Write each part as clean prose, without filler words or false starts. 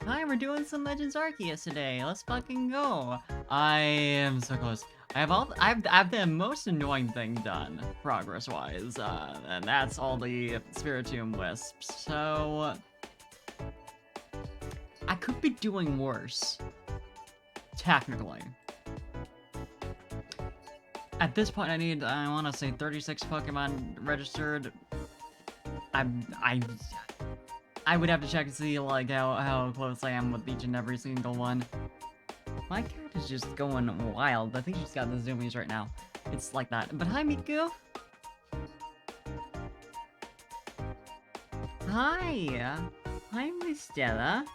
Hi, we're doing some Legends Arceus today. Let's fucking go. I am so close. I've the most annoying thing done, progress-wise, and that's all the Spiritomb Wisps. So I could be doing worse, technically. At this point, I want to say 36 Pokemon registered. I would have to check to see like how close I am with each and every single one. My cat is just going wild. I think she's got the zoomies right now. It's like that. But hi, Miku. Hi. Hi, Miss Stella.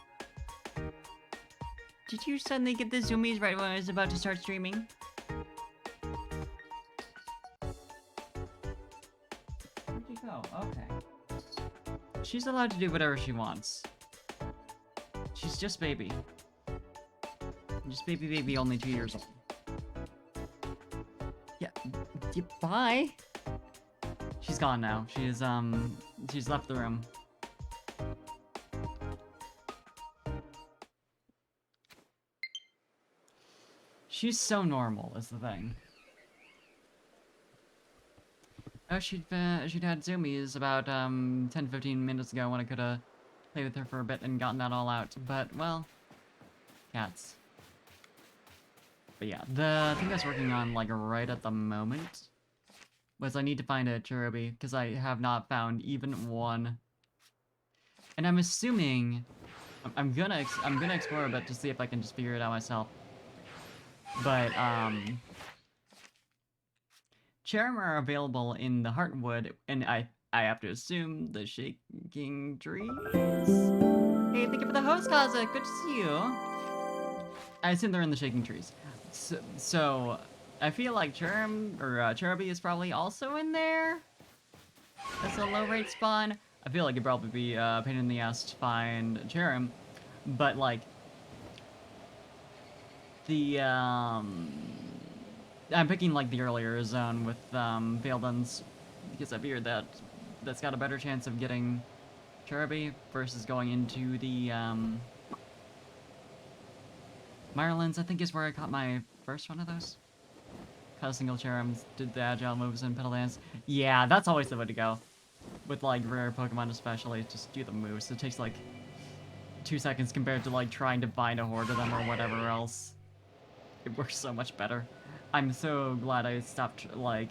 Did you suddenly get the zoomies right when I was about to start streaming? Where'd you go? Okay. She's allowed to do whatever she wants. She's just baby. Just baby, only 2 years old. Yeah, bye. She's gone now. She's left the room. She's so normal, is the thing. Oh, she'd had zoomies about 10-15 minutes ago when I could have played with her for a bit and gotten that all out. But well, cats. But yeah, the thing I was working on like right at the moment was I need to find a Cherubi because I have not found even one. And I'm assuming I'm gonna explore a bit to see if I can just figure it out myself. But Cherum are available in the Heartwood, and I have to assume the Shaking Trees. Hey, thank you for the host, Kaza. Good to see you. I assume they're in the Shaking Trees. So I feel like Cherum or Cherubi is probably also in there. That's a low rate spawn. I feel like it'd probably be a pain in the ass to find Cherum, but like the I'm picking like the earlier zone with Phaeldons because I figured that's got a better chance of getting Cherubi versus going into the Mirelins, I think is where I caught my first one of those. Caught a single Cherums, did the agile moves and Petal Dance. Yeah, that's always the way to go. With like rare Pokemon especially, just do the moves. It takes like 2 seconds compared to like trying to bind a horde of them or whatever else. It works so much better. I'm so glad I stopped like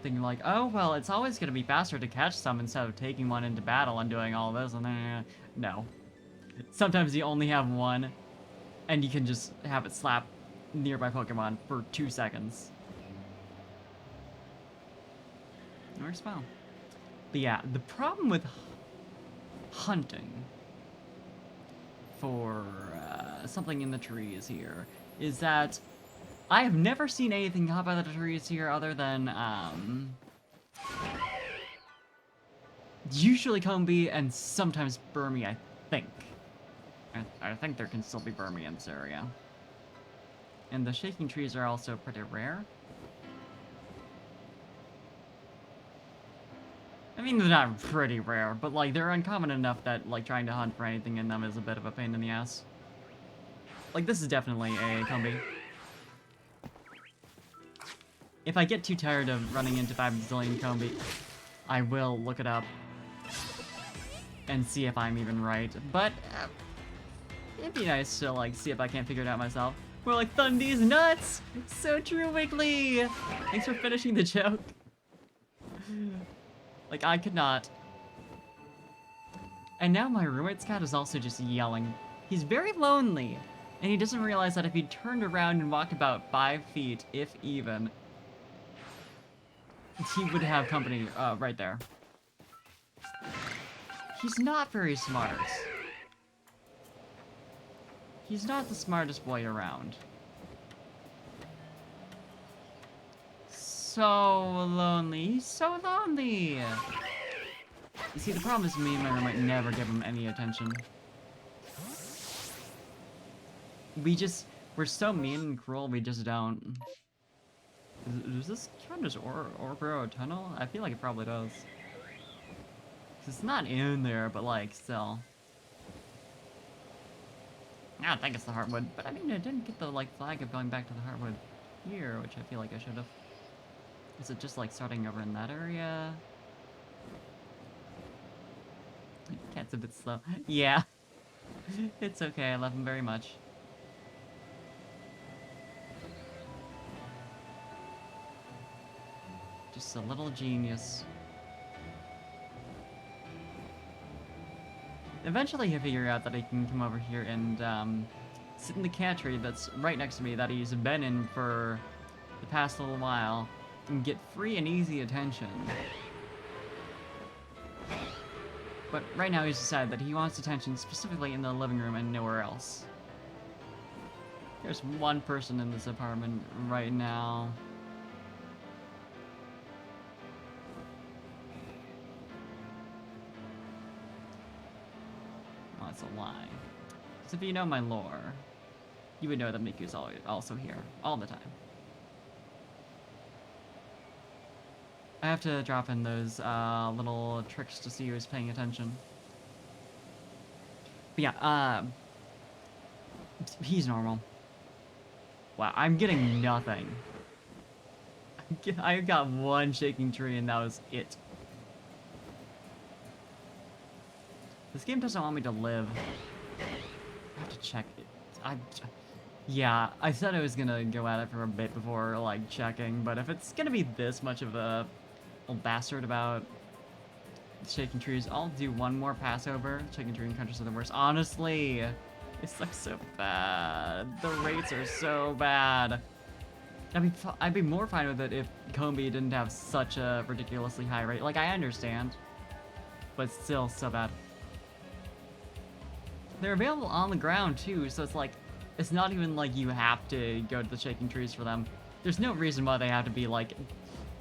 thinking like, oh well, it's always gonna be faster to catch some instead of taking one into battle and doing all this and then no. Sometimes you only have one, and you can just have it slap nearby Pokemon for 2 seconds. It works well. But yeah, the problem with hunting for something in the trees here is that I have never seen anything hop out of the trees here other than usually Combi and sometimes Burmy, I think. I think there can still be Burmy in this area. And the shaking trees are also pretty rare. I mean, they're not pretty rare, but like they're uncommon enough that like trying to hunt for anything in them is a bit of a pain in the ass. Like this is definitely a Combi. If I get too tired of running into 5 zillion Combi, I will look it up and see if I'm even right. But it'd be nice to like see if I can't figure it out myself. We're like Thundy's nuts. So true, Wiggly. Thanks for finishing the joke. Like I could not. And now my roommate's cat is also just yelling. He's very lonely, and he doesn't realize that if he turned around and walked about 5 feet, if even, he would have company right there. He's not very smart. He's not the smartest boy around. So lonely. He's so lonely. You see, the problem is me and my roommate never give him any attention. We're so mean and cruel, we just don't. Does this count as Orbro Tunnel? I feel like it probably does. It's not in there, but like, still. I don't think it's the Heartwood, but I mean, I didn't get the, like, flag of going back to the Heartwood here, which I feel like I should have. Is it just, like, starting over in that area? Cat's a bit slow. Yeah. It's okay, I love him very much. Just a little genius. Eventually he'll figure out that he can come over here and, sit in the cat tree that's right next to me that he's been in for the past little while and get free and easy attention. But right now he's decided that he wants attention specifically in the living room and nowhere else. There's one person in this apartment right now. Well, that's a lie. Because if you know my lore, you would know that Miku's also here, all the time. I have to drop in those little tricks to see who's paying attention. But yeah, he's normal. Wow, I'm getting nothing. I got one shaking tree and that was it. This game doesn't want me to live. I have to check it. Yeah, I said I was gonna go at it for a bit before, like, checking, but if it's gonna be this much of a bastard about shaking trees, I'll do one more pass over. Shaking tree encounters are the worst. Honestly, it's like so bad. The rates are so bad. I'd be more fine with it if Combi didn't have such a ridiculously high rate. Like, I understand, but still so bad. They're available on the ground too, so it's like, it's not even like you have to go to the shaking trees for them. There's no reason why they have to be like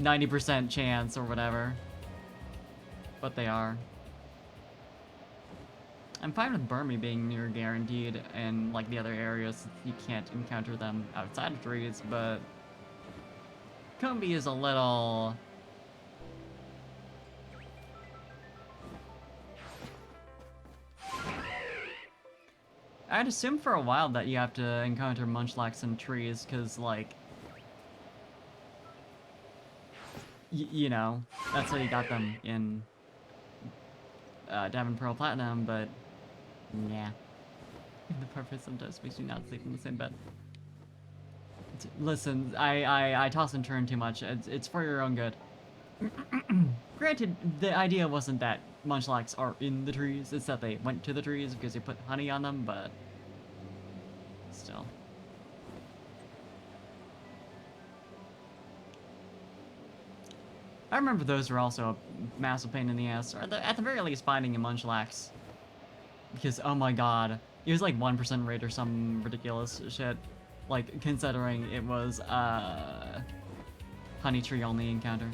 90% chance or whatever. But they are. I'm fine with Burmy being near guaranteed and like the other areas you can't encounter them outside of trees, but Combi is a little... I'd assume for a while that you have to encounter Munchlax in trees, because, like... you know, that's how you got them in Diamond Pearl Platinum, but... yeah. The purpose sometimes makes you not sleep in the same bed. Listen, I toss and turn too much. It's for your own good. Granted, the idea wasn't that Munchlax are in the trees, it's that they went to the trees because they put honey on them, but... still. I remember those were also a massive pain in the ass, or at the very least finding a Munchlax. Because, oh my god, it was like 1% rate or some ridiculous shit. Like, considering it was, honey tree only encounter.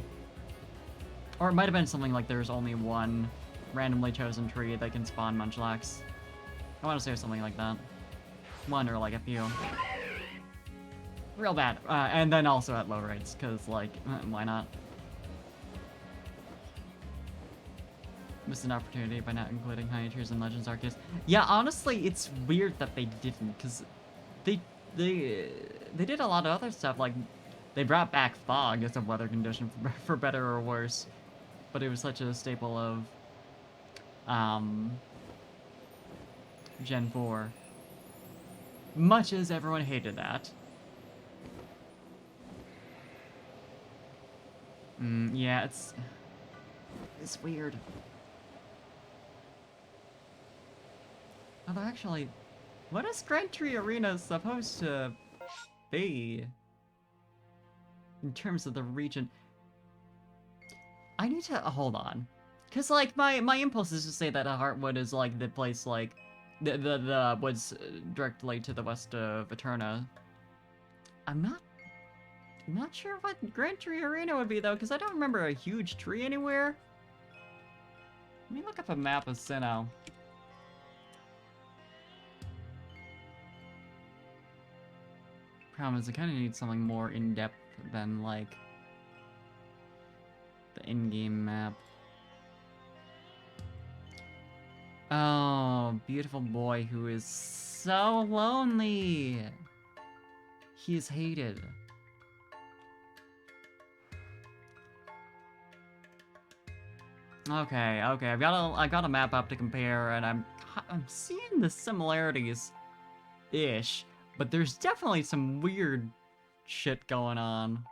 Or it might have been something like there's only one randomly chosen tree that can spawn Munchlax. I want to say something like that. One or like a few. Real bad. And then also at low rates, because, like, why not? Missed an opportunity by not including honey trees in Legends Arceus. Yeah, honestly, it's weird that they didn't, because they did a lot of other stuff, like, they brought back fog as a weather condition for better or worse, but it was such a staple of, Gen 4. Much as everyone hated that. Yeah, it's weird. Although actually, what is Grand Tree Arena supposed to be? In terms of the region? I need to, hold on. Cause like, my impulse is to say that Heartwood is like the place like, the woods directly to the west of Eterna. I'm not sure what Grand Tree Arena would be though, cause I don't remember a huge tree anywhere. Let me look up a map of Sinnoh. Problem is, I kind of need something more in-depth than, like, the in-game map. Oh, beautiful boy who is so lonely. He's hated. Okay, I've got a map up to compare, and I'm seeing the similarities, ish, but there's definitely some weird shit going on.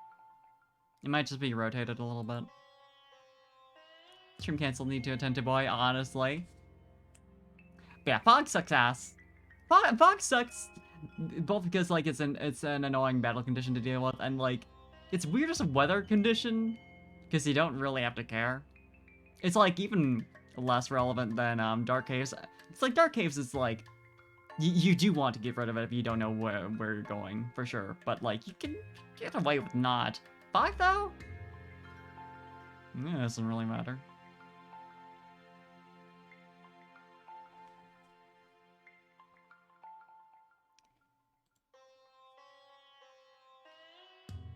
It might just be rotated a little bit. Stream cancel, need to attend to boy, honestly. But yeah, fog sucks ass. Fog sucks, both because like it's an annoying battle condition to deal with, and like it's weird as a weather condition because you don't really have to care. It's like even less relevant than Dark Caves. It's like Dark Caves is like you do want to get rid of it if you don't know where you're going for sure, but like you can get away with not. Fog though? Yeah, it doesn't really matter.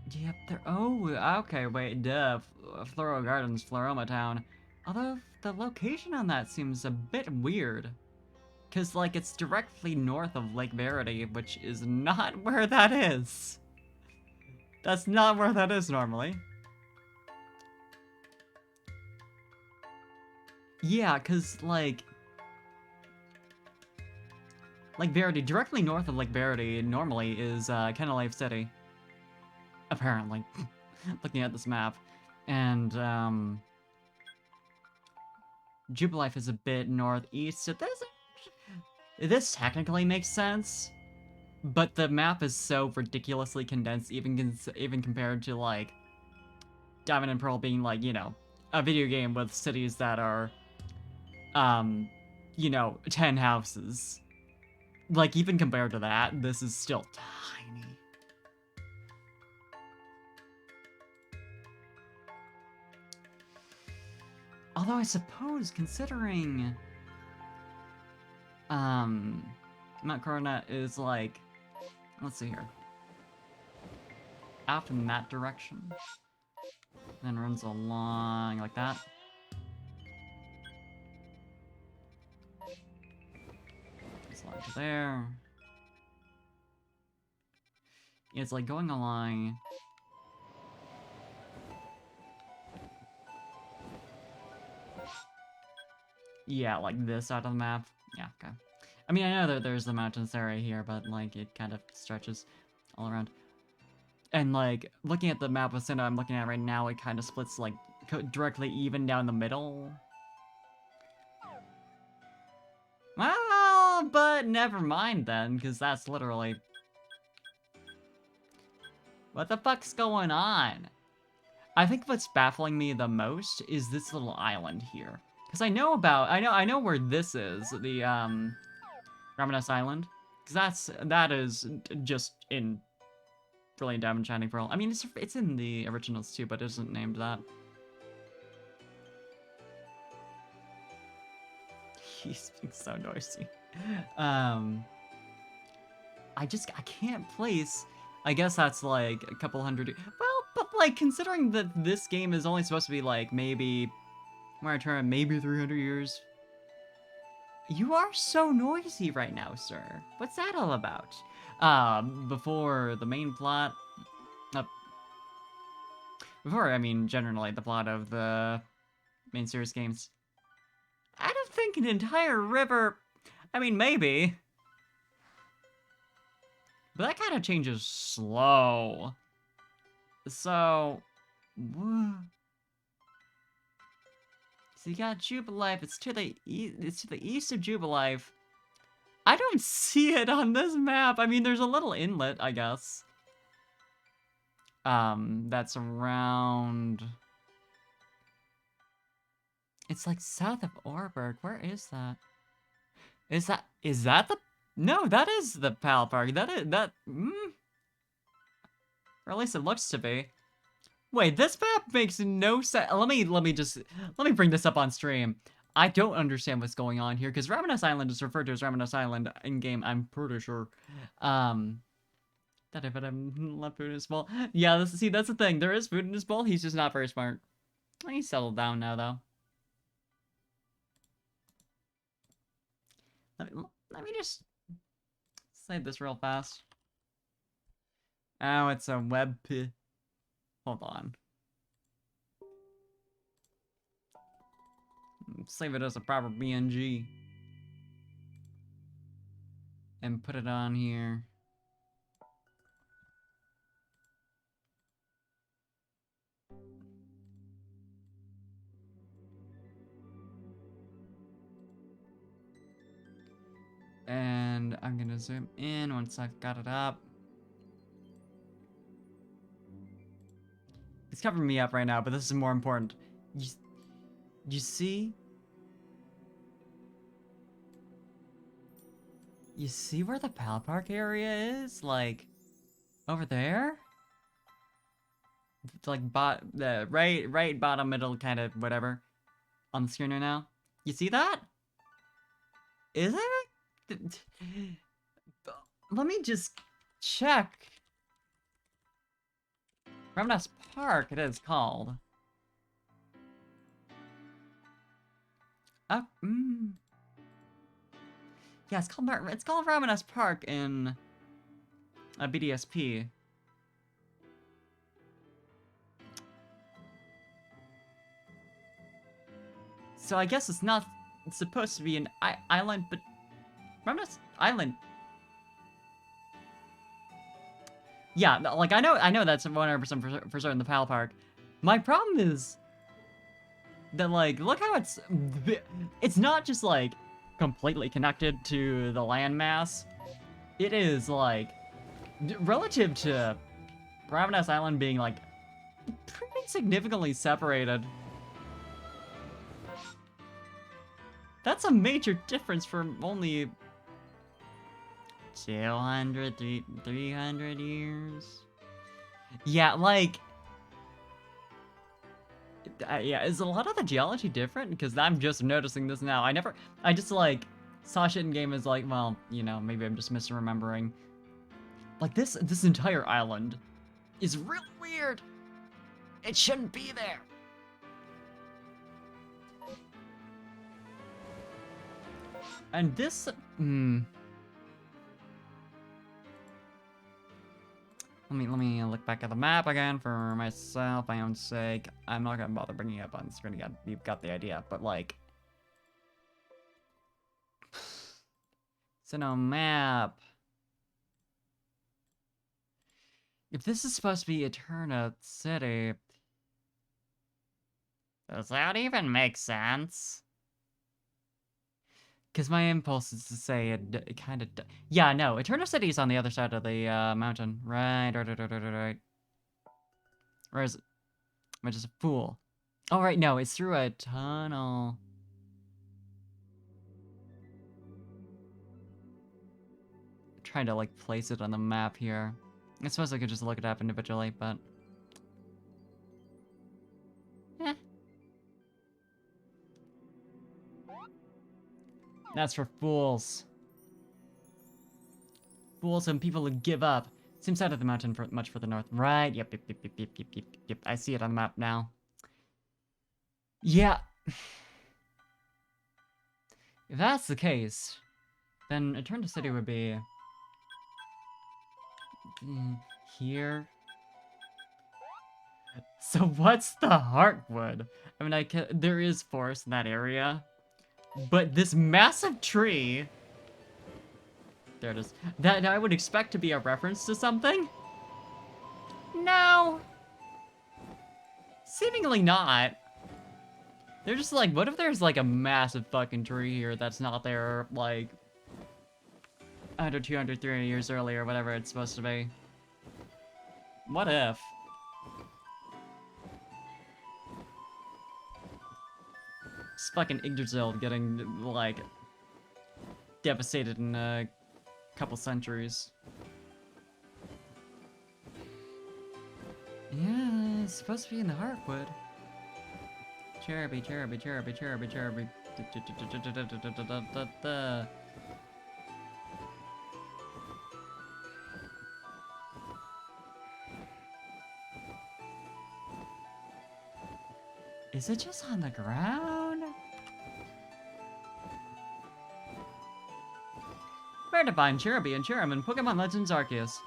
Yep, there. Oh, okay, wait, duh. Floral Gardens, Floroma Town. Although, the location on that seems a bit weird. Because, like, it's directly north of Lake Verity, which is not where that is. That's not where that is normally. Yeah, because, like... Lake Verity, directly north of Lake Verity, normally is Kennelave City. Apparently. Looking at this map. And, Jubilife is a bit northeast, so this technically makes sense, but the map is so ridiculously condensed, even compared to, like, Diamond and Pearl being, like, you know, a video game with cities that are, you know, 10 houses. Like, even compared to that, this is still tiny. Although I suppose, considering... Mount Coronet is like... Let's see here. Out in that direction. Then runs along like that. Slide to there. It's like going along... Yeah, like this out of the map. Yeah, okay. I mean, I know that there's the mountains area here, but, like, it kind of stretches all around. And, like, looking at the map of Sinnoh I'm looking at right now, it kind of splits, like, directly even down the middle. Well, but never mind then, because that's literally... What the fuck's going on? I think what's baffling me the most is this little island here. Because I know where this is, the, Ramenes Island. Because that is just in Brilliant Diamond Shining Pearl. I mean, it's in the originals too, but it isn't named that. He's being so noisy. I can't place. I guess that's like a couple hundred. Well, but like considering that this game is only supposed to be like maybe, where I turn maybe 300 years. You are so noisy right now, sir. What's that all about? Before the main plot. Before, I mean, generally the plot of the main series games. I don't think an entire river... I mean, maybe. But that kind of changes slow. So... So you got Jubilife. It's to the east of Jubilife. I don't see it on this map. I mean, there's a little inlet, I guess. That's around... It's like south of Orberg. Where is that? Is that the... No, that is the Pal Park. Or at least it looks to be. Wait, this map makes no sense. Let me bring this up on stream. I don't understand what's going on here, because Ramenes Island is referred to as Ramenes Island in-game, I'm pretty sure. That if I'm left food in his bowl. Yeah, see, that's the thing. There is food in his bowl, he's just not very smart. He's settled down now, though. Let me just... Save this real fast. Oh, it's a web. Hold on. Save it as a proper BNG. And put it on here. And I'm gonna zoom in once I've got it up. It's covering me up right now, but this is more important. You see? You see where the Pal Park area is? Like, over there? It's like the right bottom middle kind of whatever on the screen right now. You see that? Is it? Let me just check. Ramdas Park, it is called. Yeah, it's called Ramdas Park in BDSP. So I guess it's not supposed to be an island, but Ramdas Island. Yeah, like I know that's 100% for certain the Pal Park. My problem is that, like, look how it's not just like completely connected to the landmass. It is like relative to Ravenous Island being like pretty significantly separated. That's a major difference from only 200, 300 years. Yeah, like, yeah, is a lot of the geology different? Because I'm just noticing this now. I just, like, saw shit in game as, like, well, you know, maybe I'm just misremembering. Like, this entire island is really weird. It shouldn't be there. And this, Let me look back at the map again for myself, my own sake. I'm not gonna bother bringing it up on the screen again. You've got the idea, but like, so no map. If this is supposed to be Eterna City, does that even make sense? Because my impulse is to say it kind of... Yeah, no, Eterna City is on the other side of the mountain. Right. Or is it... Am I just a fool? Oh, right, no, it's through a tunnel. I'm trying to, like, place it on the map here. I suppose I could just look it up individually, but... Eh. That's for fools. Fools and people who give up. Same side of the mountain, much further north. Right, yep. I see it on the map now. Yeah. If that's the case, then Eterna City would be... here. So what's the Heartwood? I mean, there is forest in that area, but this massive tree... There it is. That I would expect to be a reference to something? No! Seemingly not. They're just like, what if there's like a massive fucking tree here that's not there, like, 100, 200, 300 years earlier, whatever it's supposed to be? What if? Just fucking Yggdrasil getting, like, devastated in a couple centuries. Yeah, it's supposed to be in the Heartwood. Cheruby. Is it just on the ground? Where to find Cherubi and Cherim in Pokemon Legends Arceus.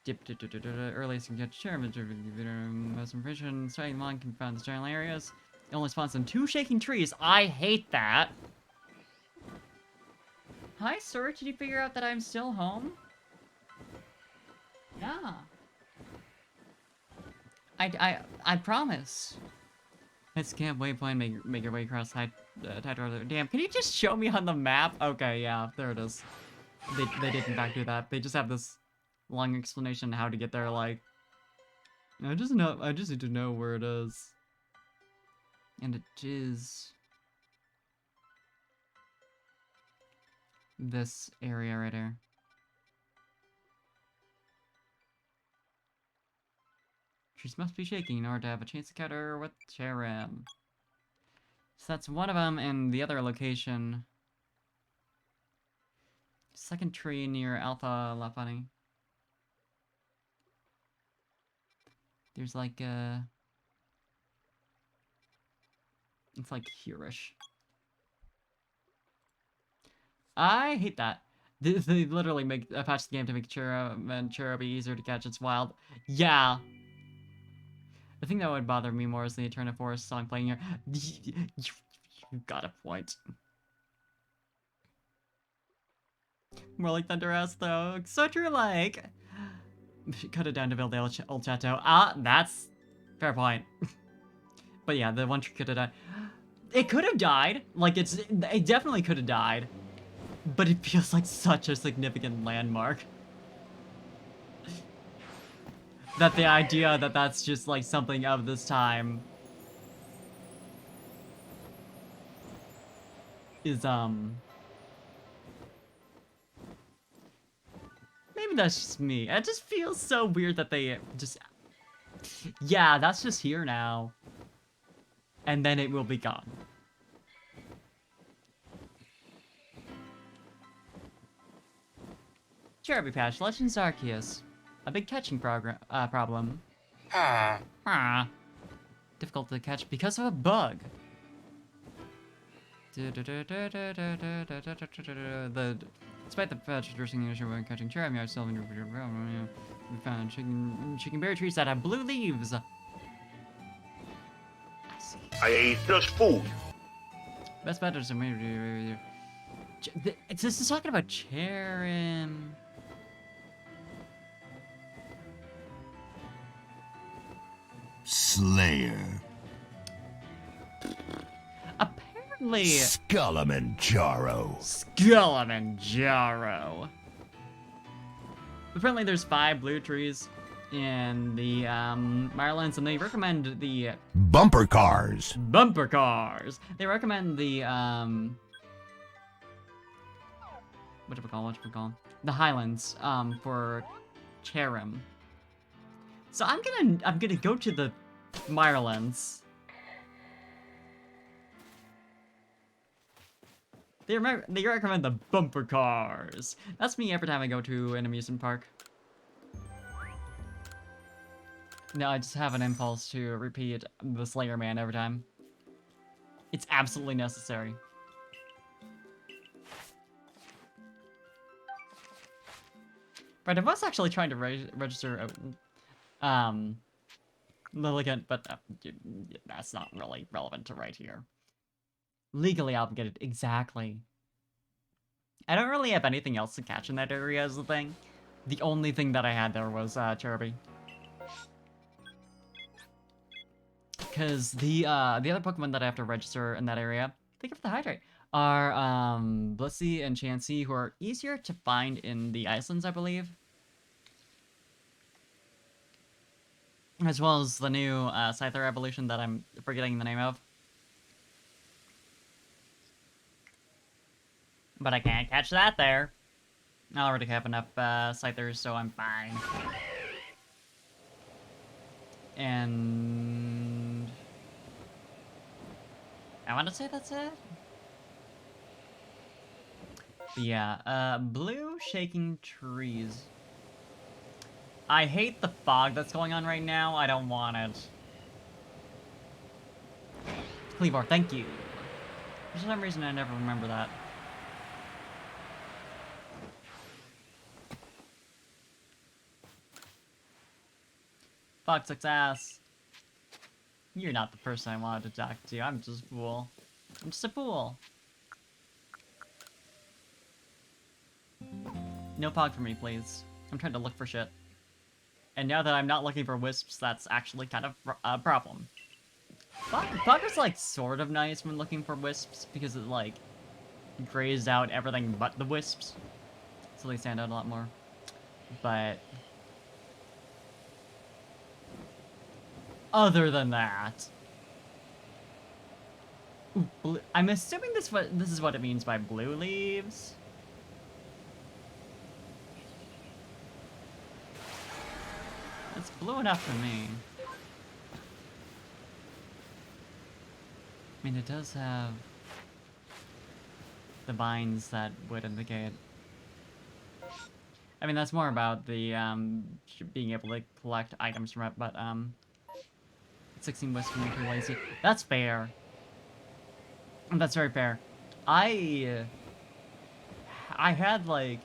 Earliest you can catch Cherim, most information, starting long can be found in the general areas. It only spawns in 2 shaking trees. I hate that. Hi, sir. Did you figure out that I'm still home? Yeah. I promise. Let's camp waypoint, make your way across Tide Road. Damn, can you just show me on the map? Okay, yeah, there it is. They did in fact do that. They just have this long explanation on how to get there, like... I just need to know where it is. And it is... this area right here. Trees must be shaking in order to have a chance to counter with Cherim. So that's one of them, and the other location... second tree near Alpha Lafani. There's like a... it's like here-ish. I hate that. They literally patch the game to make Cherubi easier to catch. It's wild. Yeah. The thing that would bother me more is the Eterna Forest song playing here. You got a point. More like thundurus, though. So true, like. Cut it down to build the old chateau. Ah, that's fair point. But yeah, the one tree could have died. It could have died. Like, it definitely could have died. But it feels like such a significant landmark. That the idea that that's just like something of this time is maybe that's just me. It just feels so weird that they just... yeah, that's just here now. And then it will be gone. Cherubi Patch, Legends Arceus. A big catching problem. Difficult to catch because of a bug. Despite the traditional issue when catching Cherubi, I still we found chicken berry trees that have blue leaves. I see. I ate just food. Best bet is this is talking about Cherim. Slayer. Apparently... Skullamanjaro. Skullamanjaro. Apparently there's 5 blue trees in the Marlins, and they recommend the... Bumper cars. Bumper cars! They recommend the, whatchamacallit? The Highlands, for Cherim. So I'm gonna go to the Marlins. They recommend the bumper cars. That's me every time I go to an amusement park. No, I just have an impulse to repeat the Slayer Man every time. It's absolutely necessary. Right, I was actually trying to register Lilligant, but that's not really relevant to right here. Legally obligated, exactly. I don't really have anything else to catch in that area as the thing. The only thing that I had there was Cherubi. Because the other Pokemon that I have to register in that area, thank you for the hydrate, are Blissey and Chansey, who are easier to find in the Icelands, I believe. As well as the new Scyther evolution that I'm forgetting the name of. But I can't catch that there. I already have enough Scythers, so I'm fine. And... I want to say that's it. But yeah, blue shaking trees. I hate the fog that's going on right now. I don't want it. Cleavor, thank you. For some reason, I never remember that. Fuck success. You're not the person I wanted to talk to. I'm just a fool. I'm just a fool. No pog for me, please. I'm trying to look for shit. And now that I'm not looking for wisps, that's actually kind of a problem. Pog is, like, sort of nice when looking for wisps, because it, like, grays out everything but the wisps. So they stand out a lot more. But other than that... Ooh, I'm assuming this is what it means by blue leaves. It's blue enough for me. I mean, it does have the vines that would indicate. I mean, that's more about the being able to collect items from it, but 16 wisps from too lazy. That's fair. That's very fair. I had like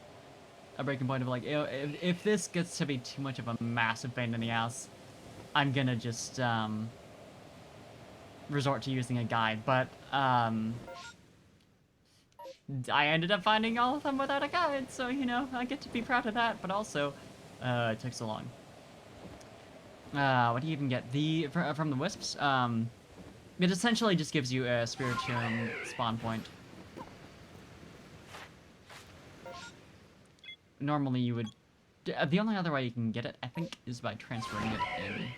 a breaking point of like, if this gets to be too much of a massive pain in the ass, I'm gonna just resort to using a guide. But I ended up finding all of them without a guide, so you know I get to be proud of that. But also, it took so long. What do you even get? From the wisps? It essentially just gives you a spirituum spawn point. Normally you would... the only other way you can get it, I think, is by transferring it in.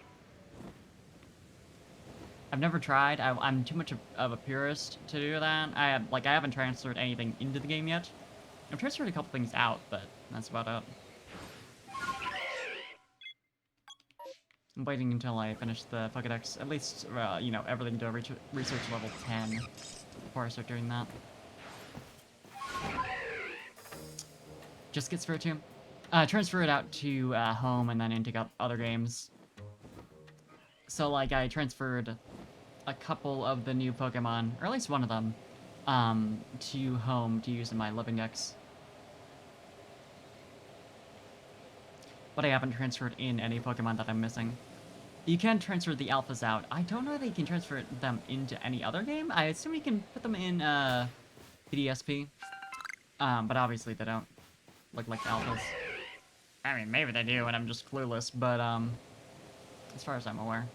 I've never tried. I'm too much of a purist to do that. I haven't transferred anything into the game yet. I've transferred a couple things out, but that's about it. I'm waiting until I finish the Pokédex, at least, you know, everything to research level 10 before I start doing that. Just get Spiritomb. Transfer it out to home and then into other games. So, like, I transferred a couple of the new Pokemon, or at least one of them, to home to use in my living decks. But I haven't transferred in any Pokemon that I'm missing. You can transfer the alphas out. I don't know that you can transfer them into any other game. I assume you can put them in PDSP. But obviously they don't look like alphas. I mean, maybe they do and I'm just clueless, but as far as I'm aware.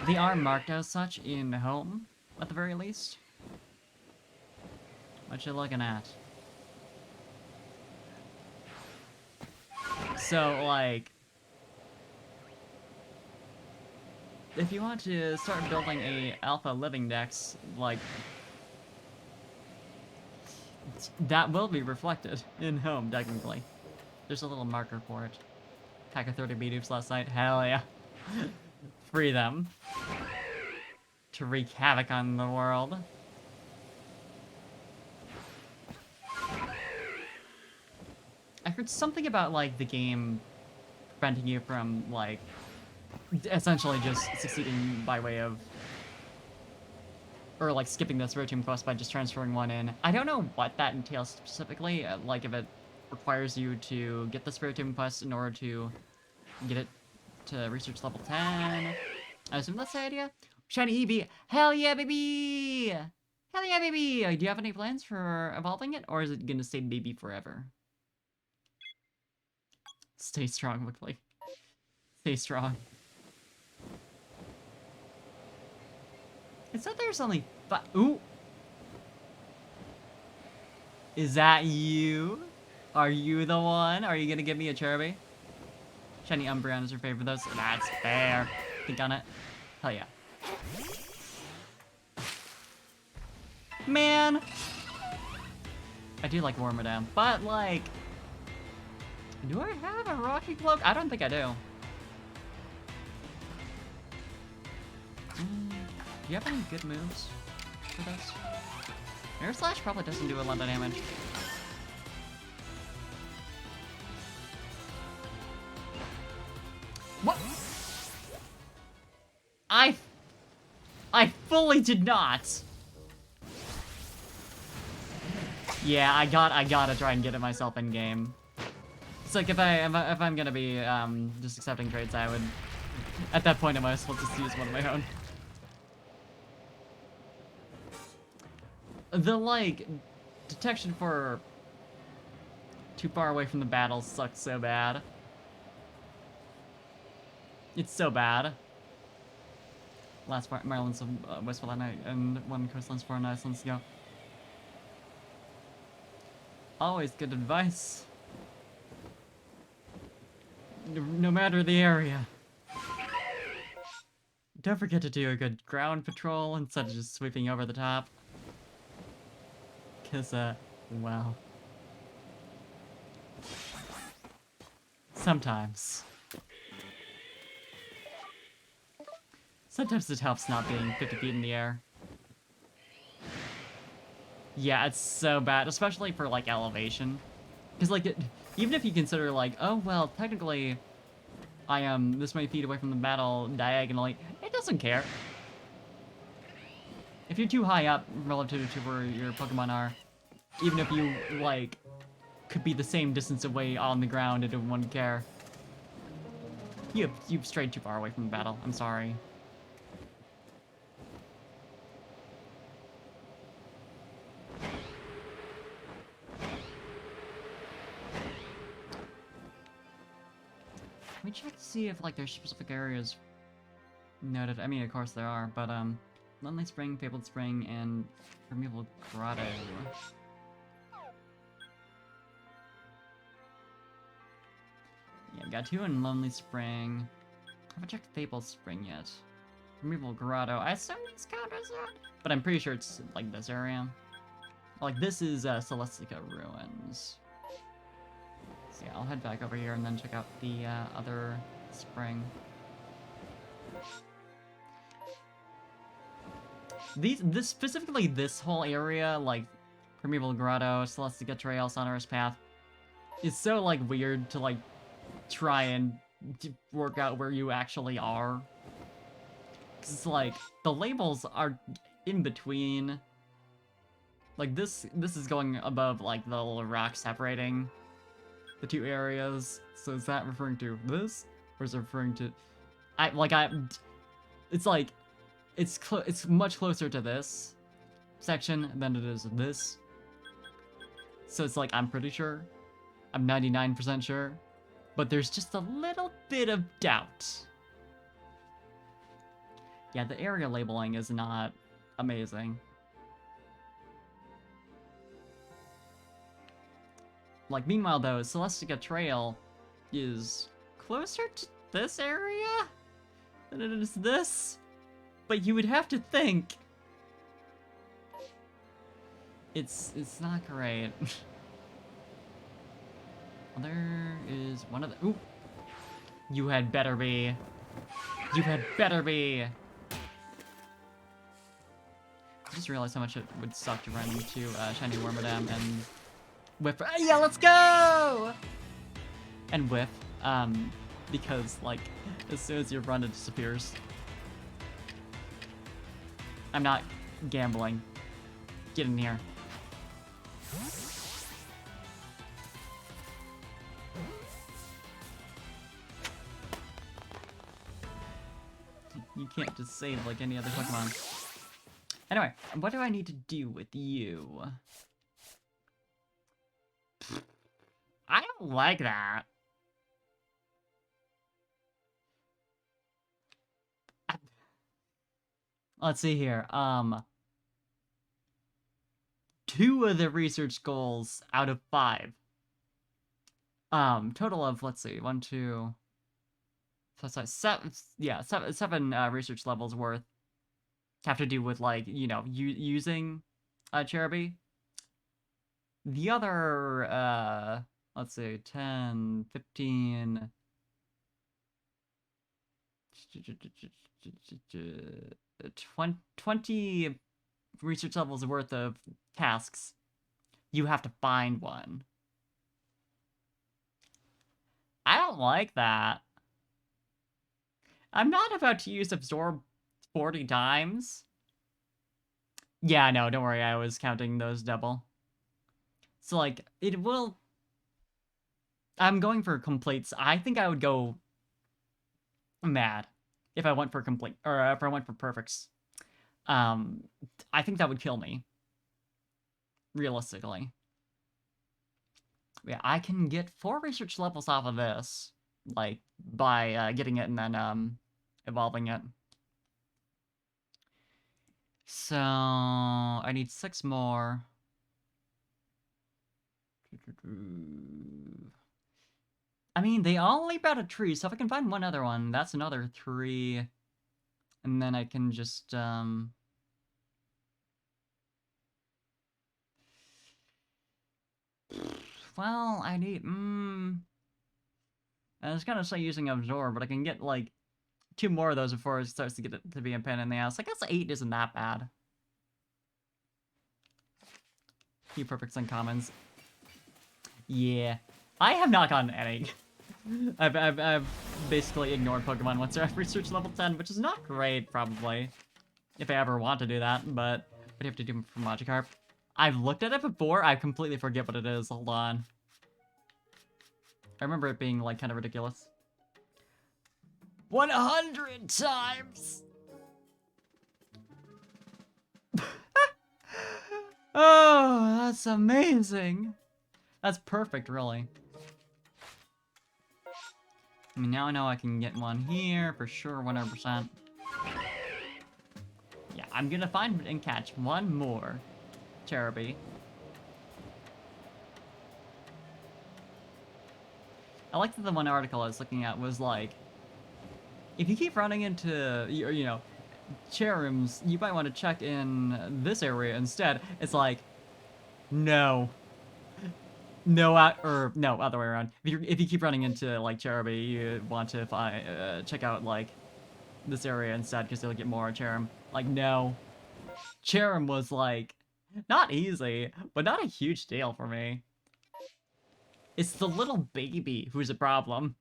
They are marked as such in home, at the very least. What you looking at? So, like, if you want to start building a alpha living dex, like, that will be reflected in home, technically. There's a little marker for it. Pack of 30 Bidoops last night, hell yeah. Free them. To wreak havoc on the world. I heard something about, like, the game preventing you from, like, essentially just succeeding by way of... or, like, skipping the Spiritomb quest by just transferring one in. I don't know what that entails specifically, like, if it requires you to get the Spiritomb quest in order to get it to research level 10. I assume that's the idea? Shiny Eevee! Hell yeah, baby! Hell yeah, baby! Do you have any plans for evolving it, or is it gonna stay baby forever? Stay strong, Wickley. Stay strong. It said there's only ooh! Is that you? Are you the one? Are you gonna give me a Cherubi? Shiny Umbreon is your favorite of those? That's fair. Think on it. Hell yeah. Man! I do like Wormadam, but like... do I have a Rocky Cloak? I don't think I do. Do you have any good moves for this? Air Slash probably doesn't do a lot of damage. What? I fully did not Yeah, I gotta try and get it myself in game. It's like if I'm gonna be just accepting trades, I would at that point I might as well just use one of my own. The like detection for too far away from the battle sucks so bad. It's so bad. Last part, Maryland's wasteful that night, and one coastlands 4 nights ago. Always good advice. No matter the area. Don't forget to do a good ground patrol instead of just sweeping over the top. Cause, well. Sometimes. Sometimes it helps not being 50 feet in the air. Yeah, it's so bad, especially for, like, elevation. Because, like, even if you consider, like, oh, well, technically, I am this many feet away from the battle diagonally, it doesn't care. If you're too high up relative to where your Pokemon are, even if you, like, could be the same distance away on the ground, it wouldn't care. You've strayed too far away from the battle. I'm sorry. Let me check to see if, like, there's specific areas noted. I mean, of course there are, but, Lonely Spring, Fabled Spring, and Primeval Grotto. Yeah, we got 2 in Lonely Spring. I haven't checked Fabled Spring yet. Primeval Grotto. I assume this count as that, but I'm pretty sure it's, like, this area. Like, this is, Celestica Ruins. So yeah, I'll head back over here and then check out the, other spring. Specifically this whole area, like, Primeval Grotto, Celestica Trail, Sonorous Path, is so, like, weird to, like, try and work out where you actually are. Cause it's like, the labels are in between. Like, this is going above, like, the little rock separating the 2 areas. So is that referring to this? Or is it referring to... It's like, it's much closer to this section than it is this. So it's like, I'm pretty sure. I'm 99% sure. But there's just a little bit of doubt. Yeah, the area labeling is not amazing. Like, meanwhile, though, Celestica Trail is closer to this area than it is this. But you would have to think it's not great. Well, there is one of the... Ooh! You had better be. You had better be. I just realized how much it would suck to run into Shiny Wormadam and whiff. Yeah, let's go! And whiff, because, like, as soon as you run, it disappears. I'm not gambling. Get in here. You can't just save like any other Pokemon. Anyway, what do I need to do with you? I don't like that. Let's see here. 2 of the research goals out of 5. Total of, let's see, 1, 2... So it's like 7, yeah, 7 research levels worth have to do with, like, you know, using Cherubi. The other, let's see, 10, 15... 20 research levels worth of tasks, you have to find one. I don't like that. I'm not about to use Absorb 40 times. Yeah, no, don't worry, I was counting those double. So, like, it will... I'm going for completes. I think I would go mad if I went for complete, or if I went for perfects. I think that would kill me, realistically. Yeah, I can get 4 research levels off of this, like, by getting it and then evolving it. So, I need 6 more. I mean, they all leap out of trees, so if I can find one other one, that's another 3. And then I can just, well, I need, I was gonna say using Absorb, but I can get, like, 2 more of those before it starts to get it to be a pain in the ass. I guess 8 isn't that bad. Few perfects and commons. Yeah. I have not gotten any. I've basically ignored Pokemon once I've reached level 10, which is not great, probably. If I ever want to do that, but what do you have to do for Magikarp? I've looked at it before, I completely forget what it is. Hold on. I remember it being, like, kind of ridiculous. 100 times! Oh, that's amazing. That's perfect, really. I mean, now I know I can get one here, for sure, 100%. Yeah, I'm gonna find and catch one more Cherubi. I like that the one article I was looking at was like, if you keep running into, you know, Cherums, you might want to check in this area instead. It's like, no. No, no, other way around. If you keep running into, like, Cherubi, you want to check out, like, this area instead, because you'll get more Cherum. Like, no. Cherum was, like, not easy, but not a huge deal for me. It's the little baby who's a problem.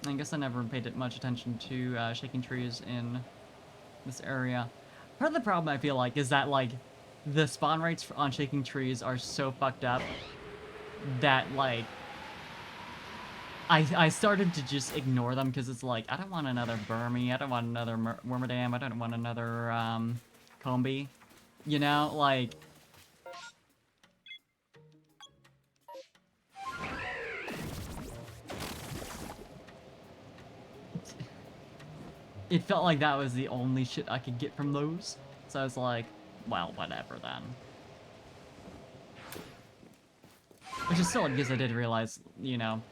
I guess I never paid much attention to shaking trees in this area. Part of the problem, I feel like, is that, like, the spawn rates on shaking trees are so fucked up that, like, I started to just ignore them because it's like, I don't want another Burmy, I don't want another Wormadam, I don't want another Combi. You know, like... It felt like that was the only shit I could get from those. So I was like, well, whatever then. Which is still because I did realize, you know,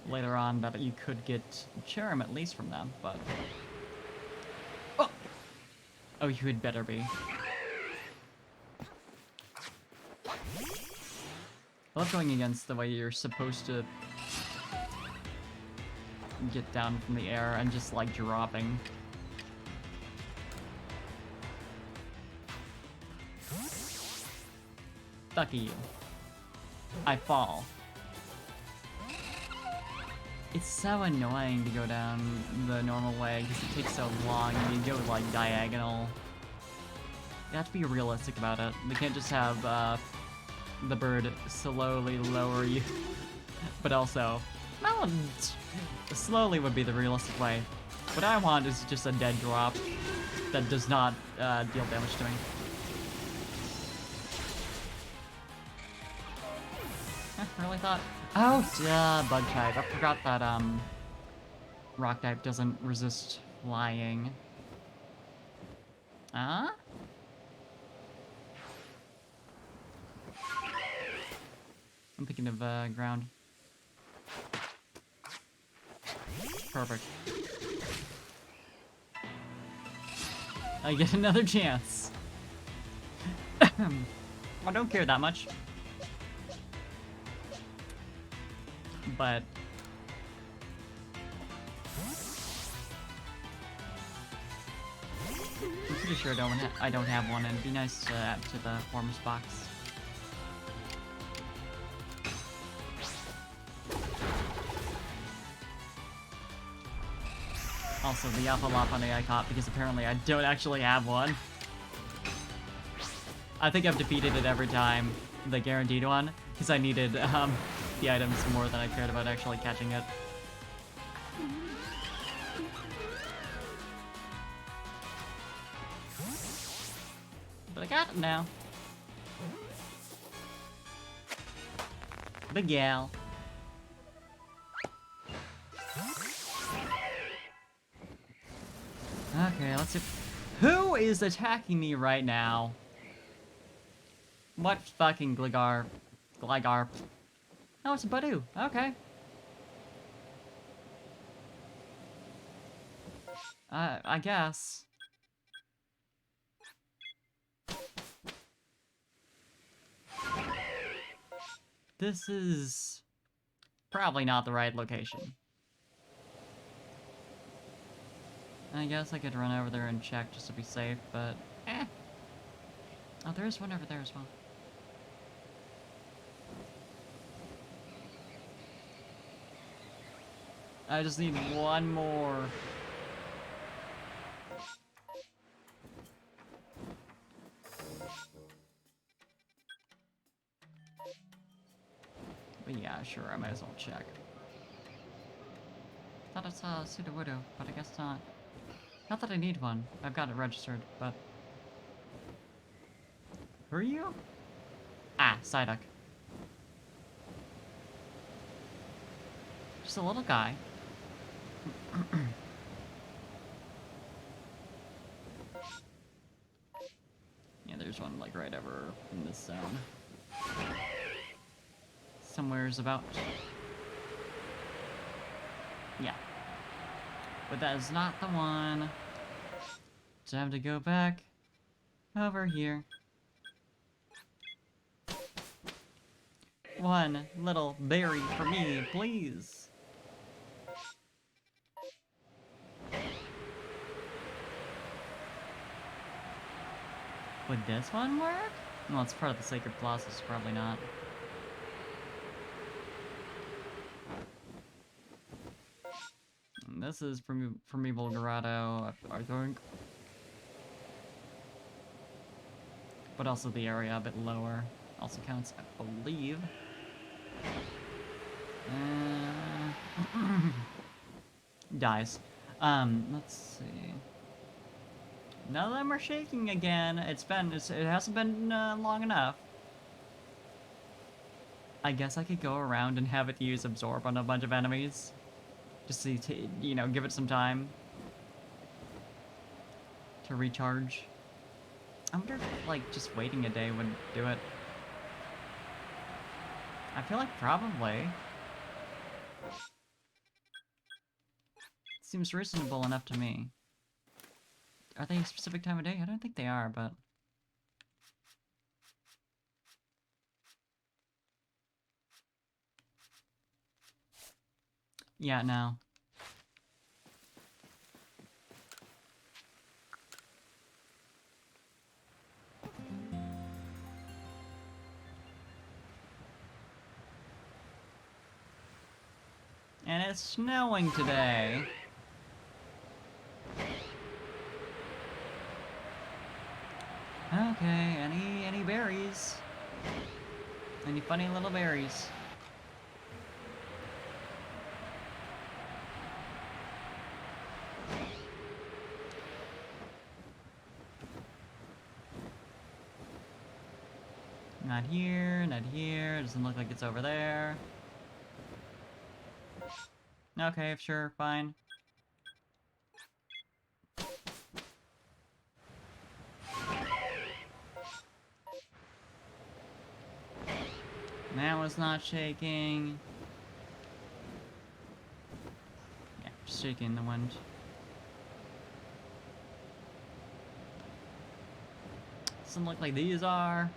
later on that you could get Cherum at least from them, but... Oh! Oh, you had better be. I love going against the way you're supposed to get down from the air and just, like, dropping. Fuck you. I fall. It's so annoying to go down the normal way because it takes so long and you go, like, diagonal. You have to be realistic about it. They can't just have the bird slowly lower you. But also, no, slowly would be the realistic way. What I want is just a dead drop that does not deal damage to me. I really thought... Oh, duh, bug type. I forgot that, rock type doesn't resist flying. Huh? I'm thinking of, ground. Perfect. I get another chance. I don't care that much. But... I'm pretty sure I don't have one, and it'd be nice to add to the forms box. Also, the Alpha Lopunny I caught because apparently I don't actually have one. I think I've defeated it every time, the guaranteed one, because I needed the items more than I cared about actually catching it. But I got it now. The gal. Okay, let's see. Who is attacking me right now? What fucking Gligar? Gligar. Oh, it's a Badoo. Okay. I guess. This is probably not the right location. I guess I could run over there and check just to be safe, but eh. Oh, there is one over there as well. I just need one more. But yeah, sure, I might as well check. Thought I saw a Sudowoodo, but I guess not. Not that I need one. I've got it registered, but... Who are you? Ah, Psyduck. Just a little guy. Yeah, there's one, like, right over in this zone. Somewhere's about... Yeah. But that is not the one. Time to go back over here. One little berry for me, please. Would this one work? Well, it's part of the Sacred Colossus, probably not. And this is Primeval Grotto, I think. But also the area a bit lower. Also counts, I believe. Dies. Let's see. None of them are shaking again. It hasn't been long enough. I guess I could go around and have it use Absorb on a bunch of enemies. Just to, you know, give it some time to recharge. I wonder if, like, just waiting a day would do it. I feel like probably. Seems reasonable enough to me. Are they a specific time of day? I don't think they are, but... Yeah, no. And it's snowing today. Okay, any berries? Any funny little berries? Not here, not here. Doesn't look like it's over there. Okay, sure, fine. That was not shaking. Yeah, just shaking in the wind. Doesn't look like these are.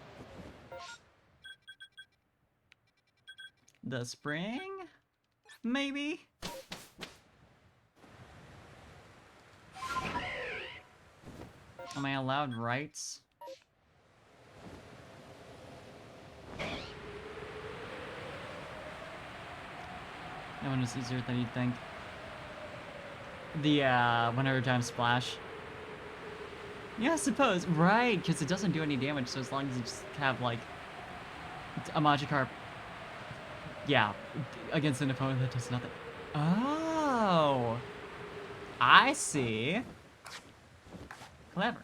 The spring? Maybe? Am I allowed rights? That one is easier than you'd think. The 100 times splash. Yeah, I suppose. Right, because it doesn't do any damage, so as long as you just have, like, a Magikarp, yeah, against an opponent that does nothing. Oh, I see. Clever.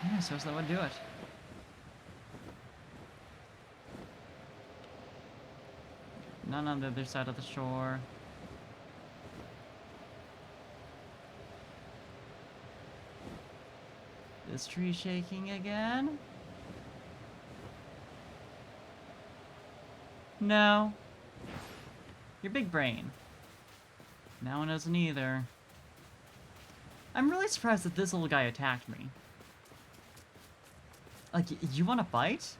Yeah, I suppose that would do it. None on the other side of the shore. This tree shaking again? No. Your big brain. That one doesn't either. I'm really surprised that this little guy attacked me. Like, you want to fight?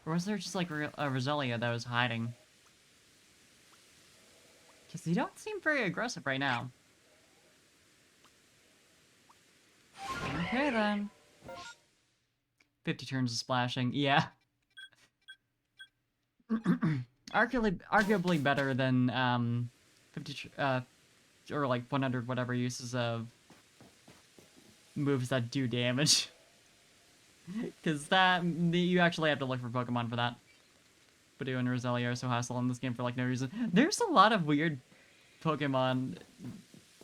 Or was there just like a Roselia that was hiding? Because you don't seem very aggressive right now. Okay then. 50 turns of splashing, yeah. arguably better than 50 or like 100 whatever uses of moves that do damage. Because you actually have to look for Pokemon for that. Budew and Roselia are so hassle in this game for like no reason. There's a lot of weird Pokemon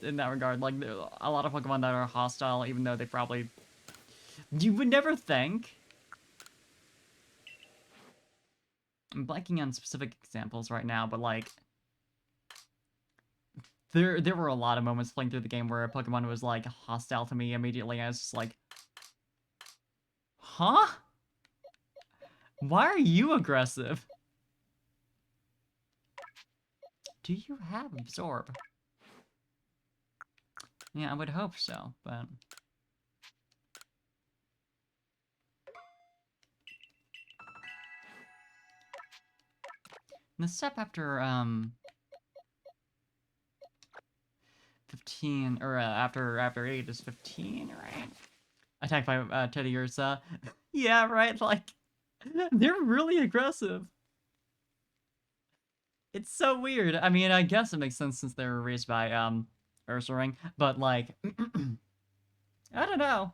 in that regard. Like, a lot of Pokemon that are hostile, even though they probably... You would never think. I'm blanking on specific examples right now, but like... There were a lot of moments playing through the game where a Pokemon was like hostile to me immediately. I was just like... Huh? Why are you aggressive? Do you have Absorb? Yeah, I would hope so, but... The step after, 15, or, after 8 is 15, right? Attacked by, Teddy Ursa. Yeah, right, like, they're really aggressive. It's so weird. I mean, I guess it makes sense since they were raised by, Ursaring, but, like, I don't know.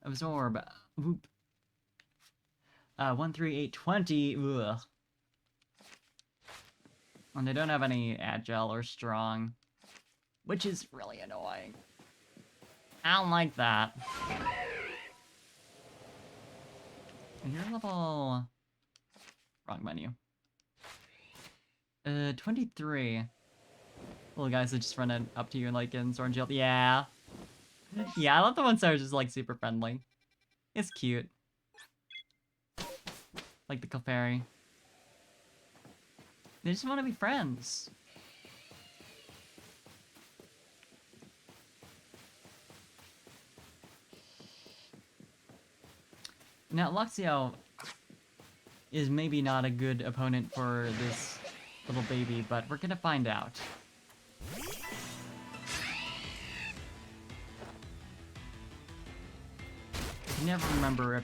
Absorb. Whoop. 1, 3, 8, 20. Ugh. And they don't have any agile or strong, which is really annoying. I don't like that. And you're level... Wrong menu. 23. Little guys that just run up to you and like in Sword and Shield. Yeah. Yeah, I love the ones that are just like super friendly. It's cute. Like the Clefairy. They just want to be friends. Now, Luxio is maybe not a good opponent for this little baby, but we're gonna find out. I can never remember if...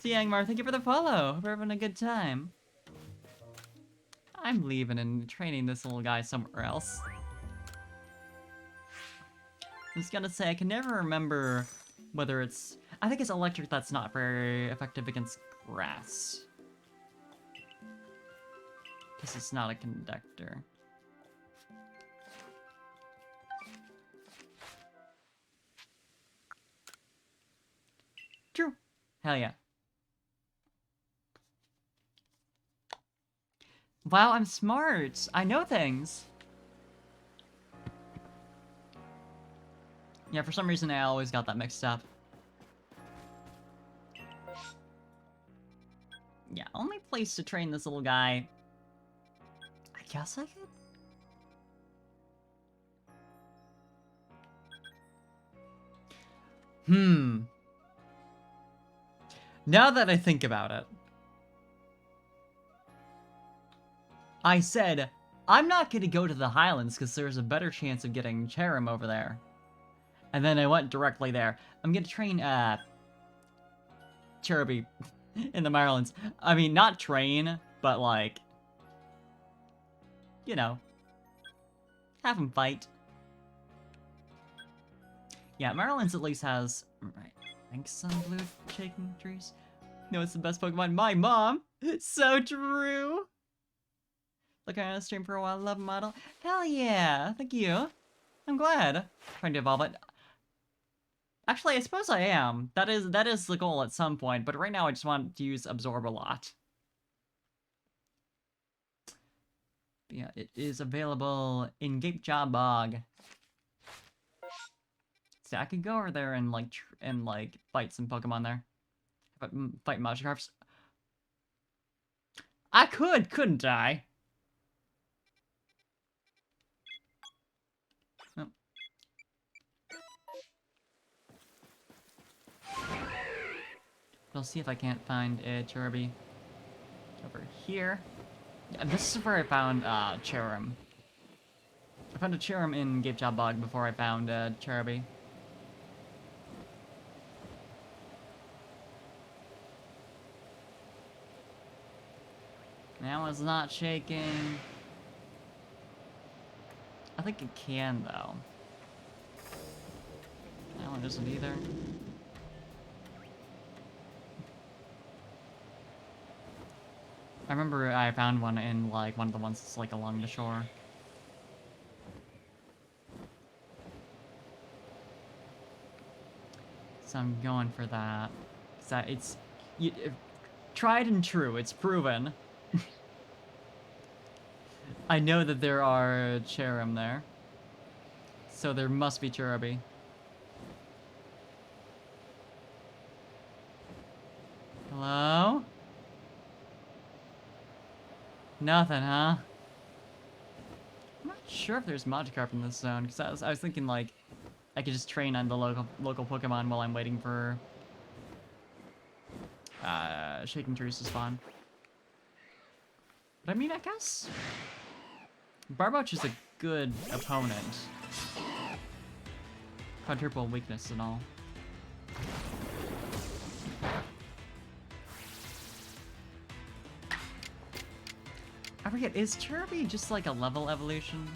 Siangmar, thank you for the follow. Hope you're having a good time. I'm leaving and training this little guy somewhere else. I'm just gonna say, I can never remember whether it's... I think it's electric that's not very effective against grass. Because it's not a conductor. True. Hell yeah. Wow, I'm smart. I know things. Yeah, for some reason I always got that mixed up. Yeah, only place to train this little guy... I guess I could? Now that I think about it, I said, I'm not gonna go to the Highlands because there's a better chance of getting Cherim over there. And then I went directly there. I'm gonna train, Cherubi in the Marylands. I mean, not train, but like, you know, have him fight. Yeah, Marylands at least has, right, I think some blue shaking trees. No, it's the best Pokemon. My mom! So true! Looking at a stream for a while, love model. Hell yeah, thank you. I'm glad. Trying to evolve it. Actually, I suppose I am. That is the goal at some point, but right now I just want to use Absorb a lot. But yeah, it is available in Gapejaw Bog. See, I could go over there and like fight some Pokemon there. But fight Magikarps. I could, couldn't I? Oh. I'll see if I can't find a Cherubi over here. Yeah, this is where I found Cherim. I found a Cherim in Gapejaw Bog before I found Cherubi. That was not shaking. I think it can, though. That one isn't either. I remember I found one in, like, one of the ones that's, like, along the shore. So I'm going for that. It's tried and true, it's proven. I know that there are Cherim there. So there must be Cherubi. Hello? Nothing, huh? I'm not sure if there's Magikarp in this zone, because I was thinking, like, I could just train on the local Pokemon while I'm waiting for Shaking Trees to spawn. But I mean, I guess Barboach is a good opponent. Quadruple weakness and all. I forget, is Cherubi just like a level evolution?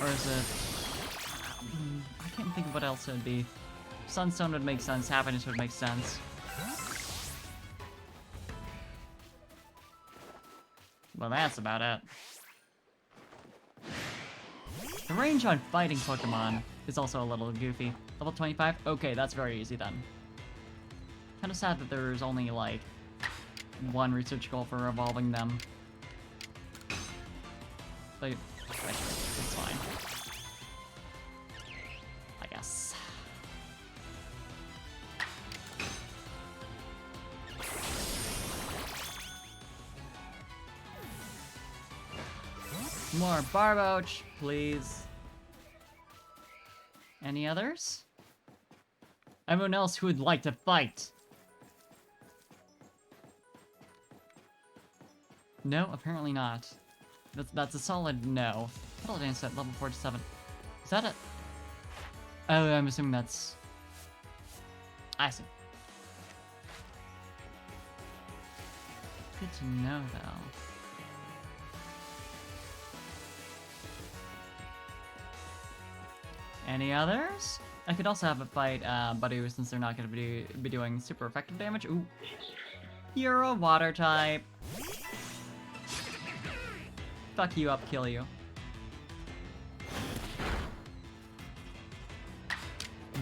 Or is it... I can't think of what else it would be. Sunstone would make sense, Happiness would make sense. Well, that's about it. The range on fighting Pokemon is also a little goofy. Level 25? Okay, that's very easy then. Kinda sad that there's only, like, one research goal for evolving them. But, it's fine. I guess. More Barboach, please. Any others? Everyone else who would like to fight? No, apparently not. That's a solid no. Petal Dance at level 47. Is that it? Oh, I'm assuming that's... I see. Good to know, though. Any others? I could also have it fight Buddy, since they're not going to be doing super effective damage. Ooh. You're a water type. Fuck you up, kill you.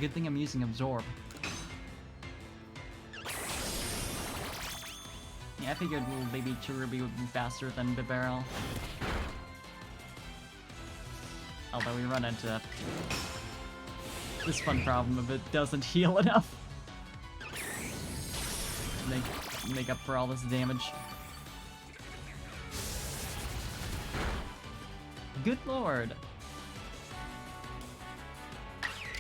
Good thing I'm using Absorb. Yeah, I figured little baby Cherubi would be faster than Bibarel. Although we run into this fun problem of it doesn't heal enough. Make up for all this damage. Good lord.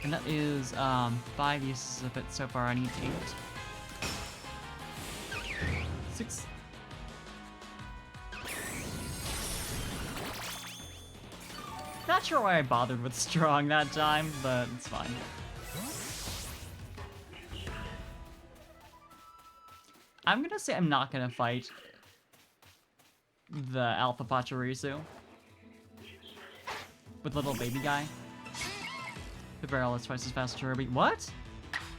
And that is 5 uses of it so far. I need 8. 6. Not sure why I bothered with strong that time, but it's fine. I'm gonna say I'm not gonna fight the Alpha Pachirisu with little baby guy. The barrel is twice as fast as Cherubi. What?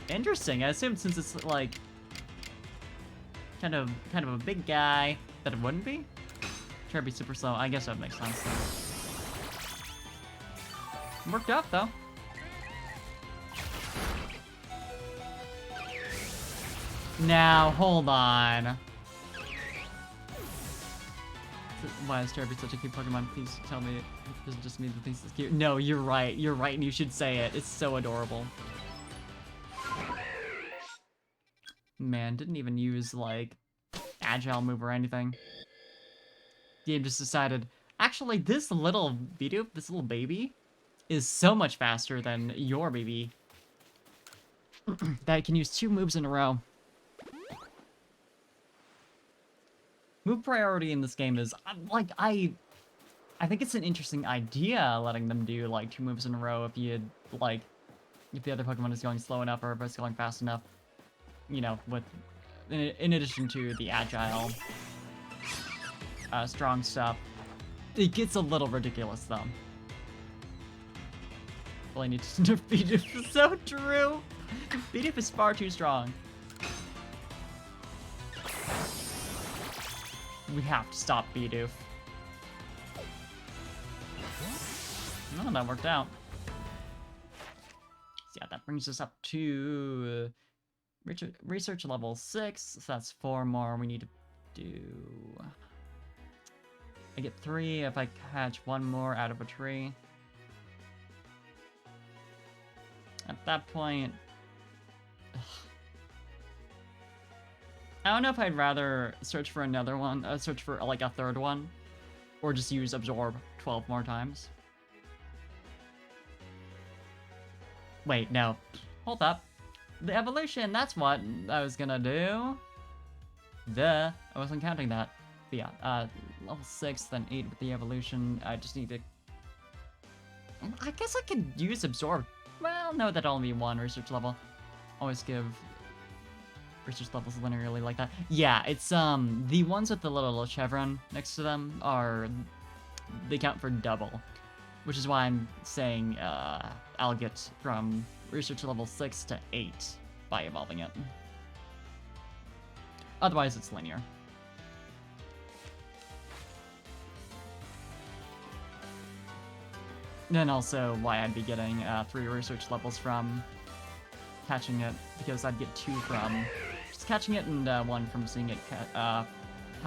Interesting. I assumed since it's like kind of a big guy that it wouldn't be. Cherubi's super slow. I guess that would make sense though. Worked out though. Now, hold on. Why is Cherubi such a cute Pokemon? Please tell me it doesn't just mean the things that's cute. No, you're right. You're right, and you should say it. It's so adorable. Man, didn't even use, like, agile move or anything. Game just decided, actually, this little Bidoof, this little baby, is so much faster than your baby that it can use 2 moves in a row. Move priority in this game is, like, I think it's an interesting idea letting them do, like, 2 moves in a row if you, like, if the other Pokemon is going slow enough or if it's going fast enough, you know, with, in addition to the agile, strong stuff. It gets a little ridiculous, though. Well, I need to nerf Bidoof. So true! Bidoof is far too strong. We have to stop Bidoof. Oh, that worked out. So yeah, that brings us up to research level 6. So that's 4 more we need to do. I get 3 if I catch 1 more out of a tree. At that point... Ugh. I don't know if I'd rather search for another one, search for like a 3rd one, or just use Absorb 12 more times. Wait, no. Hold up. The evolution, that's what I was gonna do. Duh. I wasn't counting that. But yeah, level 6, then 8 with the evolution. I just need to... I guess I could use Absorb. Well, no, that'd only be 1 research level. Always give research levels linearly like that. Yeah, it's, the ones with the little chevron next to them are... They count for double. Which is why I'm saying, I'll get from research level 6 to 8 by evolving it. Otherwise, it's linear. Then also why I'd be getting 3 research levels from catching it, because I'd get 2 from just catching it and 1 from seeing it hop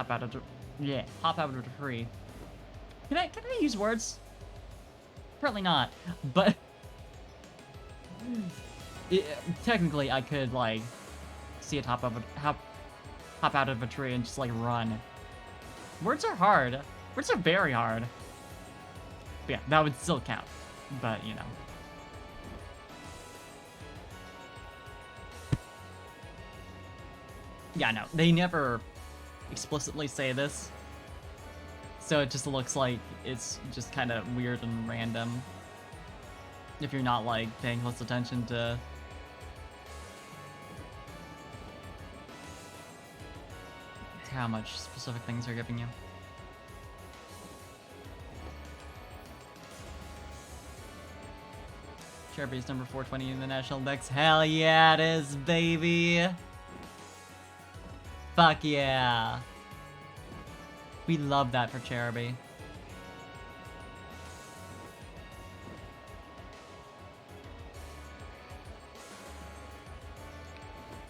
out of the tree. Can I use words? Apparently not, but technically I could like see it hop out of a tree and just like run. Words are hard. Words are very hard. But yeah, that would still count, but you know. Yeah, no, they never explicitly say this. So it just looks like it's just kind of weird and random. If you're not, like, paying close attention to... how much specific things are giving you. Cherubi is number 420 in the National Dex. Hell yeah, it is, baby! Fuck yeah! We love that for Cherubi.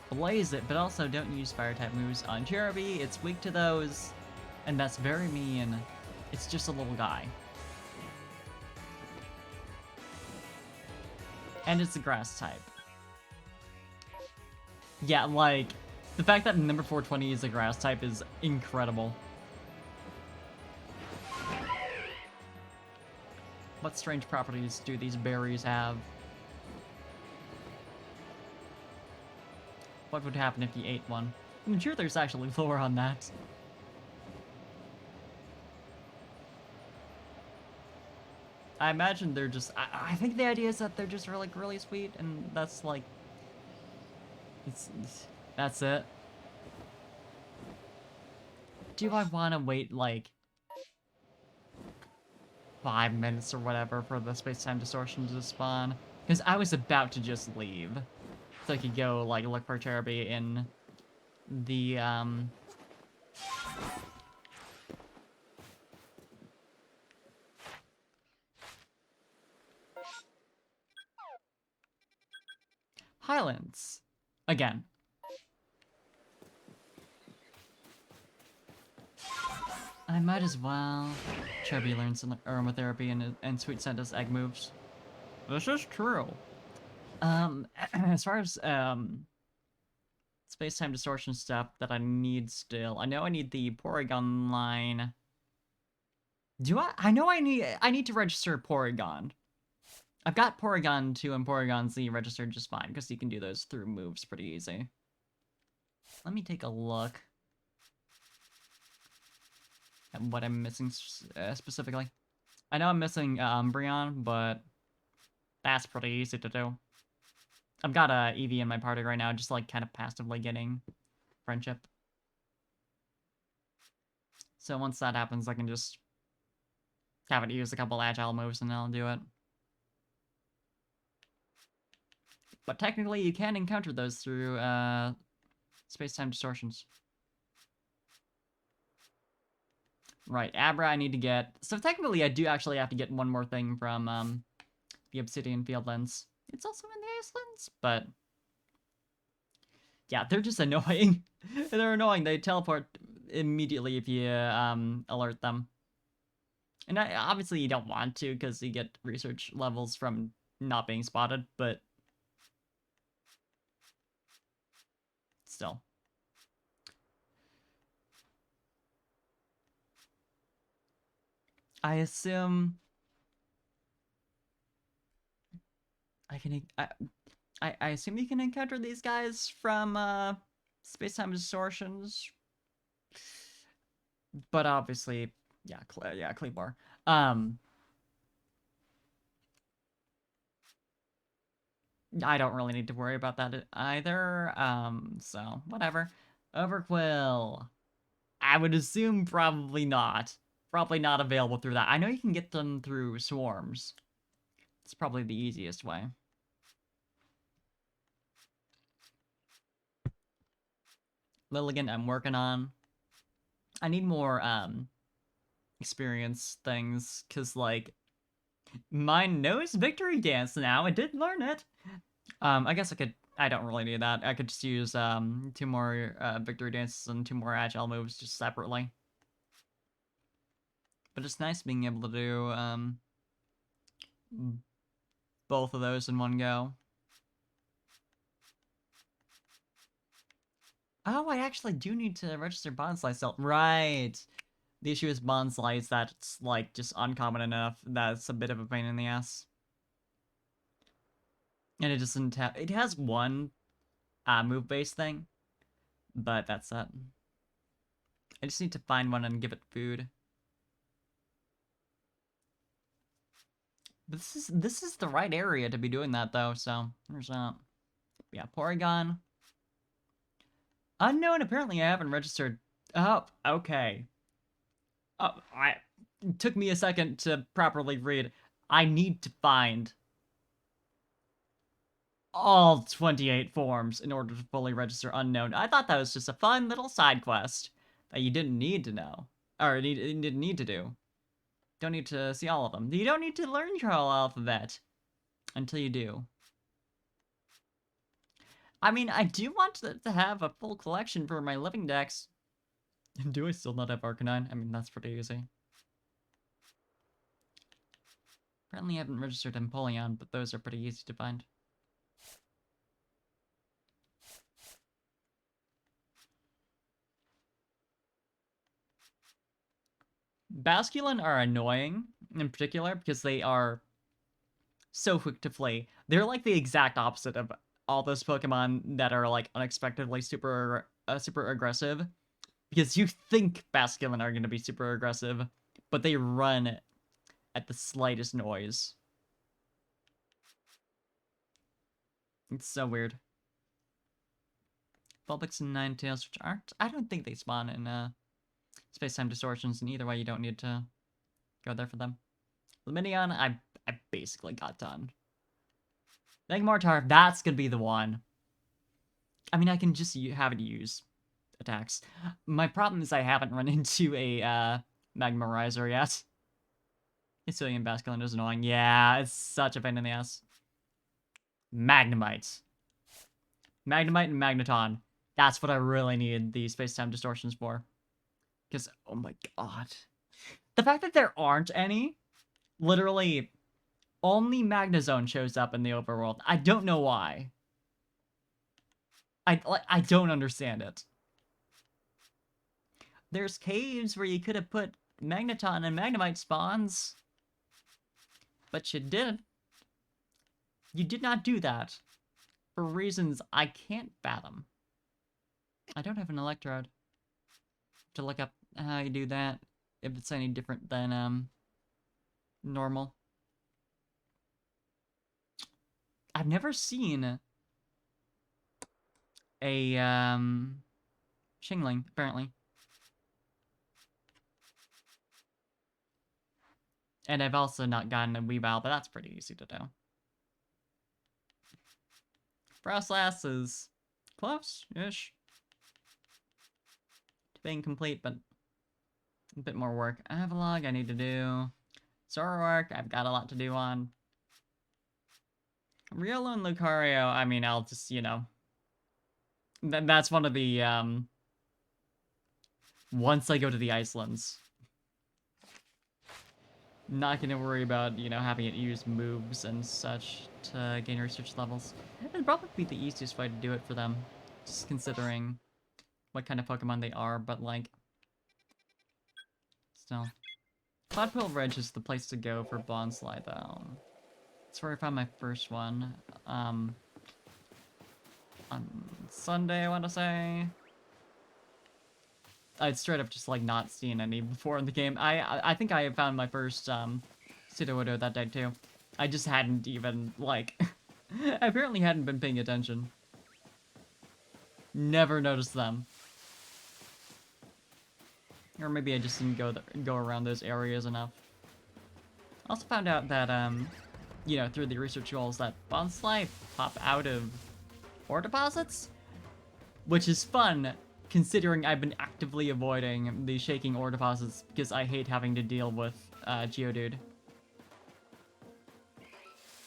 Blaze it, but also don't use fire-type moves on Cherubi. It's weak to those, and that's very mean. It's just a little guy. And it's a grass type. Yeah, like, the fact that number 420 is a grass type is incredible. What strange properties do these berries have? what would happen if you ate one. I'm sure there's actually lore on that. I imagine they're just. I think the idea is that they're just really, really sweet, and that's like. That's it. Do I want to wait like 5 minutes or whatever for the space-time distortion to spawn? Because I was about to just leave, so I could go like look for Cherubi in the Highlands again. I might as well. Chubby learns some aromatherapy and Sweet Scent does egg moves. This is true. As far as space-time distortion stuff that I need still, I know I need the Porygon line. Do I? I know I need to register Porygon. I've got Porygon 2 and Porygon Z registered just fine because you can do those through moves pretty easy. Let me take a look at what I'm missing specifically. I know I'm missing Umbreon, but that's pretty easy to do. I've got a Eevee in my party right now, just like kind of passively getting friendship. So once that happens, I can just have it use a couple agile moves and I'll do it. But technically, you can encounter those through space-time distortions. Right, Abra I need to get. So technically, I do actually have to get one more thing from the Obsidian Fieldlands. It's also in the Icelands, but yeah, they're just annoying. They're annoying. They teleport immediately if you alert them. And obviously you don't want to because you get research levels from not being spotted, but still. I assume I can. I assume you can encounter these guys from space-time distortions, but obviously, yeah, Kleebor. I don't really need to worry about that either. So whatever. Overquill. I would assume probably not. Probably not available through that. I know you can get them through swarms. It's probably the easiest way. Lilligant, I'm working on. I need more experience things, cause like mine knows Victory Dance now. I did learn it. I guess I don't really need that. I could just use 2 more Victory Dances and 2 more Agile moves just separately. But it's nice being able to do both of those in one go. Oh, I actually do need to register Bonsly still. Right. The issue is Bonsly is that it's like just uncommon enough that it's a bit of a pain in the ass. And it doesn't have. It has one move-based thing, but that's it. I just need to find one and give it food. But this is the right area to be doing that though, so there's that. Yeah, Porygon. Unknown, apparently I haven't registered. Oh, okay. Oh, it took me a second to properly read. I need to find all 28 forms in order to fully register Unknown. I thought that was just a fun little side quest that you didn't need to know. Or you didn't need to do. Don't need to see all of them. You don't need to learn your whole alphabet until you do. I mean, I do want to have a full collection for my living decks. Do I still not have Arcanine? I mean, that's pretty easy. Apparently I haven't registered Empoleon, but those are pretty easy to find. Basculin are annoying, in particular, because they are so quick to flee. They're like the exact opposite of all those Pokemon that are like unexpectedly super aggressive, because you think Basculin are going to be super aggressive, but they run at the slightest noise. It's so weird. Bulbix and Ninetales, which aren't... I don't think they spawn in space-time distortions, and either way, you don't need to go there for them. Lumineon, I basically got done. Magmortar, that's gonna be the one. I mean, I can just have it use attacks. My problem is I haven't run into a Magmarizer yet. Hisuian Basculin is annoying. Yeah, it's such a pain in the ass. Magnemite. Magnemite and Magneton. That's what I really need the space-time distortions for. Because, oh my god. The fact that there aren't any, literally, only Magnezone shows up in the overworld. I don't know why. I don't understand it. There's caves where you could have put Magneton and Magnemite spawns. But you didn't. You did not do that. For reasons I can't fathom. I don't have an Electrode to look up how you do that, if it's any different than normal. I've never seen a Shingling, apparently. And I've also not gotten a Weavile, but that's pretty easy to do. Frostlass is close-ish to being complete, but a bit more work. Avalog, I need to do. Zoroark, I've got a lot to do on. Riolu and Lucario, I mean, I'll just, you know... That's one of the, once I go to the Icelands. Not gonna worry about, you know, having it use moves and such to gain research levels. It'd probably be the easiest way to do it for them. Just considering what kind of Pokemon they are, but like... Still. Cloudpool Ridge is the place to go for Bonsly, though. That's where I found my first one. On Sunday, I want to say. I'd straight up just, like, not seen any before in the game. I think I found my first, Sudowoodo that day, too. I just hadn't even, like... I apparently hadn't been paying attention. Never noticed them. Or maybe I just didn't go around those areas enough. Also found out that, you know, through the research goals, that Bonsly pop out of ore deposits? Which is fun, considering I've been actively avoiding the shaking ore deposits because I hate having to deal with Geodude.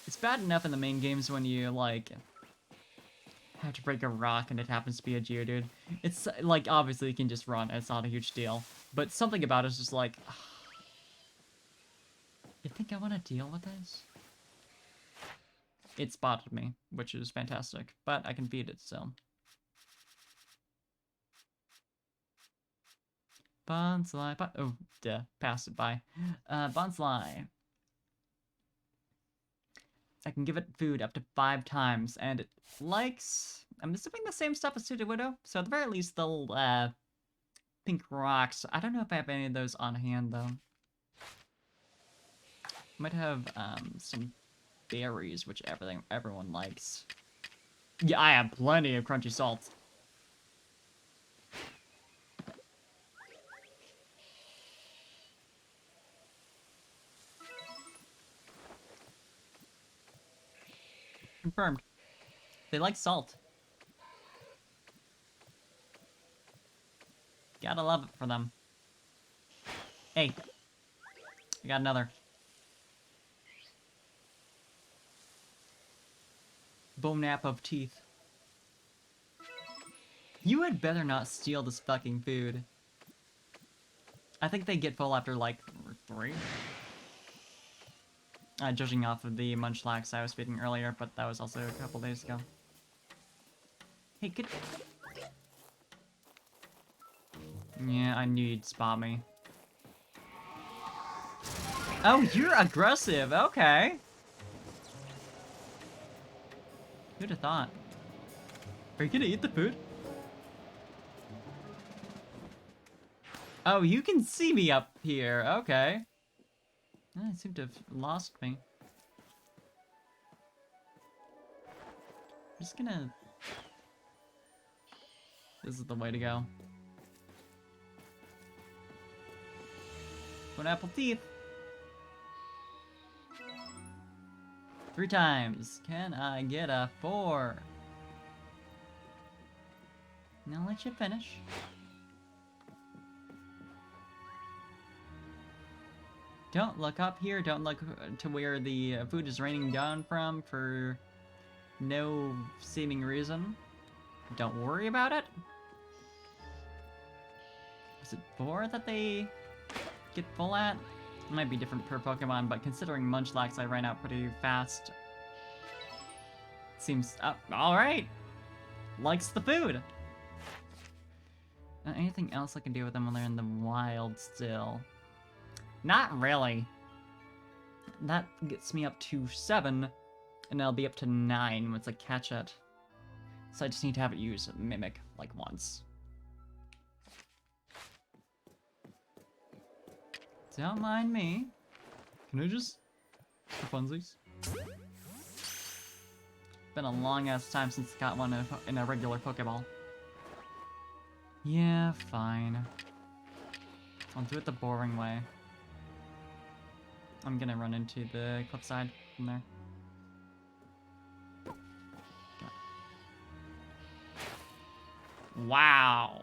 It's bad enough in the main games when you, like, have to break a rock and it happens to be a Geodude. It's, like, obviously you can just run, it's not a huge deal. But something about it is just like... You think I want to deal with this? It spotted me, which is fantastic. But I can feed it still. Bonsly... Oh, duh. Passed it by. Bonsly. I can give it food up to 5 times, and it likes... I'm assuming the same stuff as Sudowoodo, so at the very least they'll, pink rocks. I don't know if I have any of those on hand, though. Might have, some berries, which everyone likes. Yeah, I have plenty of crunchy salt. Confirmed. They like salt. Gotta love it for them. Hey. I got another. Bone nap of teeth. You had better not steal this fucking food. I think they get full after, like, 3. Judging off of the Munchlax I was feeding earlier, but that was also a couple days ago. Hey, good... Yeah, I knew you'd spot me. Oh, you're aggressive, okay. Who'd have thought? Are you gonna eat the food? Oh, you can see me up here. Okay. I seem to have lost me. I'm just gonna... This is the way to go. One apple teeth. 3 times. Can I get a 4? And I'll let you finish. Don't look up here. Don't look to where the food is raining down from for no seeming reason. Don't worry about it. Is it 4 that they get full at? It might be different per Pokemon, but considering Munchlax, I ran out pretty fast. Seems... alright! Likes the food! Anything else I can do with them when they're in the wild still? Not really. That gets me up to 7, and I'll be up to 9 once I catch it. So I just need to have it use Mimic, like, once. Don't mind me. Can I just... for funsies? Been a long-ass time since I got one in a regular Pokeball. Yeah, fine. I'll do it the boring way. I'm gonna run into the cliffside from there. Wow!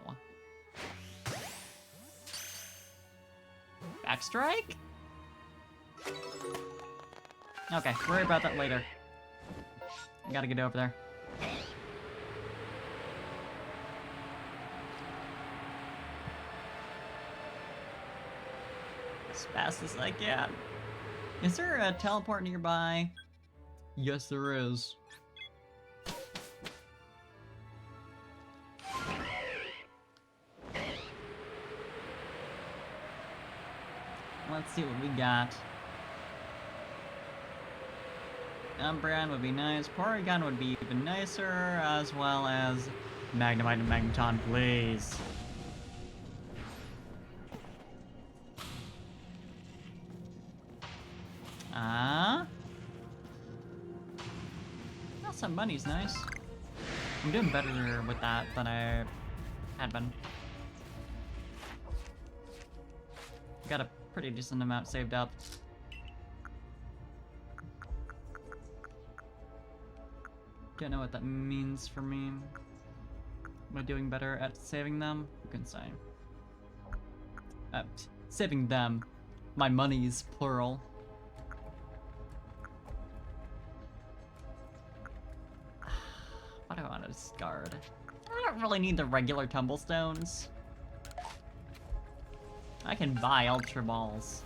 Backstrike? Okay, worry about that later. I gotta get over there. As fast as I can. Is there a teleport nearby? Yes, there is. Let's see what we got. Umbreon would be nice. Porygon would be even nicer, as well as Magnemite and Magneton, please. Well, some money's nice. I'm doing better with that than I had been. Got a pretty decent amount saved up. Don't know what that means for me. Am I doing better at saving them? Who can say? Saving them. My money's plural. What do I want to discard? I don't really need the regular tumblestones. I can buy Ultra Balls.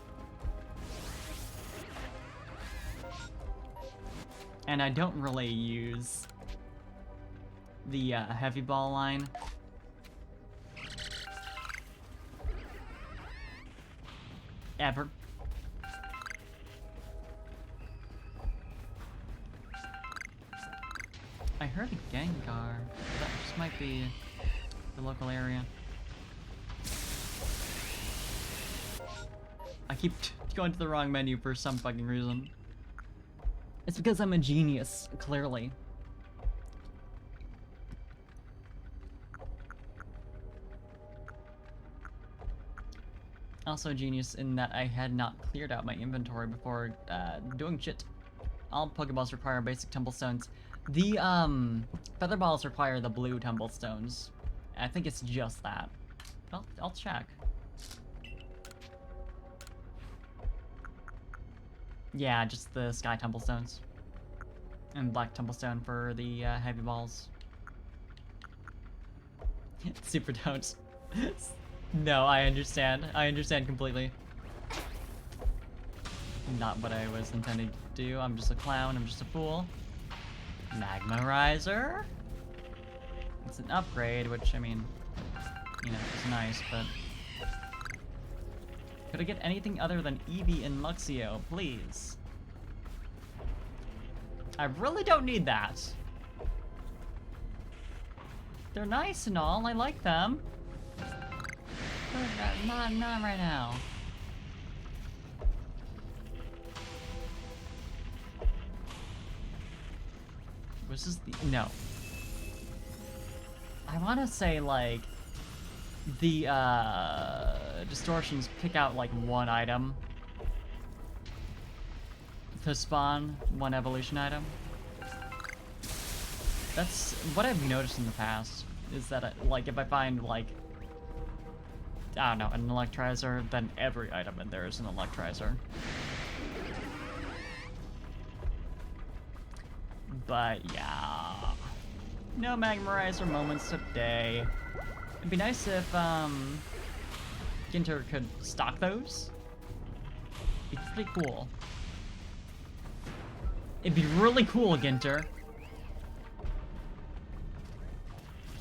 And I don't really use the Heavy Ball line. Ever. I heard a Gengar. That just might be the local area. I keep going to the wrong menu for some fucking reason. It's because I'm a genius, clearly. Also a genius in that I had not cleared out my inventory before doing shit. All Pokeballs require basic tumblestones. The Feather Balls require the blue tumblestones. I think it's just that. I'll check. Yeah, just the Sky Tumblestones. And Black Tumblestone for the Heavy Balls. Super don't. No, I understand. I understand completely. Not what I was intending to do. I'm just a clown. I'm just a fool. Magmarizer? It's an upgrade, which, I mean, you know, is nice, but... Could I get anything other than Eevee and Luxio, please? I really don't need that. They're nice and all, I like them. But not right now. Was this the... No. I want to say, like, the, distortions pick out, like, one item to spawn one evolution item. That's what I've noticed in the past, is that, like, if I find, like, I don't know, an electrizer, then every item in there is an electrizer. But, yeah. No Magmarizer moments today. It'd be nice if, Ginter could stock those. It'd be pretty cool. It'd be really cool, Ginter.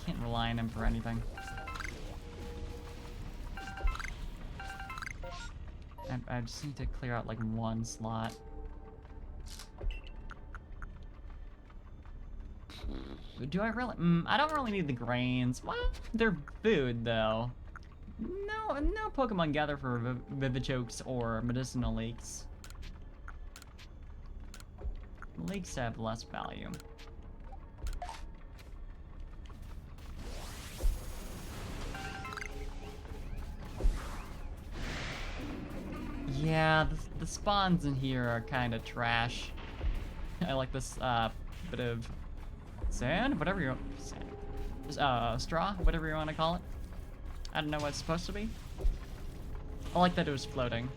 Can't rely on him for anything. I just need to clear out, like, one slot. Do I really? I don't really need the grains. Well, they're food, though. No Pokemon gather for Vivichokes or medicinal leeks. Leeks have less value. Yeah, the spawns in here are kind of trash. I like this bit of sand, whatever you want. Sand. Straw, whatever you want to call it. I don't know what it's supposed to be. I like that it was floating.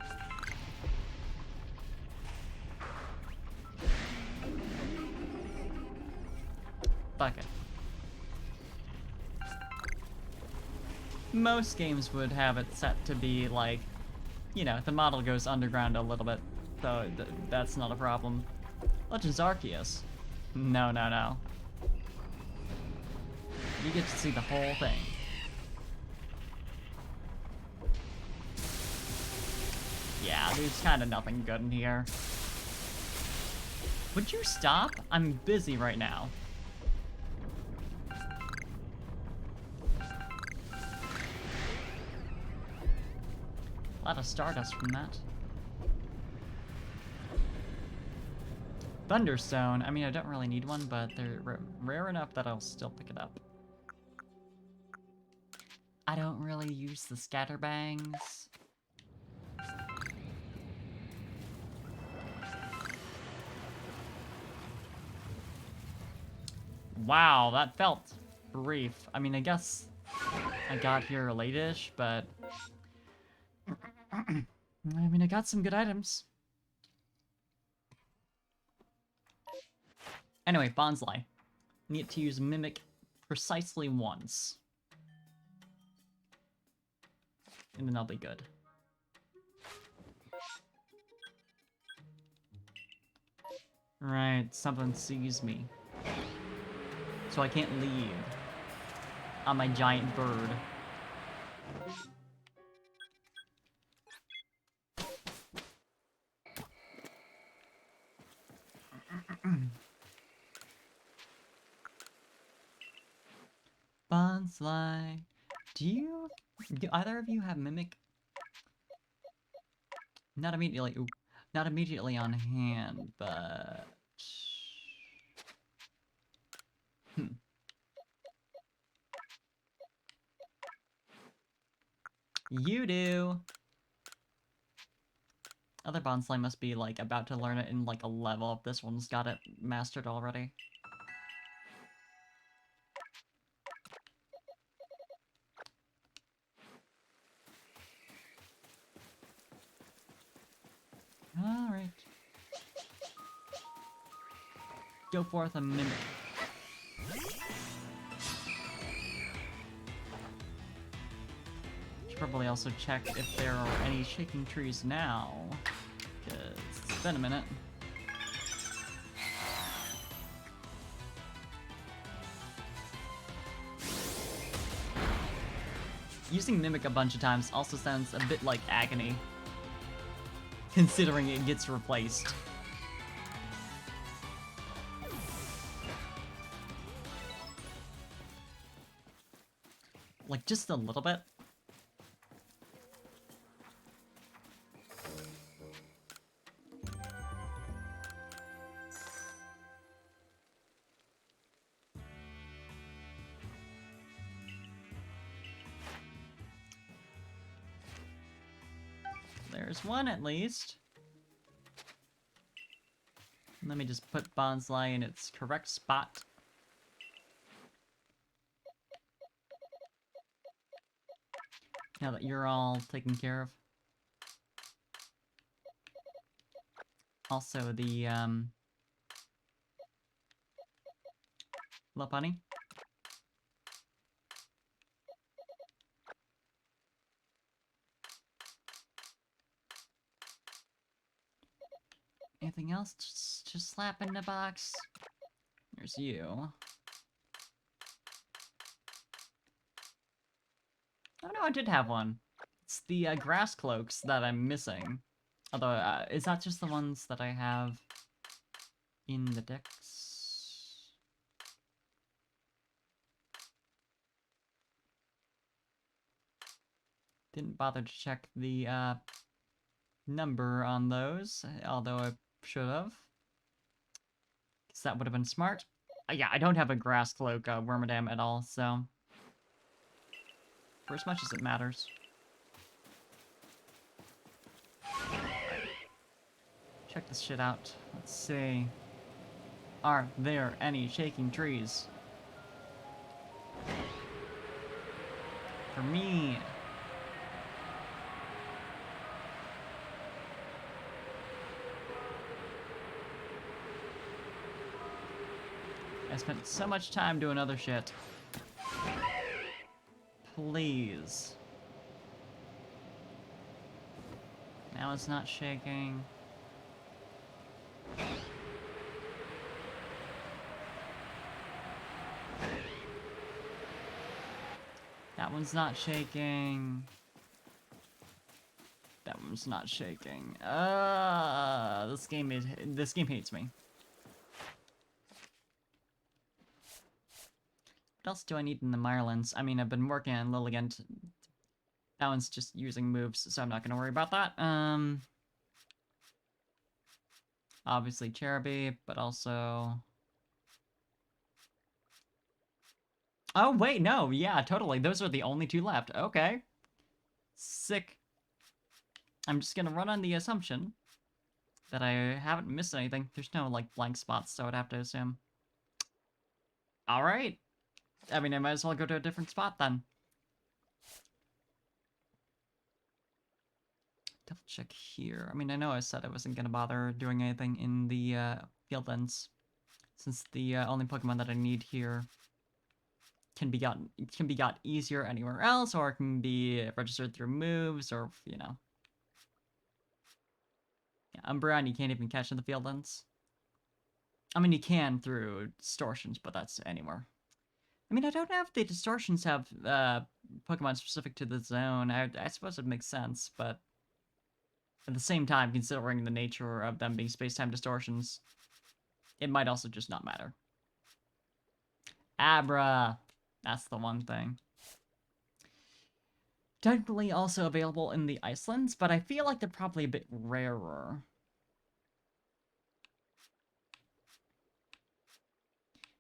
Fuck it. Most games would have it set to be like, you know, the model goes underground a little bit, so that's not a problem. Legends Arceus. No. You get to see the whole thing. Yeah, there's kind of nothing good in here. Would you stop? I'm busy right now. A lot of Stardust from that. Thunderstone. I mean, I don't really need one, but they're rare enough that I'll still pick it up. I don't really use the scatterbangs. Wow, that felt brief. I mean, I guess I got here late-ish, but... I mean, I got some good items. Anyway, Bonsly. Need to use Mimic precisely once. And then I'll be good. Right, something sees me. So I can't leave on my giant bird. Bonsly, do either of you have Mimic? Not immediately. Ooh, not immediately on hand, but you do. Other Bonsly must be like about to learn it in like a level if this one's got it mastered already. Alright. Go forth and mimic. Should probably also check if there are any shaking trees now. Because it's been a minute. Using Mimic a bunch of times also sounds a bit like agony, considering it gets replaced. Like, just a little bit. There's one at least. Let me just put Bonsly in its correct spot. Now that you're all taken care of. Also, the, Love Bunny. Anything else? Just slap in the box. There's you. Oh no, I did have one. It's the grass cloaks that I'm missing. Although, is that just the ones that I have in the decks? Didn't bother to check the number on those, although I should have. Because that would have been smart. Yeah, I don't have a grass cloak Wormadam at all, so... For as much as it matters. Check this shit out. Let's see. Are there any shaking trees? For me. I spent so much time doing other shit. Please. Now it's not shaking. That one's not shaking. That one's not shaking. This game hates me. What else do I need in the Mirelins? I mean, I've been working on Lilligant. That one's just using moves, so I'm not gonna worry about that. Obviously Cherubi, but also... Oh, wait, no, yeah, totally. Those are the only two left. Okay. Sick. I'm just gonna run on the assumption that I haven't missed anything. There's no, like, blank spots, so I'd have to assume. Alright. I mean, I might as well go to a different spot, then. Double check here. I mean, I know I said I wasn't gonna bother doing anything in the Fieldlands, since the only Pokemon that I need here can be got easier anywhere else, or it can be registered through moves, or, you know. Yeah, Umbreon you can't even catch in the Fieldlands. I mean, you can through distortions, but that's anywhere. I mean, I don't know if the distortions have Pokemon specific to the zone. I suppose it makes sense, but at the same time, considering the nature of them being space-time distortions, it might also just not matter. Abra! That's the one thing. Technically also available in the Icelands, but I feel like they're probably a bit rarer.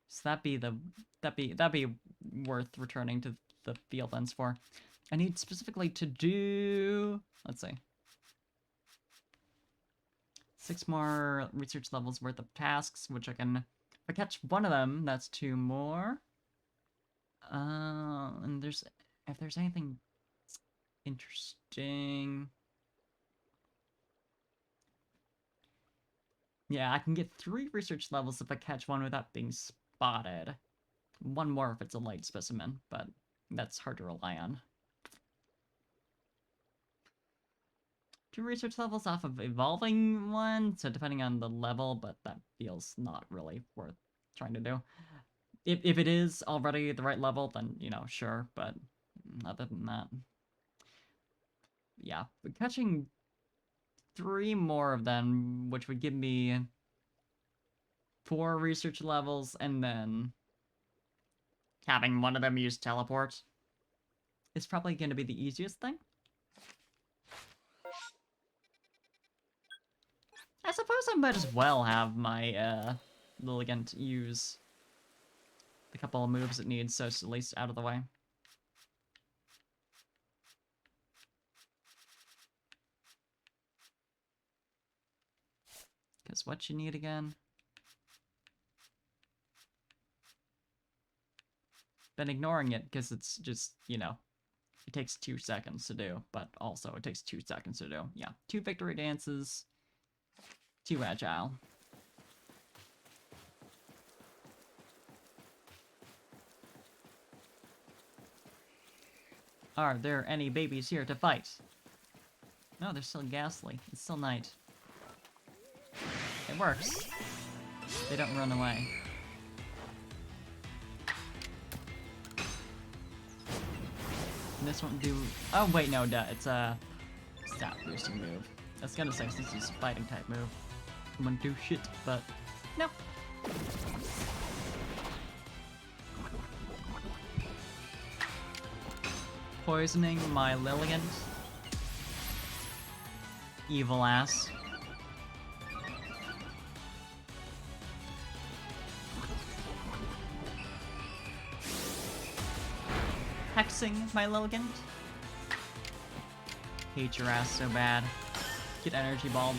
So that'd be worth returning to the Fieldlands for. I need specifically to do, let's see, 6 more research levels worth of tasks, which I can, if I catch one of them, that's 2 more. And if there's anything interesting, yeah, I can get 3 research levels if I catch one without being spotted. 1 more if it's a light specimen, but that's hard to rely on. 2 research levels off of evolving one, so depending on the level, but that feels not really worth trying to do. If it is already the right level, then, you know, sure, but other than that. Yeah, but catching 3 more of them, which would give me 4 research levels, and then having one of them use teleport. is probably going to be the easiest thing. I suppose I might as well have my Lilligant use the couple of moves it needs, so it's at least out of the way. Because what you need again? Been ignoring it because it's just, you know, it takes 2 seconds to do, but also it takes 2 seconds to do. Yeah, 2 victory dances, 2 agile. Are there any babies here to fight? No, they're still ghastly. It's still night. It works. They don't run away. And this won't do... Oh, wait, no, duh. It's a stat boosting move. I was gonna say, since it's a fighting type move, it wouldn't do shit, but no. Poisoning my Lilligant. Evil ass. Hexing my Lilligant. Hate your ass so bad. Get energy balled.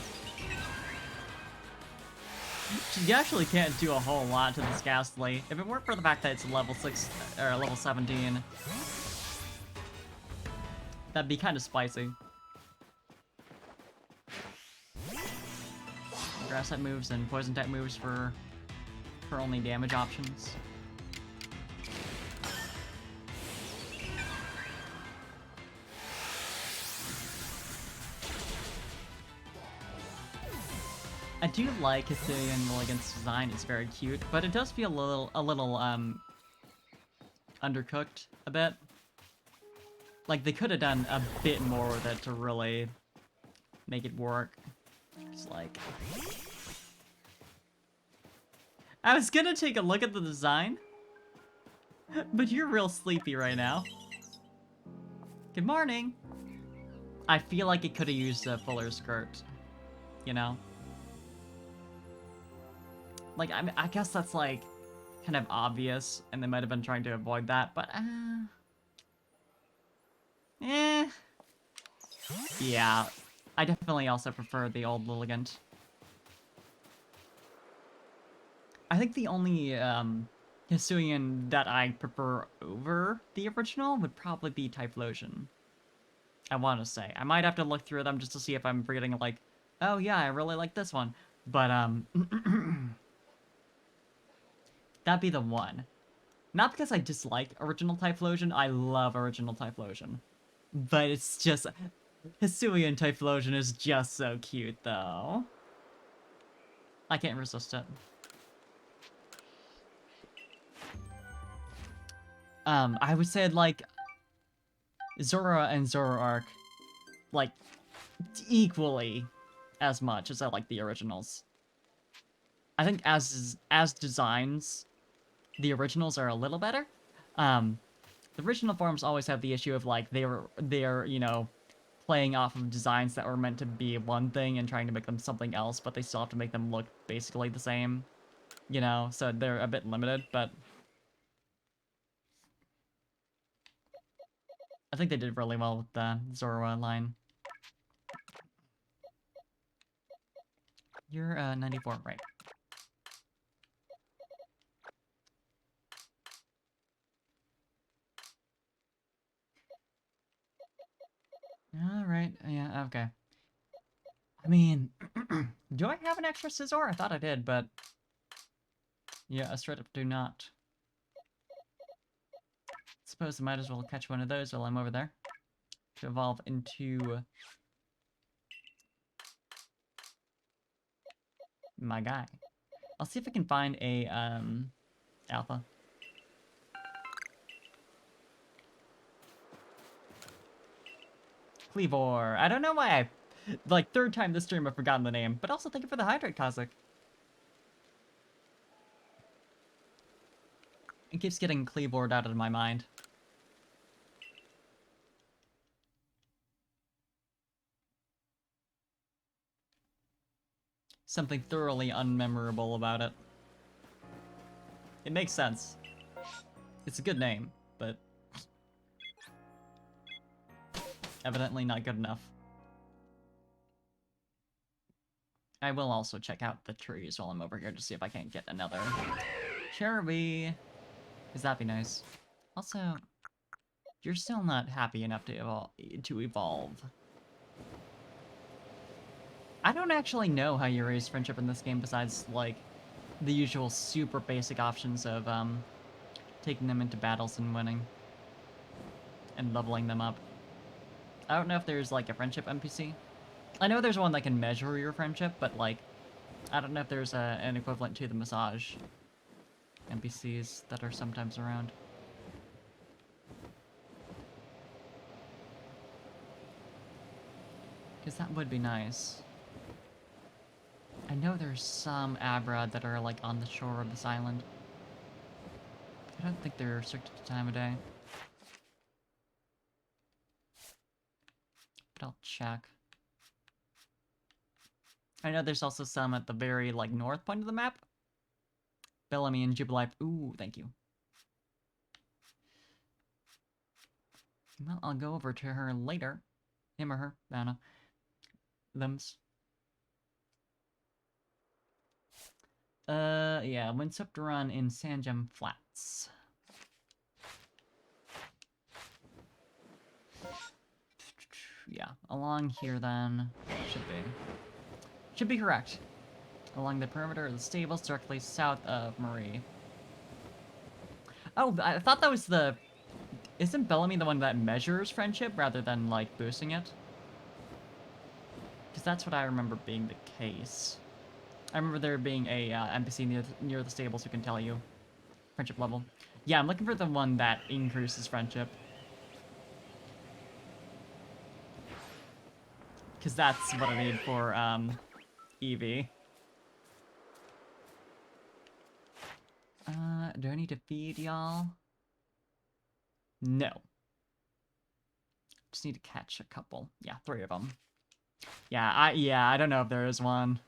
She actually can't do a whole lot to this Ghastly. If it weren't for the fact that it's level 6 or level 17, that'd be kind of spicy. Grass type moves and poison type moves for her only damage options. I do like Hisuian Lilligant's design, it's very cute, but it does feel a little undercooked a bit. Like, they could have done a bit more with it to really make it work. It's like... I was gonna take a look at the design, but you're real sleepy right now. Good morning! I feel like it could have used a fuller skirt, you know? Like, I guess that's, like, kind of obvious, and they might have been trying to avoid that, but, yeah, I definitely also prefer the old Lilligant. I think the only, Hisuian that I prefer over the original would probably be Typhlosion. I want to say. I might have to look through them just to see if I'm forgetting, like, oh yeah, I really like this one. But, that'd be the one. Not because I dislike original Typhlosion, I love original Typhlosion. But it's just... Hisuian Typhlosion is just so cute, though. I can't resist it. I would say, like, Zora and Zoroark, like, equally as much as I like the originals. I think as designs, the originals are a little better. The original forms always have the issue of, like, they're, you know, playing off of designs that were meant to be one thing and trying to make them something else, but they still have to make them look basically the same, you know, so they're a bit limited, but I think they did really well with the Zora line. You're 94, right? Alright, yeah, okay. I mean, do I have an extra scissor? I thought I did, but... yeah, I straight up do not. Suppose I might as well catch one of those while I'm over there. To evolve into... my guy. I'll see if I can find a, alpha. Cleavor. I don't know why I... like, third time this stream I've forgotten the name, but also thank you for the hydrate, Kazik. It keeps getting Cleavor out of my mind. something thoroughly unmemorable about it. It makes sense. It's a good name, but evidently not good enough. I will also check out the trees while I'm over here to see if I can't get another cherubie. Because that'd be nice. Also, you're still not happy enough to evolve. I don't actually know how you raise friendship in this game besides, like, the usual super basic options of, taking them into battles and winning. And leveling them up. I don't know if there's, like, a friendship NPC. I know there's one that can measure your friendship, but, like, I don't know if there's an equivalent to the massage NPCs that are sometimes around. Because that would be nice. I know there's some Abra that are, like, on the shore of this island. I don't think they're restricted to time of day. But I'll check. I know there's also some at the very, like, north point of the map. Bellamy and Jubilife. Ooh, thank you. Well, I'll go over to her later. Him or her. I don't know. Thems. Yeah, Windswept Run in Sandgem Flats. Yeah, along here then. Should be correct. Along the perimeter of the stables directly south of Marie. Oh, I thought that was the... Isn't Bellamy the one that measures friendship rather than, like, boosting it? Because that's what I remember being the case. I remember there being a NPC near the stables who can tell you friendship level. Yeah, I'm looking for the one that increases friendship. Because that's what I need for, Eevee. Do I need to feed y'all? No. Just need to catch a couple. Yeah, 3 of them. Yeah, I don't know if there is one.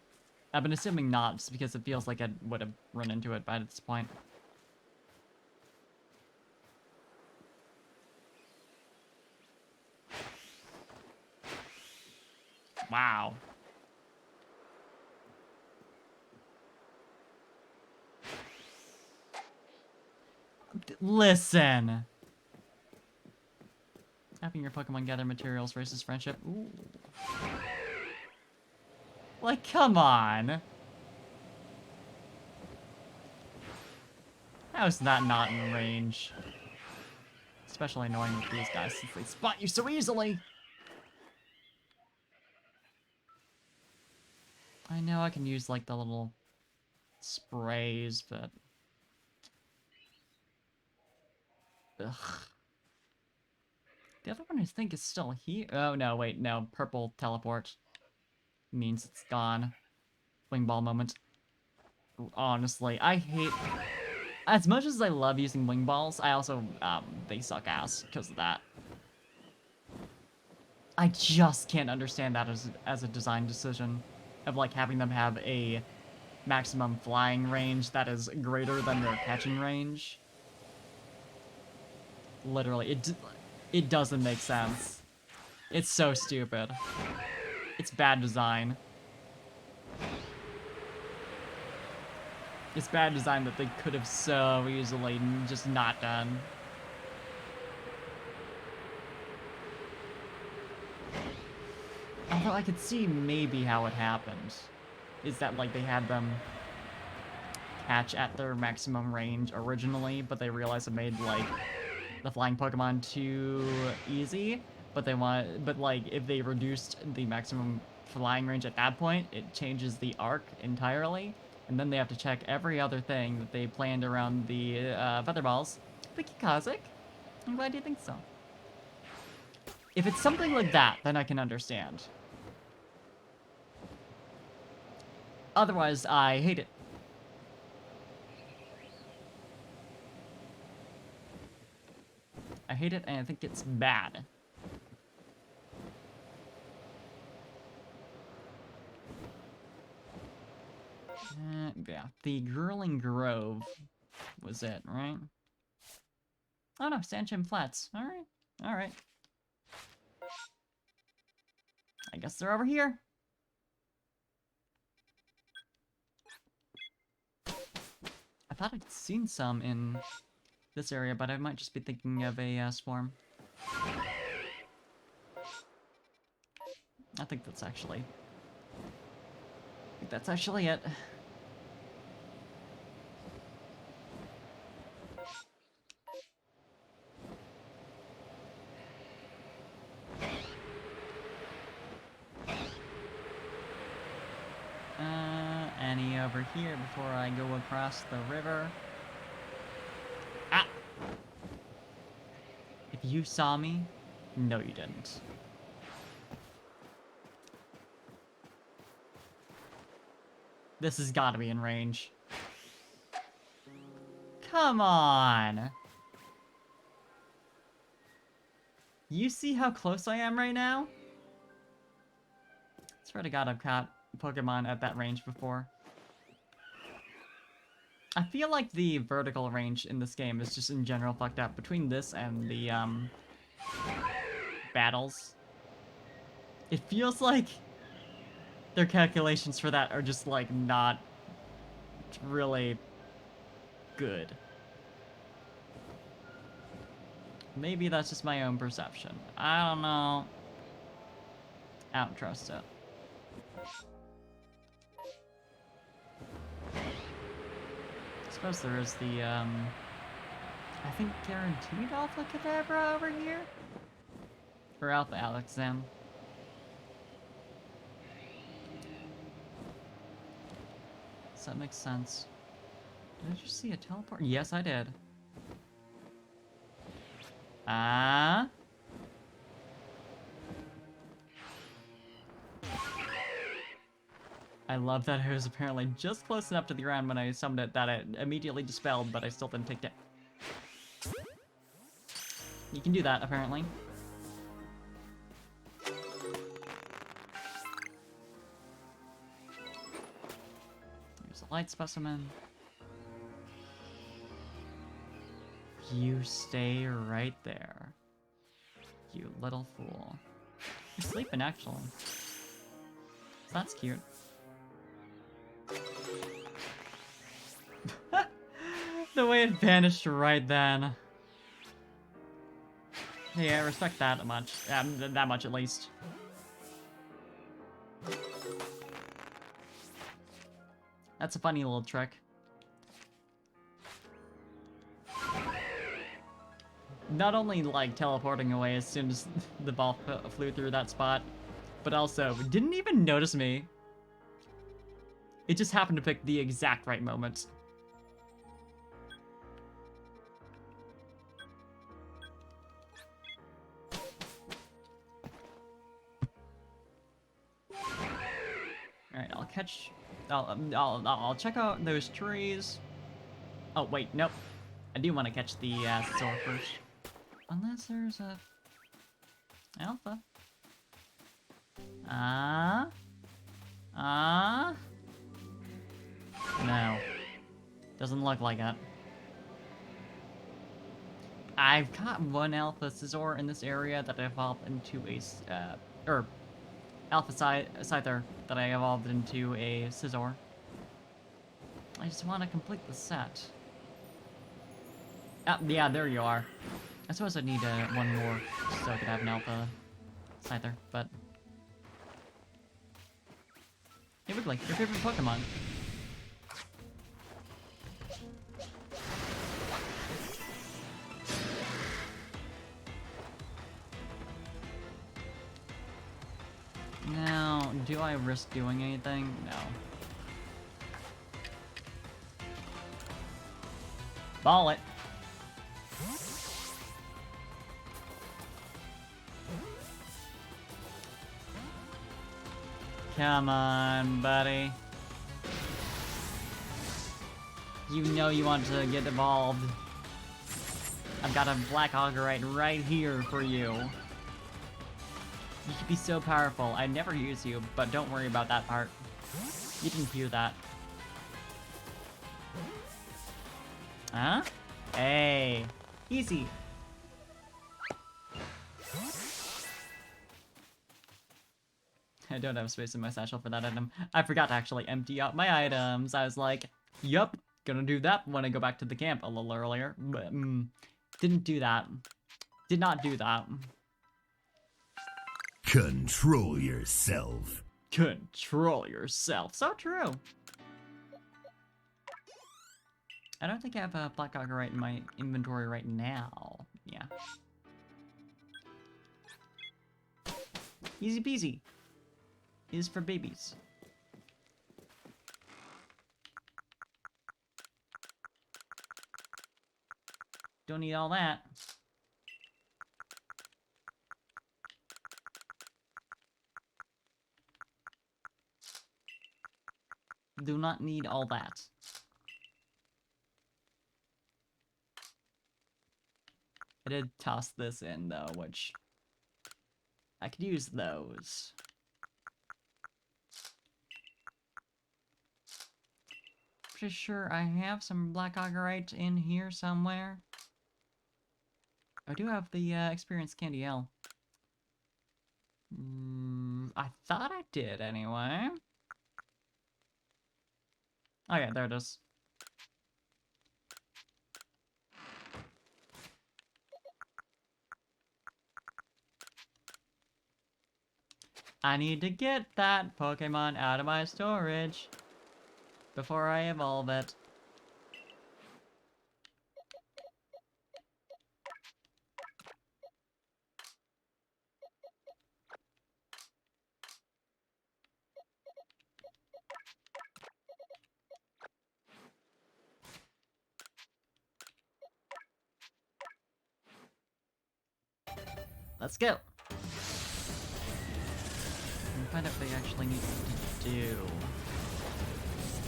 I've been assuming not, just because it feels like I would have run into it by this point. Wow. Listen. Having your Pokemon gather materials raises friendship. Ooh. Like, come on. How is that not in range? Especially annoying with these guys since they spot you so easily. I know I can use, like, the little sprays, but... Ugh. The other one I think is still here. Oh, no, wait, no. Purple teleport means it's gone. Wing ball moment. Honestly, I hate... As much as I love using wing balls, I also, they suck ass because of that. I just can't understand that as a design decision. Of, like, having them have a maximum flying range that is greater than their catching range. Literally, it doesn't make sense. It's so stupid. It's bad design. It's bad design that they could have so easily just not done. Although I could see maybe how it happened. Is that, like, they had them catch at their maximum range originally, but they realized it made, like, the flying Pokemon too easy. But like, if they reduced the maximum flying range at that point, it changes the arc entirely. And then they have to check every other thing that they planned around the feather balls. Thank you, Kazik. I'm glad you think so. If it's something like that, then I can understand. Otherwise, I hate it. I hate it, and I think it's bad. Yeah, the Grueling Grove was it, right? Oh no, Sandchim Flats. Alright, alright. I guess they're over here. I thought I'd seen some in this area, but I might just be thinking of a swarm. I think that's actually it. Any over here before I go across the river? Ah! If you saw me, no you didn't. This has got to be in range. Come on! You see how close I am right now? I swear to God, I've caught Pokemon at that range before. I feel like the vertical range in this game is just in general fucked up. Between this and the, battles. It feels like their calculations for that are just, like, not really good. Maybe that's just my own perception. I don't know. I don't trust it. I suppose there is the, I think guaranteed Alpha Kadabra over here? Or Alpha Alakazam. Does that make sense? Did I just see a teleport? Yes, I did. Ah? I love that it was apparently just close enough to the ground when I summoned it that it immediately dispelled, but I still didn't take it. You can do that, apparently. There's a light specimen. You stay right there. You little fool. You're sleeping, actually. So that's cute. The way it vanished right then. Hey, I respect that much. That much at least. That's a funny little trick. Not only, like, teleporting away as soon as the ball flew through that spot, but also didn't even notice me. It just happened to pick the exact right moment. Alright, I'll catch... I'll check out those trees. Oh, wait, nope. I do want to catch the Scizor first. Unless there's a... Alpha. No. Doesn't look like it. I've caught one Alpha Scizor in this area that I evolved into a... Alpha Scyther that I evolved into a Scizor. I just want to complete the set. Yeah, there you are. I suppose I need one more so I could have an Alpha Scyther, but... Hey Wiggly, your favorite Pokemon. Now, do I risk doing anything? No. Ball it. Come on, buddy. You know you want to get evolved. I've got a Black Augerite right here for you. You could be so powerful. I never use you, but don't worry about that part. You didn't hear that. Huh? Hey. Easy. I don't have space in my satchel for that item. I forgot to actually empty out my items. I was like, yup, gonna do that when I go back to the camp a little earlier. But, didn't do that. Did not do that. Control yourself. Control yourself. So true. I don't think I have a black agarite in my inventory right now. Yeah. Easy peasy. Is for babies. Don't need all that. Do not need all that. I did toss this in, though, which... I could use those. Pretty sure I have some black agarite in here somewhere. I do have the experience candy L. I thought I did anyway. Oh yeah, there it is. I need to get that Pokemon out of my storage before I evolve it. Let's go. And find out what they actually need to do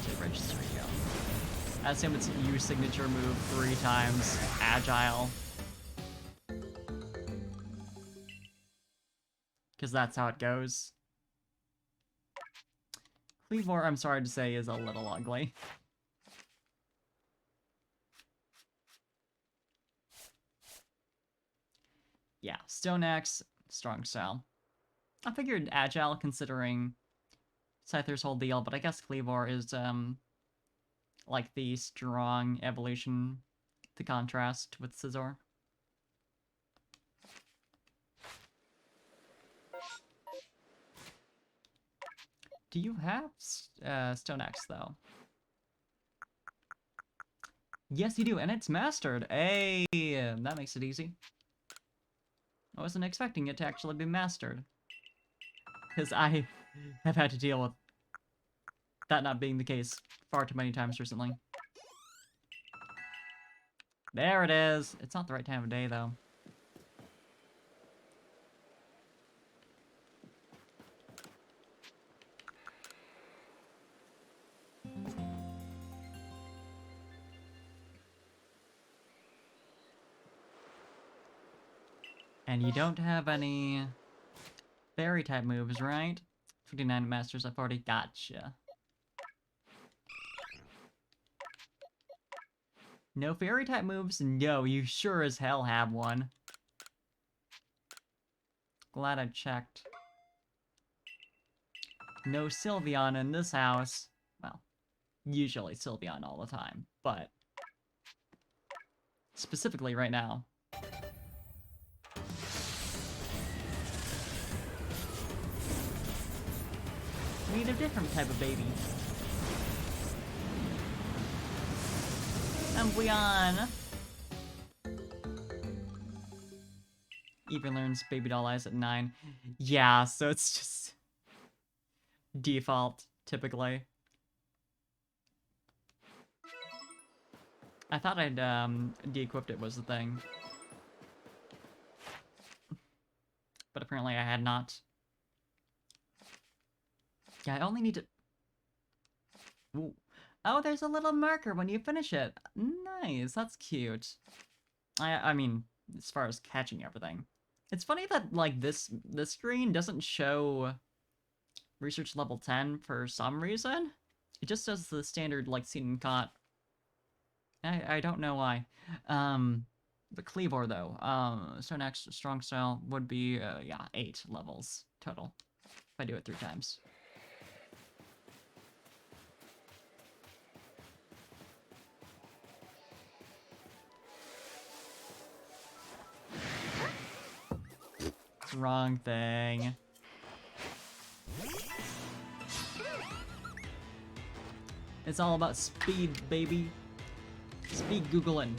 to register you. I assume it's use signature move 3 times, agile. Because that's how it goes. Cleavor, I'm sorry to say, is a little ugly. Yeah, Stone Axe, strong style. I figured agile considering Scyther's whole deal, but I guess Cleavor is, like the strong evolution to contrast with Scizor. Do you have Stone Axe, though? Yes, you do, and it's mastered. Hey, that makes it easy. I wasn't expecting it to actually be mastered. Because I have had to deal with that not being the case far too many times recently. There it is. It's not the right time of day, though. And you don't have any fairy-type moves, right? 29 masters, I've already gotcha. No fairy-type moves? No, you sure as hell have one. Glad I checked. No Sylveon in this house. Well, usually Sylveon all the time, but specifically right now. We need a different type of baby. Umbreon! Even learns Baby Doll Eyes at 9. Yeah, so it's just default, typically. I thought I'd de-equipped it was the thing. But apparently I had not. Yeah, I only need to... Ooh. Oh, there's a little marker when you finish it. Nice, that's cute. I mean, as far as catching everything. It's funny that, like, this screen doesn't show research level 10 for some reason. It just does the standard, like, seen and caught I don't know why. The Cleavor, though, so next strong style would be, yeah, 8 levels total, if I do it 3 times. Wrong thing. It's all about speed, baby. Speed Googling.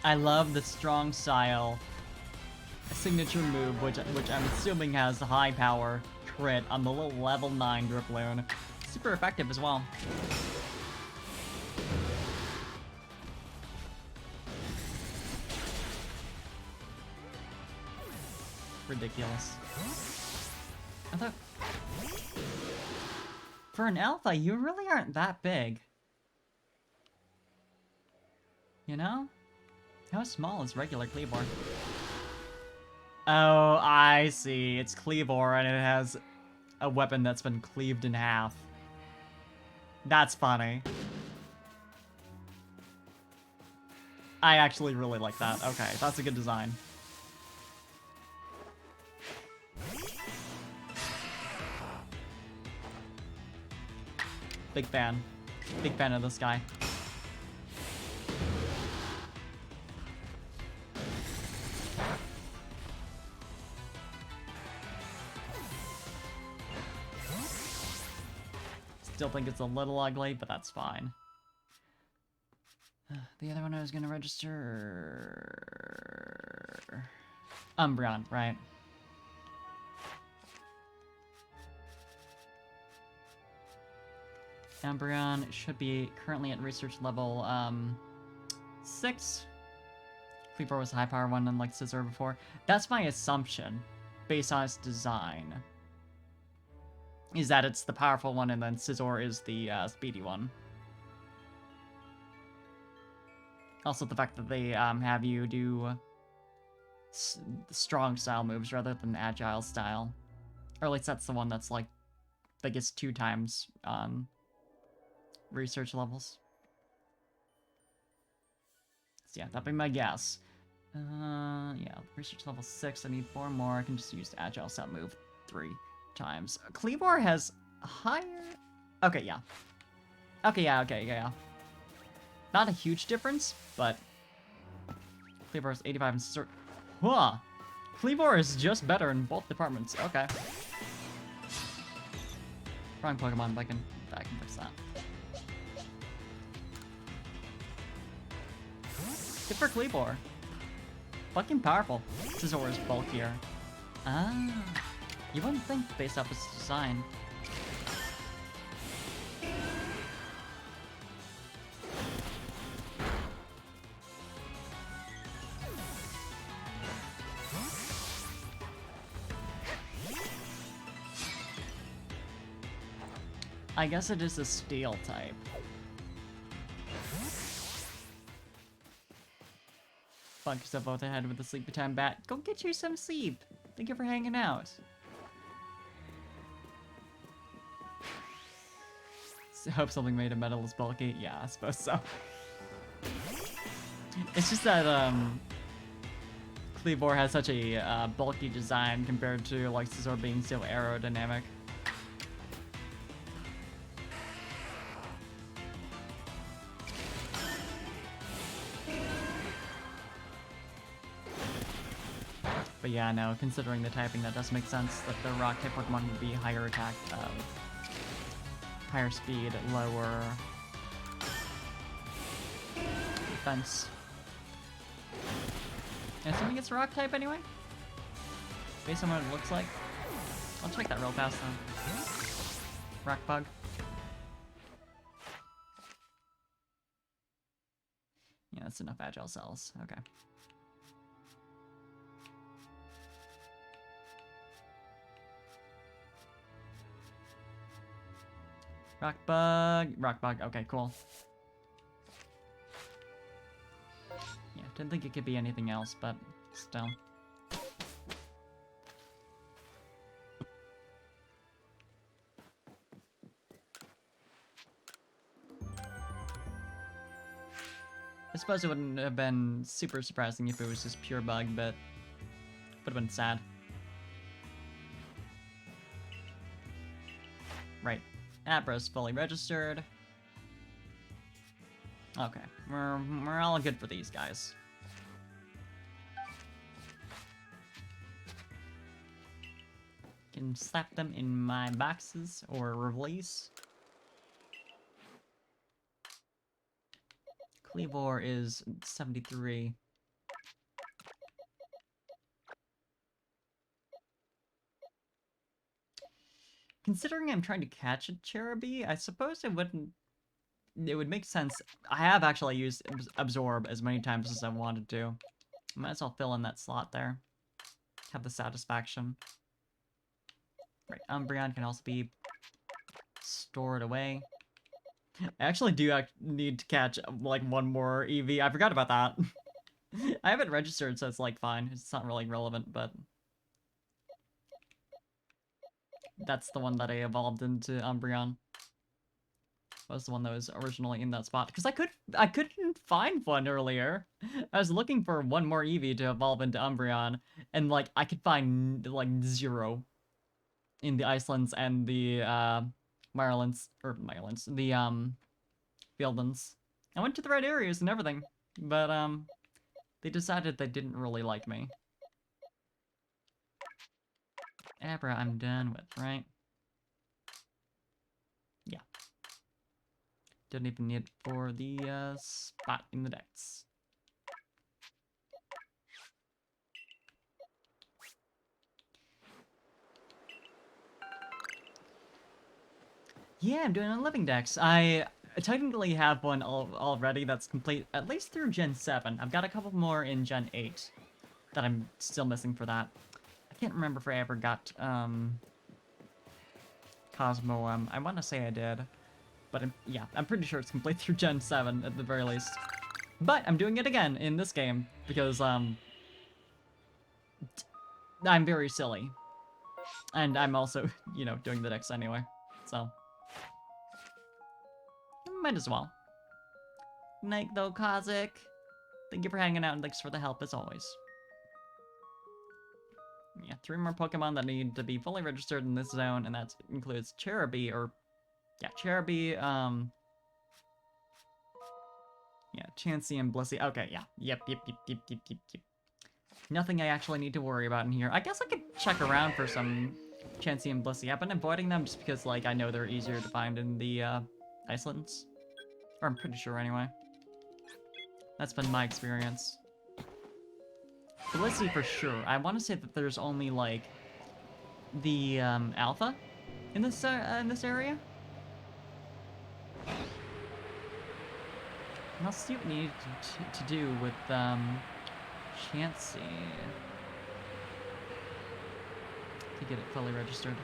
I love the strong style signature move, which I'm assuming has high power crit on the little level 9 Driploon. Super effective as well. Ridiculous. I thought... For an alpha, you really aren't that big. You know? How small is regular Cleavor? Oh, I see. It's Cleavor and it has a weapon that's been cleaved in half. That's funny. I actually really like that. Okay, that's a good design. Big fan. Big fan of this guy. Still think it's a little ugly, but that's fine. The other one I was gonna register... Umbreon, right. Umbreon should be currently at research level 6. Cleavor was a high power one, unlike Scizor before. That's my assumption, based on its design. Is that it's the powerful one, and then Scizor is the speedy one. Also, the fact that they have you do strong style moves rather than agile style. Or at least that's the one that's like, that gets 2 times on research levels. So yeah, that'd be my guess. Yeah, research level 6, I need 4 more. I can just use the agile style move 3 times. Cleavor has higher... Okay, yeah. Okay, yeah. Not a huge difference, but... Cleavor is 85 and Scizor... Huh! Cleavor is just better in both departments. Okay. Wrong Pokemon, but I can fix that. Good for Cleavor. Fucking powerful. Scizor is bulkier. Ah. You wouldn't think based off its design. I guess it is a steel type. Fuck yourself out ahead with the sleepy time bat. Go get you some sleep. Thank you for hanging out. I hope something made of metal is bulky. Yeah, I suppose so. It's just that Cleavor has such a bulky design compared to like Scizor being so aerodynamic. But yeah, no, considering the typing, that does make sense that the rock type Pokemon would be higher attack, higher speed, lower defense. And assuming it's rock type anyway? Based on what it looks like. I'll check that real fast then. Rock bug. Yeah, that's enough agile cells. Okay. Rock bug, okay, cool. Yeah, didn't think it could be anything else, but still. I suppose it wouldn't have been super surprising if it was just pure bug, but would have been sad. Right. Abra's fully registered. Okay, we're all good for these guys. Can slap them in my boxes or release. Cleavor is 73. Considering I'm trying to catch a Cherubi, I suppose it would make sense. I have actually used Absorb as many times as I wanted to. Might as well fill in that slot there. Have the satisfaction. Right, Umbreon can also be stored away. I actually do need to catch, like, one more EV. I forgot about that. I haven't registered, so it's, like, fine. It's not really relevant, but... That's the one that I evolved into Umbreon. Was the one that was originally in that spot. Because I couldn't find one earlier. I was looking for one more Eevee to evolve into Umbreon, and, like, I could find, like, 0 in the Icelands and the, Fieldlands. The, Fieldlands. I went to the right areas and everything, but, they decided they didn't really like me. Abra, I'm done with, right? Yeah. Didn't even need it for the, spot in the decks. Yeah, I'm doing a living dex. I technically have one already that's complete, at least through Gen 7. I've got a couple more in Gen 8 that I'm still missing for that. I can't remember if I ever got, Cosmo, I want to say I did. But yeah, I'm pretty sure it's complete through Gen 7 at the very least. But I'm doing it again in this game because, I'm very silly. And I'm also, you know, doing the dex anyway. So, might as well. Night though, Kazik. Thank you for hanging out and thanks for the help as always. Yeah, 3 more Pokemon that need to be fully registered in this zone, and that includes Cherubi, or... Yeah, Cherubi, yeah, Chansey and Blissey. Okay, yeah. Yep. Nothing I actually need to worry about in here. I guess I could check around for some Chansey and Blissey. I've been avoiding them just because, like, I know they're easier to find in the, Icelands. Or I'm pretty sure, anyway. That's been my experience. Blissey for sure. I want to say that there's only, like, the, alpha in this area. And I'll see what we need to do with, Chansey. To get it fully registered.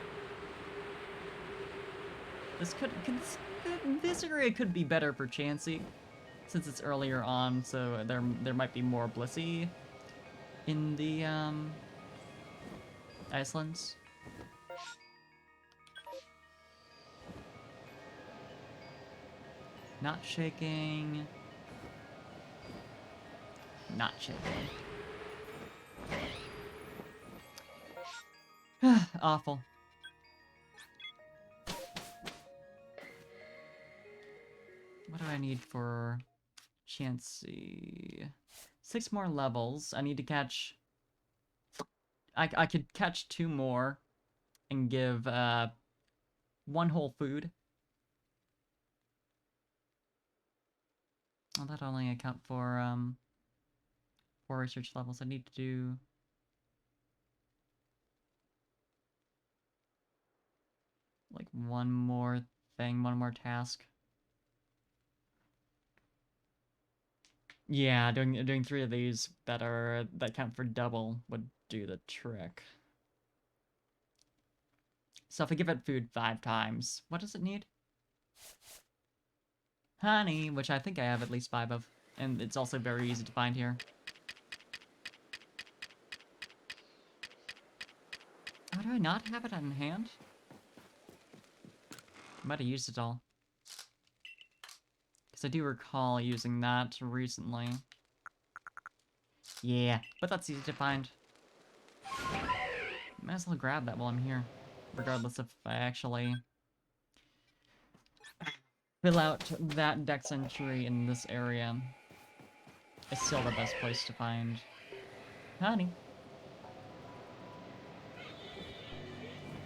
This area could be better for Chansey, since it's earlier on, so there might be more Blissey in the, Icelands. Not shaking. Not shaking. Awful. What do I need for Chansey? 6 more levels. I need to catch... I could catch 2 more and give, 1 whole food. Well, that only account for, 4 research levels. I need to do... like, one more thing, one more task. Yeah, doing 3 of these that count for double would do the trick. So if I give it food 5 times, what does it need? Honey, which I think I have at least 5 of, and it's also very easy to find here. Oh, do I not have it on hand? I might have used it all. Because I do recall using that recently. Yeah, but that's easy to find. Might as well grab that while I'm here. Regardless if I actually fill out that dex entry in this area. It's still the best place to find honey.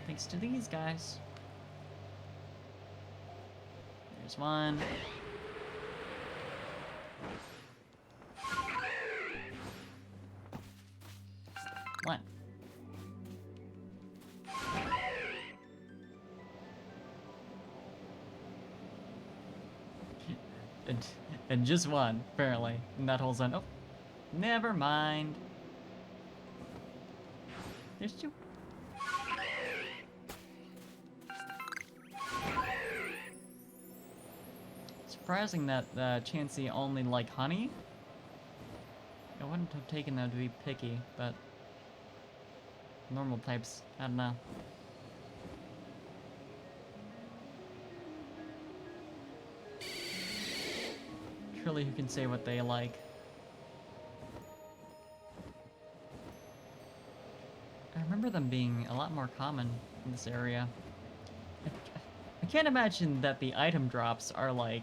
Thanks to these guys. There's one. One. And just one, apparently. And that whole zone. Oh, never mind. There's two. Surprising that Chansey only like honey. I wouldn't have taken them to be picky, but normal types, I don't know. Truly, who can say what they like? I remember them being a lot more common in this area. I can't imagine that the item drops are like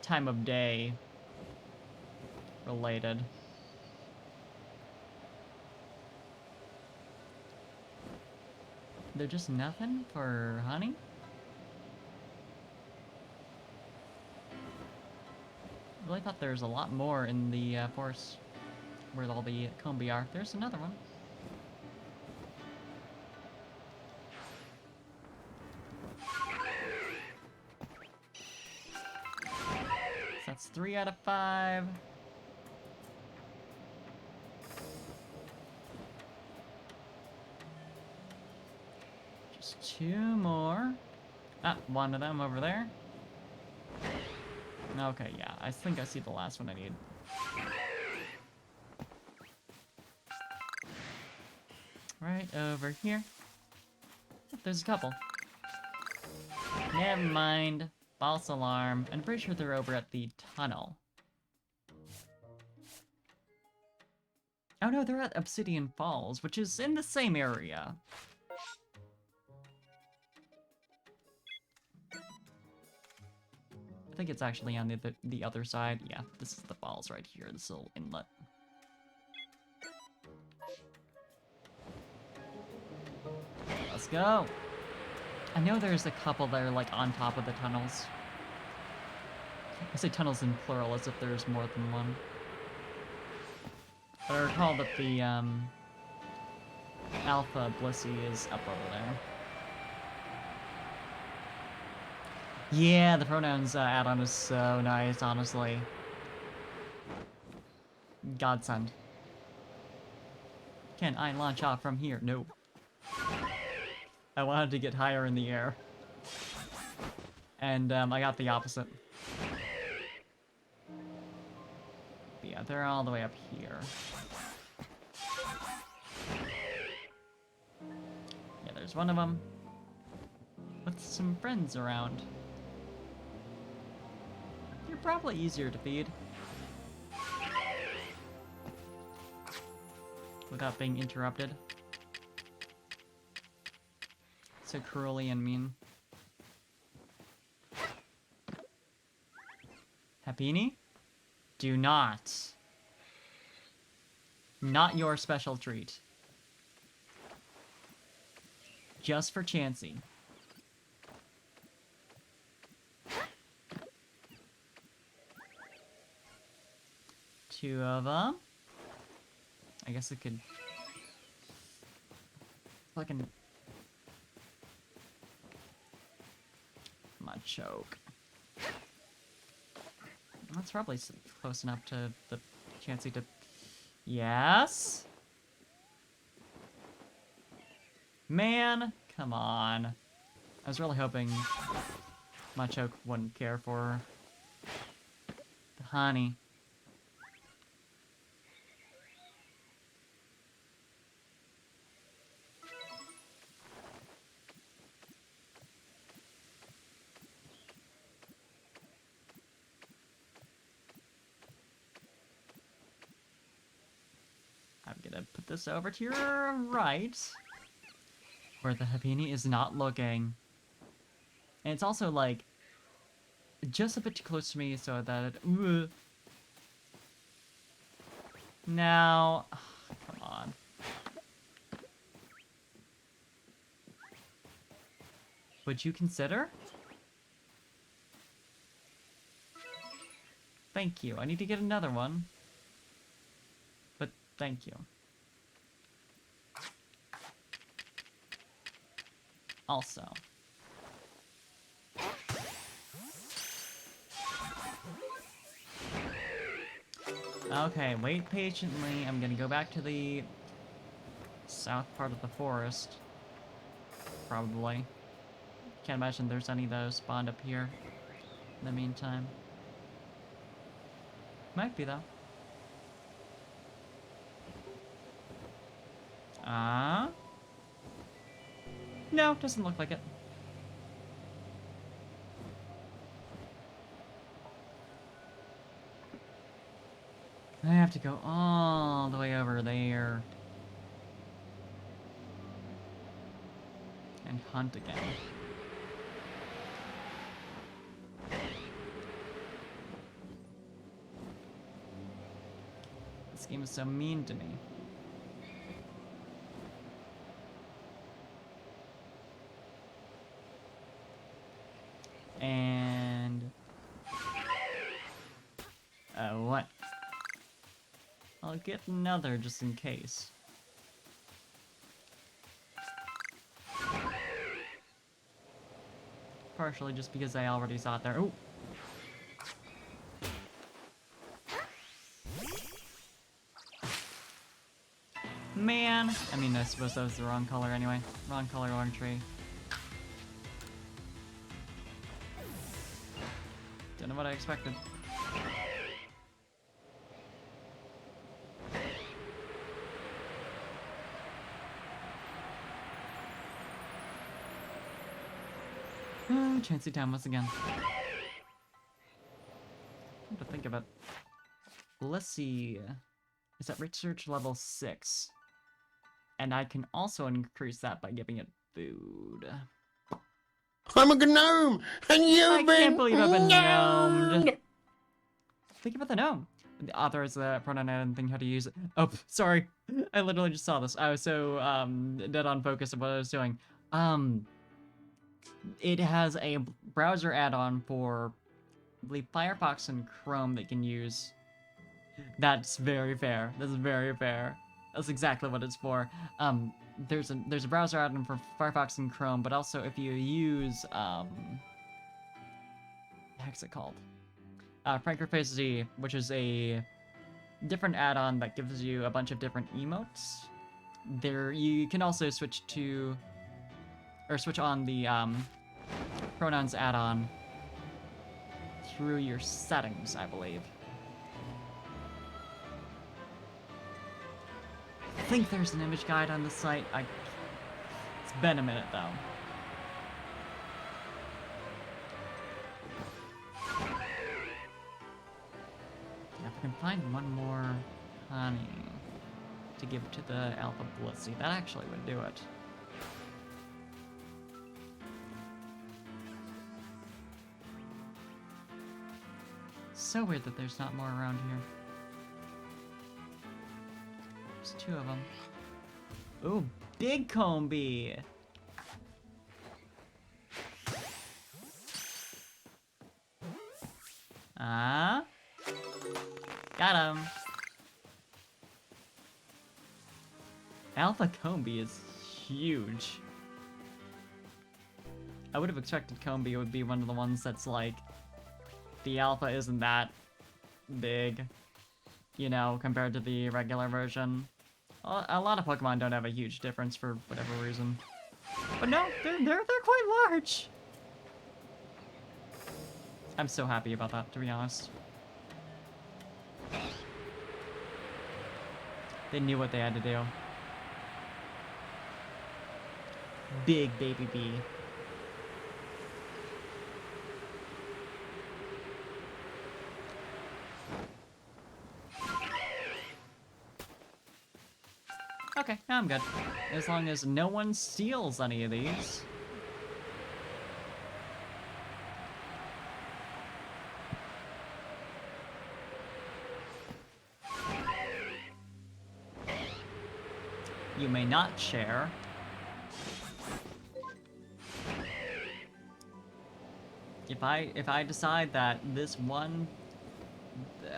time of day related. They're just nothing for honey? I really thought there was a lot more in the forest where all the combi are. There's another one. So that's 3 out of 5. Just 2 more. Ah, one of them over there. Okay, yeah, I think I see the last one I need. Right over here. There's a couple. Never mind. False alarm. I'm pretty sure they're over at the tunnel. Oh no, they're at Obsidian Falls, which is in the same area. I think it's actually on the other side. Yeah, this is the falls right here, this little inlet. Let's go! I know there's a couple that are like on top of the tunnels. I say tunnels in plural as if there's more than one. But I recall that the Alpha Blissey is up over there. Yeah, the pronouns add-on is so nice, honestly. Godsend. Can I launch off from here? No. I wanted to get higher in the air. And I got the opposite. But yeah, they're all the way up here. Yeah, there's one of them. With some friends around. You're probably easier to feed. Without being interrupted. So cruelly and mean. Happini? Do not. Not your special treat. Just for Chansey. Two of them. I guess it could... Fucking... My choke. That's probably close enough to the Chansey to... Yes? Man, come on. I was really hoping Machoke wouldn't care for the honey. put this over to your right, where the Habini is not looking. And it's also, like, just a bit too close to me so that it... Now... come on. Would you consider? Thank you. I need to get another one. But thank you. Also. Okay, wait patiently. I'm gonna go back to the south part of the forest. Probably. Can't imagine there's any that have spawned up here in the meantime. Might be, though. No, doesn't look like it. I have to go all the way over there. And hunt again. This game is so mean to me. And... what? I'll get another just in case. Partially just because I already saw it there. Ooh! Man! I mean, I suppose that was the wrong color anyway. Wrong color, wrong tree. Don't know what I expected. Chancy time once again. Come to think of it. Let's see. Is that research level 6? And I can also increase that by giving it food. I'm a gnome, and you've been... I can't believe I've been gnomed. gnomed. Think about the gnome. The author is the pronoun I didn't think how to use it. Oh, sorry. I literally just saw this. I was so dead on focus of what I was doing. It has a browser add-on for, I believe, Firefox and Chrome that you can use. That's very fair. That's very fair. That's exactly what it's for. There's a browser add-on for Firefox and Chrome, but also if you use what the heck's it called? Frankerface, which is a different add-on that gives you a bunch of different emotes. There, you can also switch to, or switch on the pronouns add-on through your settings, I believe. I think there's an image guide on the site. It's been a minute, though. Yeah, if I can find one more honey to give to the alpha blitzy, that actually would do it. So weird that there's not more around here. There's 2 of them. Ooh, big combi! Got him! Alpha combi is huge. I would have expected combi would be one of the ones that's like, the alpha isn't that big, you know, compared to the regular version. A lot of Pokemon don't have a huge difference for whatever reason. But no, they're quite large. I'm so happy about that, to be honest. They knew what they had to do. Big baby bee. I'm good. As long as no one steals any of these. You may not share. If I decide that this one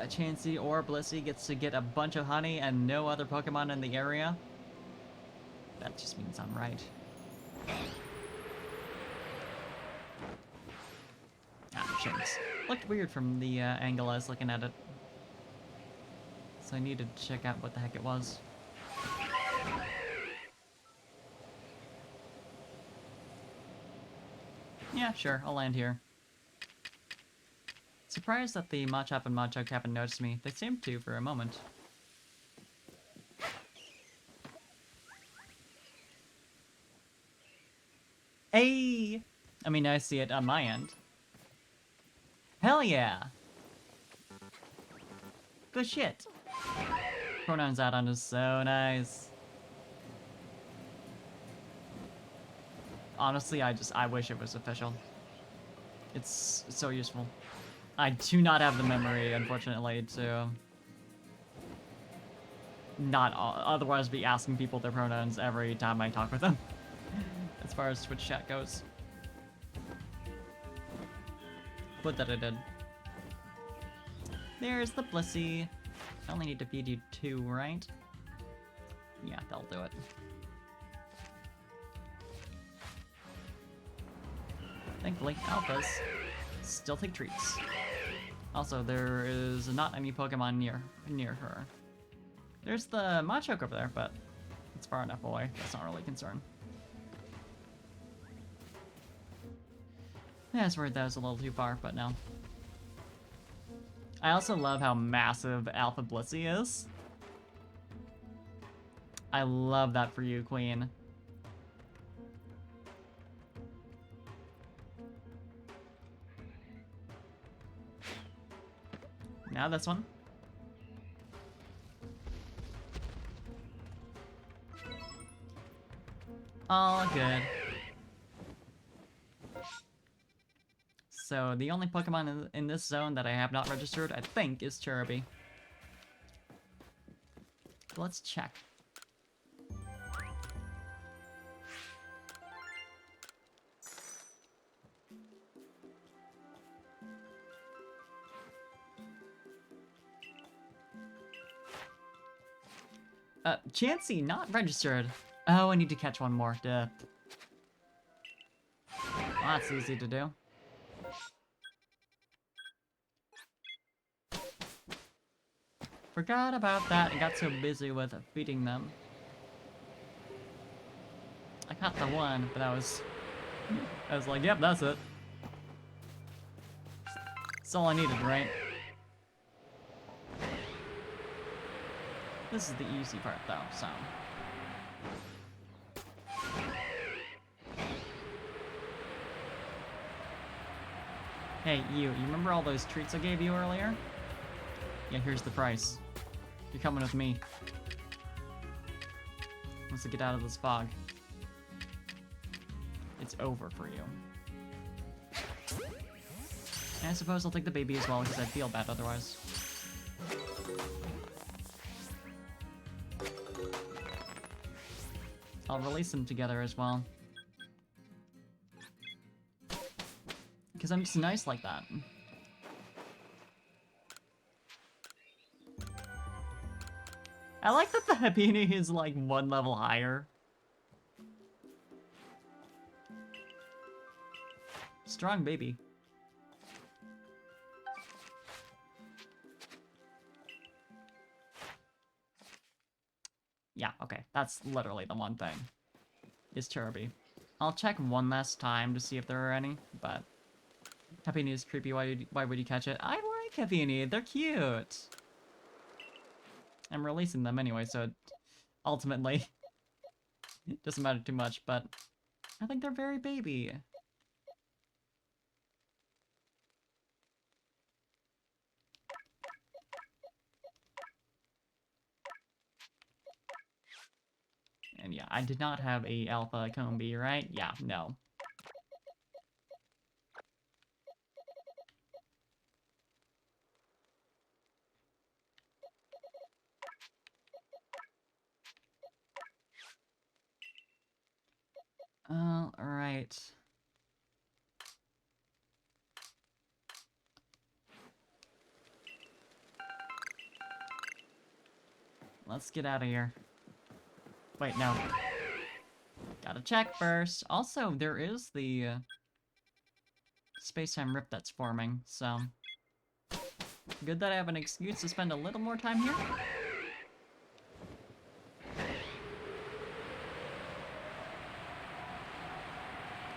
Chansey or Blissey gets to get a bunch of honey and no other Pokemon in the area, that just means I'm right. Ah, Shinx. Looked weird from the angle I was looking at it. So I needed to check out what the heck it was. Yeah, sure, I'll land here. Surprised that the Machop and Machop haven't noticed me. They seemed to for a moment. Hey! I mean, I see it on my end. Hell yeah! Good shit. Pronouns add-on is so nice. Honestly, I wish it was official. It's so useful. I do not have the memory, unfortunately, to not otherwise be asking people their pronouns every time I talk with them. As far as Twitch chat goes. But that I did. There's the Blissey. I only need to feed you 2, right? Yeah, that'll do it. Thankfully, alphas still take treats. Also, there is not any Pokemon near her. There's the Machoke over there, but it's far enough away. That's not really a concern. Yeah, I was worried that was a little too far, but no. I also love how massive Alpha Blissey is. I love that for you, Queen. Now this one. All good. So the only Pokemon in this zone that I have not registered, I think, is Cherubi. Let's check. Chansey, not registered. Oh, I need to catch one more. Duh. Well, that's easy to do. Forgot about that and got so busy with feeding them. I caught the one, but I was like, yep, that's it. That's all I needed, right? This is the easy part, though, so. Hey, you remember all those treats I gave you earlier? Yeah, here's the price. You're coming with me. Once I get out of this fog. It's over for you. And I suppose I'll take the baby as well, because I'd feel bad otherwise. I'll release them together as well. Because I'm just nice like that. I like that the Happiny is like 1 level higher. Strong baby. Yeah, okay. That's literally the one thing. Is Cherubi. I'll check one last time to see if there are any, but... Happiny is creepy, why would you catch it? I like Happiny, they're cute! I'm releasing them anyway, so it ultimately it doesn't matter too much, but I think they're very baby. I did not have a alpha Combi, right? Yeah, no. Alright. Let's get out of here. Wait, no. Gotta check first. Also, there is the space-time rip that's forming, so... Good that I have an excuse to spend a little more time here.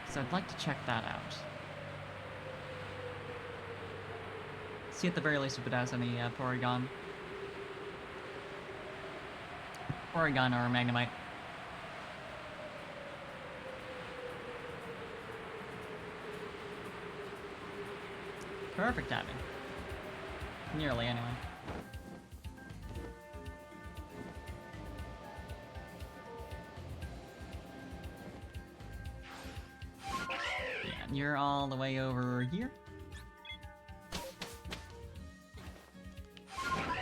So I'd like to check that out. See at the very least if it has any Porygon. Porygon or Magnemite. Perfect timing. Nearly, anyway. Yeah, and you're all the way over here.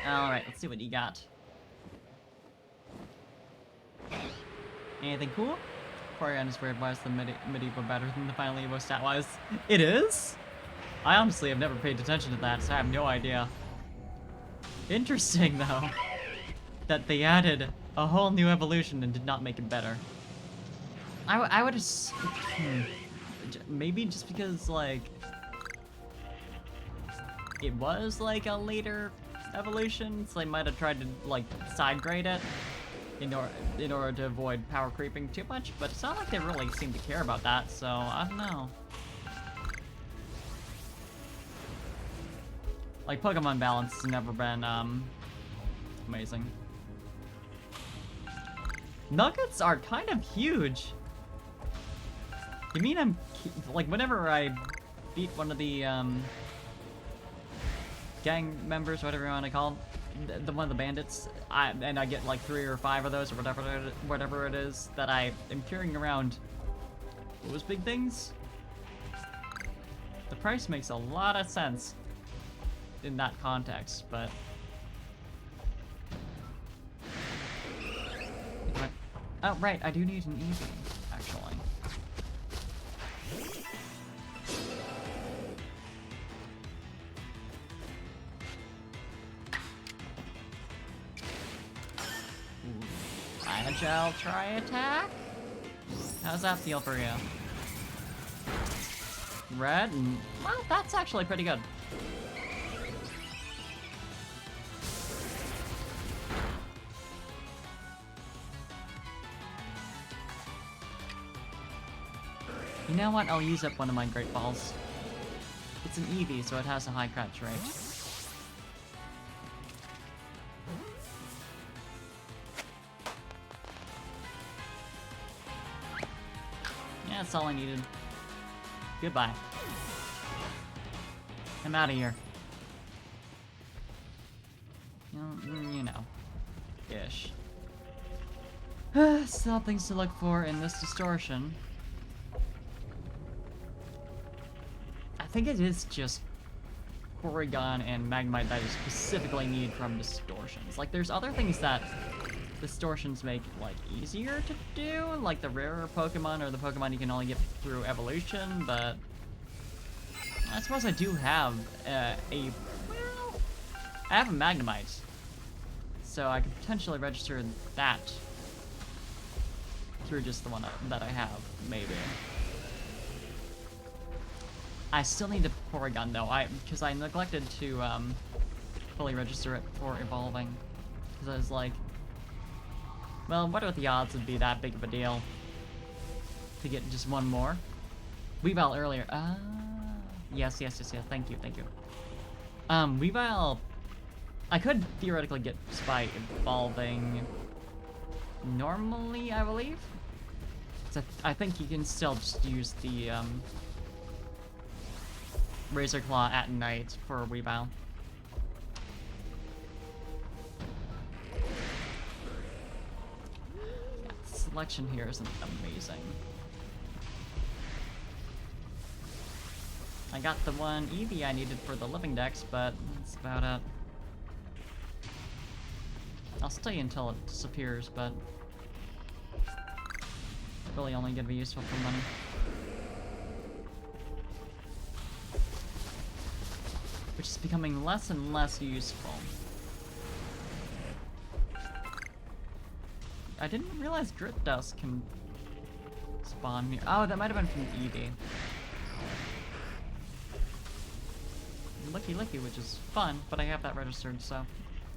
Alright, let's see what you got. Anything cool? Porygon is weird. Why is the medieval better than the final Evo stat-wise? It is? I honestly have never paid attention to that, so I have no idea. Interesting, though, that they added a whole new evolution and did not make it better. I would maybe just because, like, it was, like, a later evolution, so they might have tried to, like, side grade it in order to avoid power creeping too much, but it's not like they really seem to care about that, so I don't know. Like, Pokemon balance has never been, amazing. Nuggets are kind of huge. You mean I'm, like, whenever I beat one of the, gang members, whatever you want to call them, one of the bandits, and I get, like, 3 or 5 of those, or whatever it is, that I am carrying around those big things? The price makes a lot of sense in that context, but oh right, I do need an Eevee, actually. Ooh. Agile Tri-Attack? How's that feel for you? Red? Well, that's actually pretty good. You know what? I'll use up one of my Great Balls. It's an Eevee, so it has a high crouch rate. Yeah, that's all I needed. Goodbye. I'm out of here. You know. Ish. Still things to look for in this distortion. I think it is just Porygon and Magnemite that I specifically need from distortions. Like, there's other things that distortions make, like, easier to do, like the rarer Pokemon or the Pokemon you can only get through evolution, but I suppose I do have well, I have a Magnemite, so I could potentially register that through just the one that I have, maybe. I still need a Porygon though, because I neglected to fully register it before evolving. Because I was like, well, what are the odds it'd be that big of a deal to get just one more? Weavile earlier. Yes, thank you. Weavile, I could theoretically get by evolving normally, I believe. So I think you can still just use the Razor Claw at night for Weavile. selection here isn't amazing. I got the one EV I needed for the living decks, but that's about it. I'll stay until it disappears, but really only gonna be useful for money. Which is becoming less and less useful. I didn't realize Grit Dust can spawn here. Oh, that might have been from Eevee. Looky, which is fun, but I have that registered, so.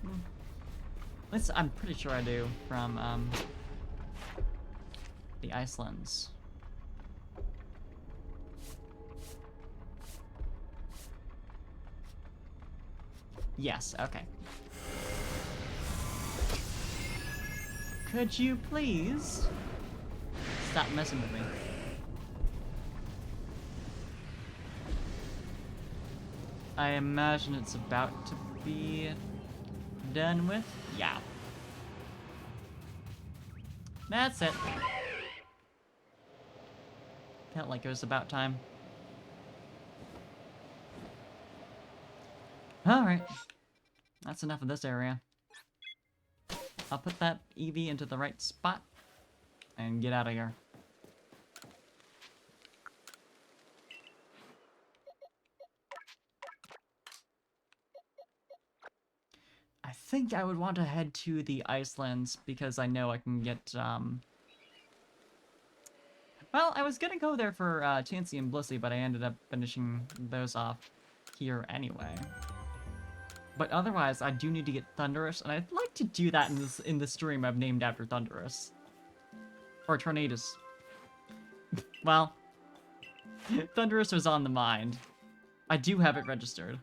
At least I'm pretty sure I do from the Icelands. Yes, okay. Could you please stop messing with me? I imagine it's about to be done with. Yeah. That's it. Felt like it was about time. Alright. That's enough of this area. I'll put that EV into the right spot and get out of here. I think I would want to head to the Icelands because I know I can get, well, I was gonna go there for Chansey and Blissey, but I ended up finishing those off here anyway. But otherwise, I do need to get Thundurus, and I'd like to do that in the stream I've named after Thundurus. Or Tornadus. Well, Thundurus was on the mind. I do have it registered.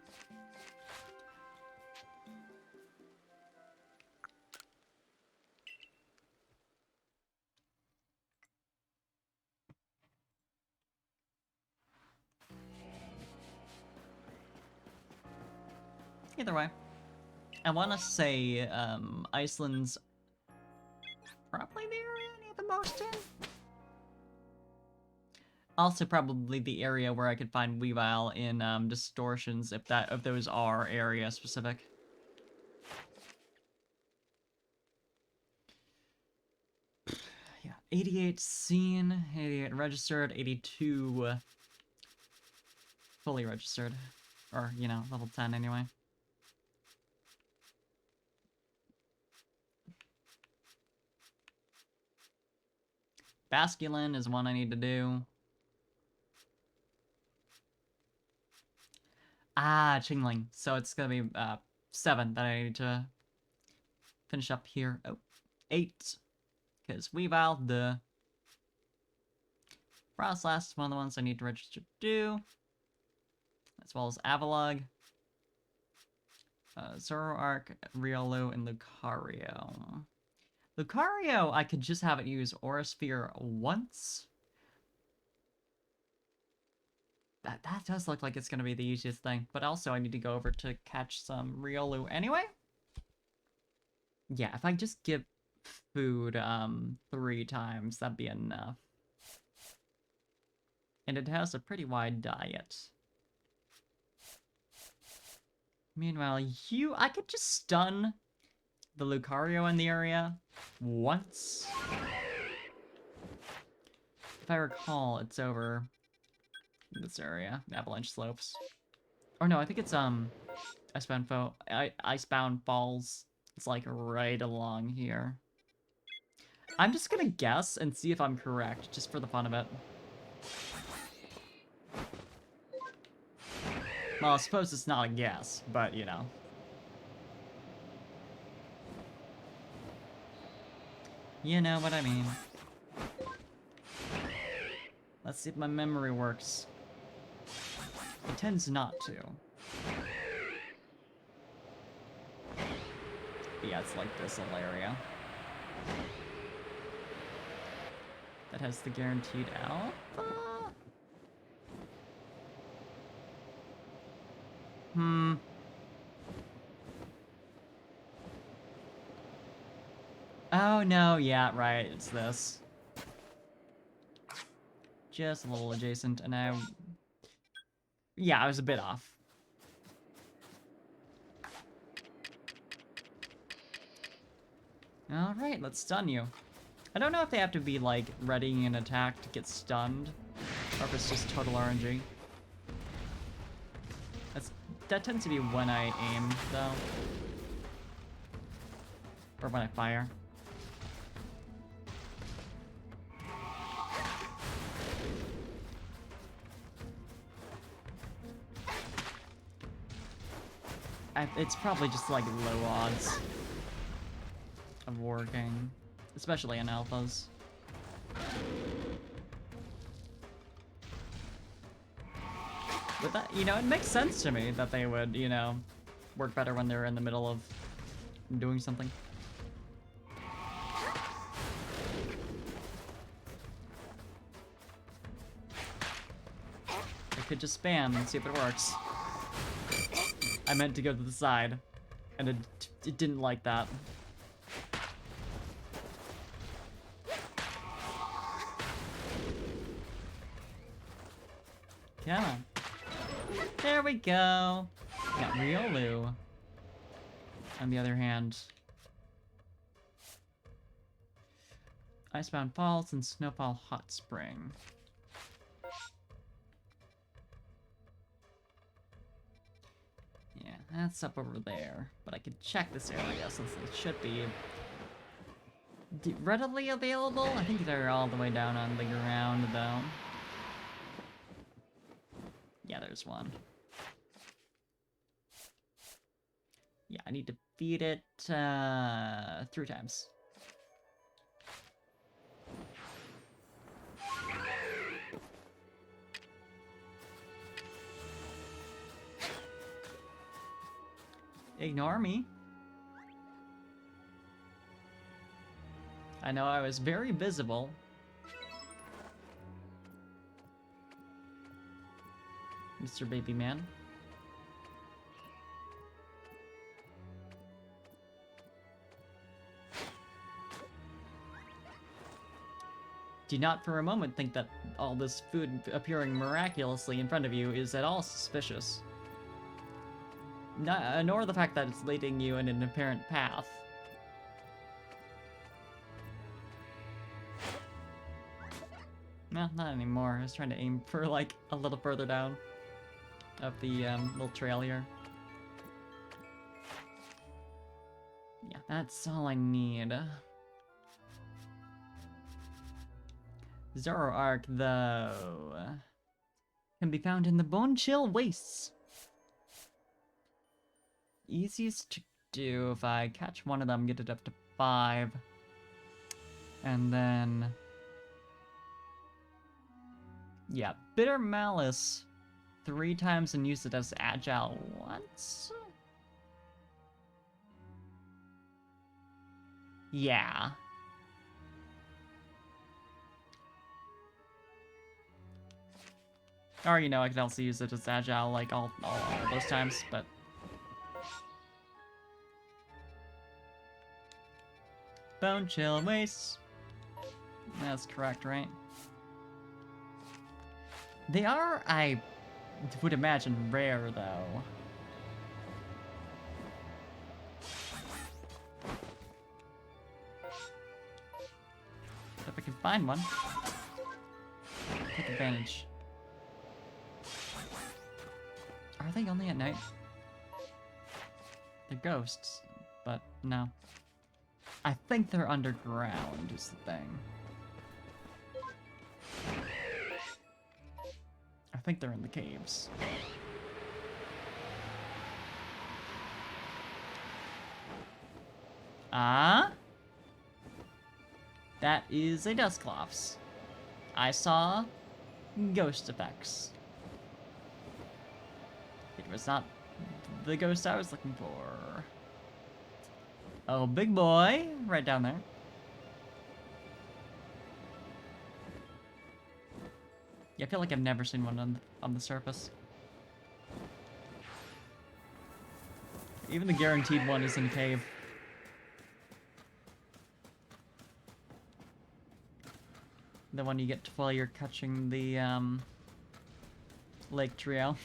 Either way, I want to say Iceland's probably the area I need the most in. Also, probably the area where I could find Weavile in distortions, if those are area specific. Yeah, 88 seen, 88 registered, 82 fully registered, or you know, level 10 anyway. Basculin is one I need to do. Ah, Chingling. So it's gonna be 7 that I need to finish up here. Oh, 8. Because Weavile, the Frostlass is one of the ones I need to register to do. As well as Avalugg, Zoroark, Riolu, and Lucario. Lucario, I could just have it use Aura Sphere once. That does look like it's going to be the easiest thing. But also, I need to go over to catch some Riolu anyway. Yeah, if I just give food 3 times, that'd be enough. And it has a pretty wide diet. Meanwhile, I could just stun the Lucario in the area once. If I recall, it's over this area, Avalanche Slopes. Or no, I think it's Icebound Falls. It's like right along here. I'm just gonna guess and see if I'm correct, just for the fun of it. Well, I suppose it's not a guess, but you know. You know what I mean. Let's see if my memory works. It tends not to. Yeah, it's like this little area. That has the guaranteed alpha? Oh no, yeah, right, it's this. just a little adjacent, and yeah, I was a bit off. Alright, let's stun you. I don't know if they have to be, like, readying an attack to get stunned, or if it's just total RNG. That tends to be when I aim, though. Or when I fire. It's probably just, like, low odds of working, especially in alphas. But that, you know, it makes sense to me that they would, you know, work better when they're in the middle of doing something. I could just spam and see if it works. I meant to go to the side, and it didn't like that. Come on. There we go. Got Riolu. On the other hand, Icebound Falls and Snowfall Hot Spring. Yeah, that's up over there. But I could check this area since it should be readily available. I think they're all the way down on the ground, though. Yeah, there's one. Yeah, I need to feed it 3 times. Ignore me. I know I was very visible. Mr. Baby Man. Do not for a moment think that all this food appearing miraculously in front of you is at all suspicious. Nor the fact that it's leading you in an apparent path. No, not anymore. I was trying to aim for, like, a little further down of the little trail here. Yeah, that's all I need. Zoroark, though, can be found in the Bone Chill Wastes. Easiest to do if I catch one of them, get it up to 5. And then... yeah, Bitter Malice 3 times and use it as Agile once? Yeah. Or, you know, I could also use it as Agile, like, all those times, but... Bone Chill Waste. That's correct, right? They are, I would imagine, rare, though. If I can find one, take advantage. Are they only at night? They're ghosts, but no. I think they're underground, is the thing. I think they're in the caves. Ah? That is a Dusclops. I saw ghost effects. It was not the ghost I was looking for. Oh, big boy, right down there. Yeah, I feel like I've never seen one on the surface. Even the guaranteed one is in a cave. The one you get while you're catching the lake trio.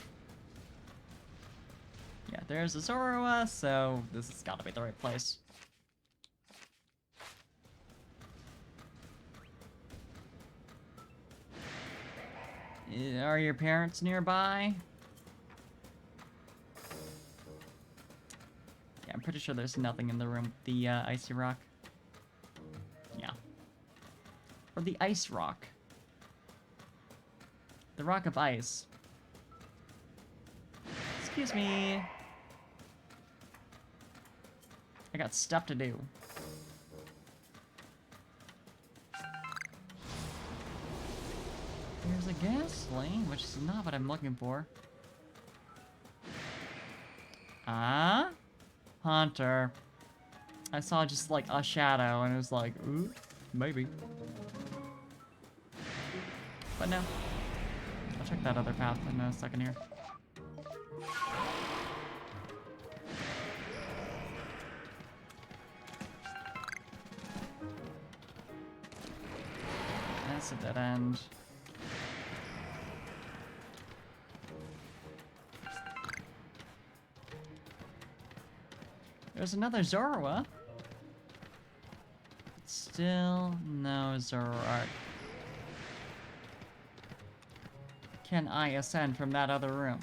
Yeah, there's a Zorua, so this has got to be the right place. Are your parents nearby? Yeah, I'm pretty sure there's nothing in the room with the icy rock. Yeah. Or the ice rock. The rock of ice. Excuse me. I got stuff to do. There's a gas lane, which is not what I'm looking for. Ah? Hunter. I saw just like a shadow and it was like, ooh, maybe. But no. I'll check that other path in a second here. That's a dead end. There's another Zorua. Still no Zoroark. Can I ascend from that other room?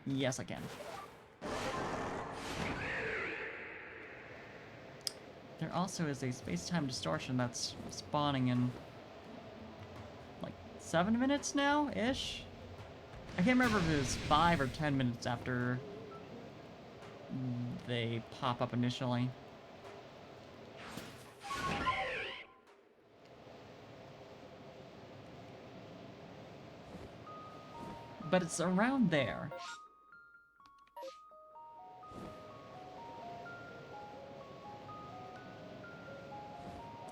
Yes, I can. There also is a space-time distortion that's spawning in like 7 minutes now-ish? I can't remember if it was 5 or 10 minutes after they pop up initially. But it's around there.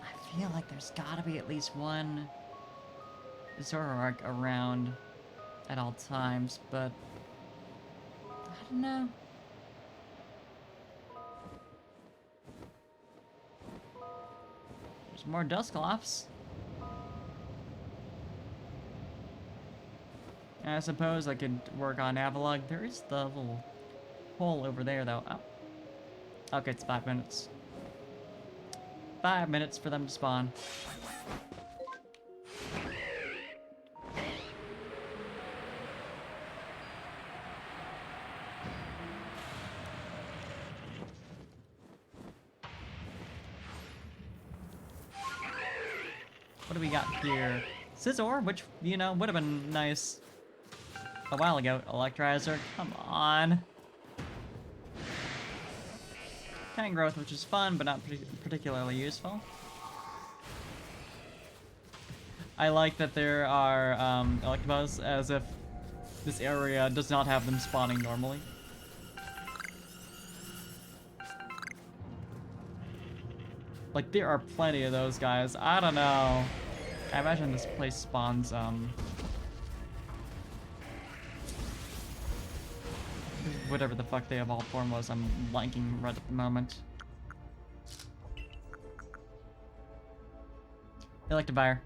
I feel like there's gotta be at least one Zoroark around at all times, but I don't know. There's more Dusclops. I suppose I could work on Avalugg. There is the little hole over there, though. Oh. Okay, it's 5 minutes. 5 minutes for them to spawn. What do we got here? Scizor, which, you know, would have been nice a while ago. Electrizer, come on. Tangrowth, which is fun, but not particularly useful. I like that there are Electabuzz, as if this area does not have them spawning normally. Like, there are plenty of those guys. I don't know. I imagine this place spawns, whatever the fuck the evolved form was. I'm blanking right at the moment. Electivire.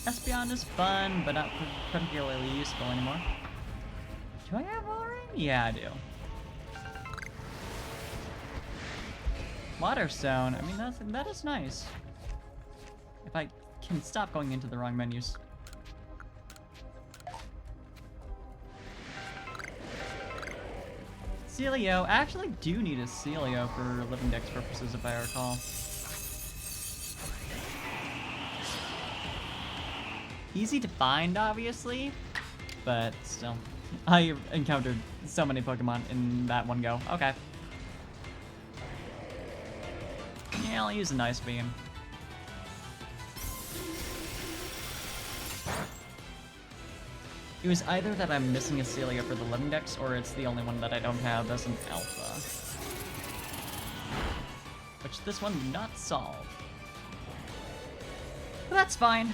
Espeon is fun, but not particularly useful anymore. Do I have Valorine? Yeah, I do. Waterstone. I mean, that is nice. If I can stop going into the wrong menus. Celio. I actually do need a Celio for living dex purposes, if I recall. Easy to find, obviously, but still. I encountered so many Pokemon in that one go. Okay. Yeah, I'll use an Ice Beam. It was either that I'm missing a Celio for the living dex, or it's the only one that I don't have as an alpha. Which this one did not solve. But that's fine.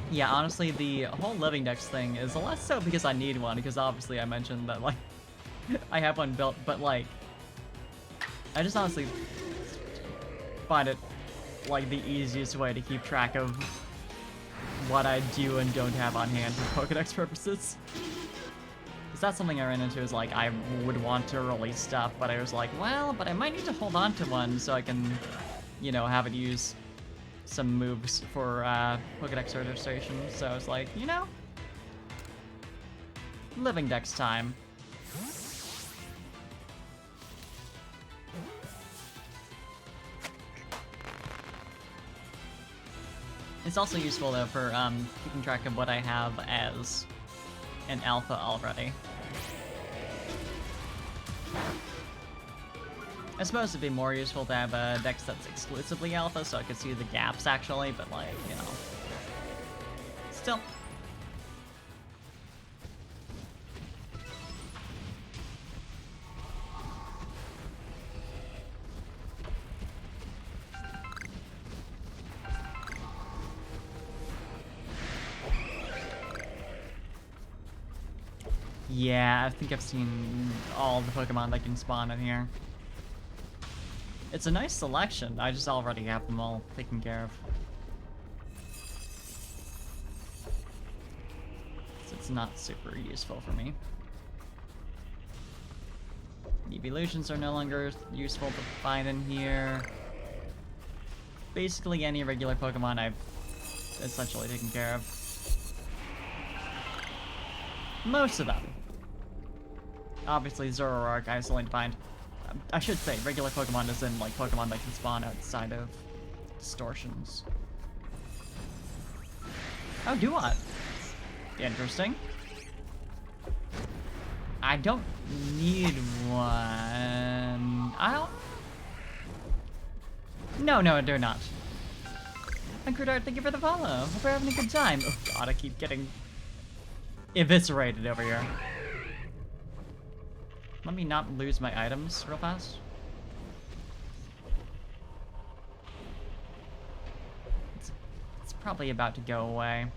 Yeah, honestly, the whole living dex thing is less so because I need one, because obviously I mentioned that, like, I have one built, but, like, I just honestly find it, like, the easiest way to keep track of what I do and don't have on hand for Pokedex purposes. Because that's something I ran into, is, like, I would want to release stuff, but I was like, well, but I might need to hold on to one so I can, you know, have it use some moves for Pokedex registration. So I was like, you know, living dex time. It's also useful though for keeping track of what I have as an alpha already. I suppose it'd be more useful to have a dex that's exclusively alpha so I could see the gaps actually, but like, you know. Still. Yeah, I think I've seen all the Pokemon that can spawn in here. It's a nice selection, I just already have them all taken care of. So it's not super useful for me. Evolutions are no longer useful to find in here. Basically any regular Pokemon I've essentially taken care of. Most of them. Obviously Zoroark I still need to find. I should say, regular Pokemon is in, like, Pokemon that can spawn outside of distortions. Oh, do I? Interesting. I don't need one. I don't... No, I do not. And Crudart, thank you for the follow. Hope you're having a good time. Oh god, I keep getting eviscerated over here. Let me not lose my items real fast. It's probably about to go away.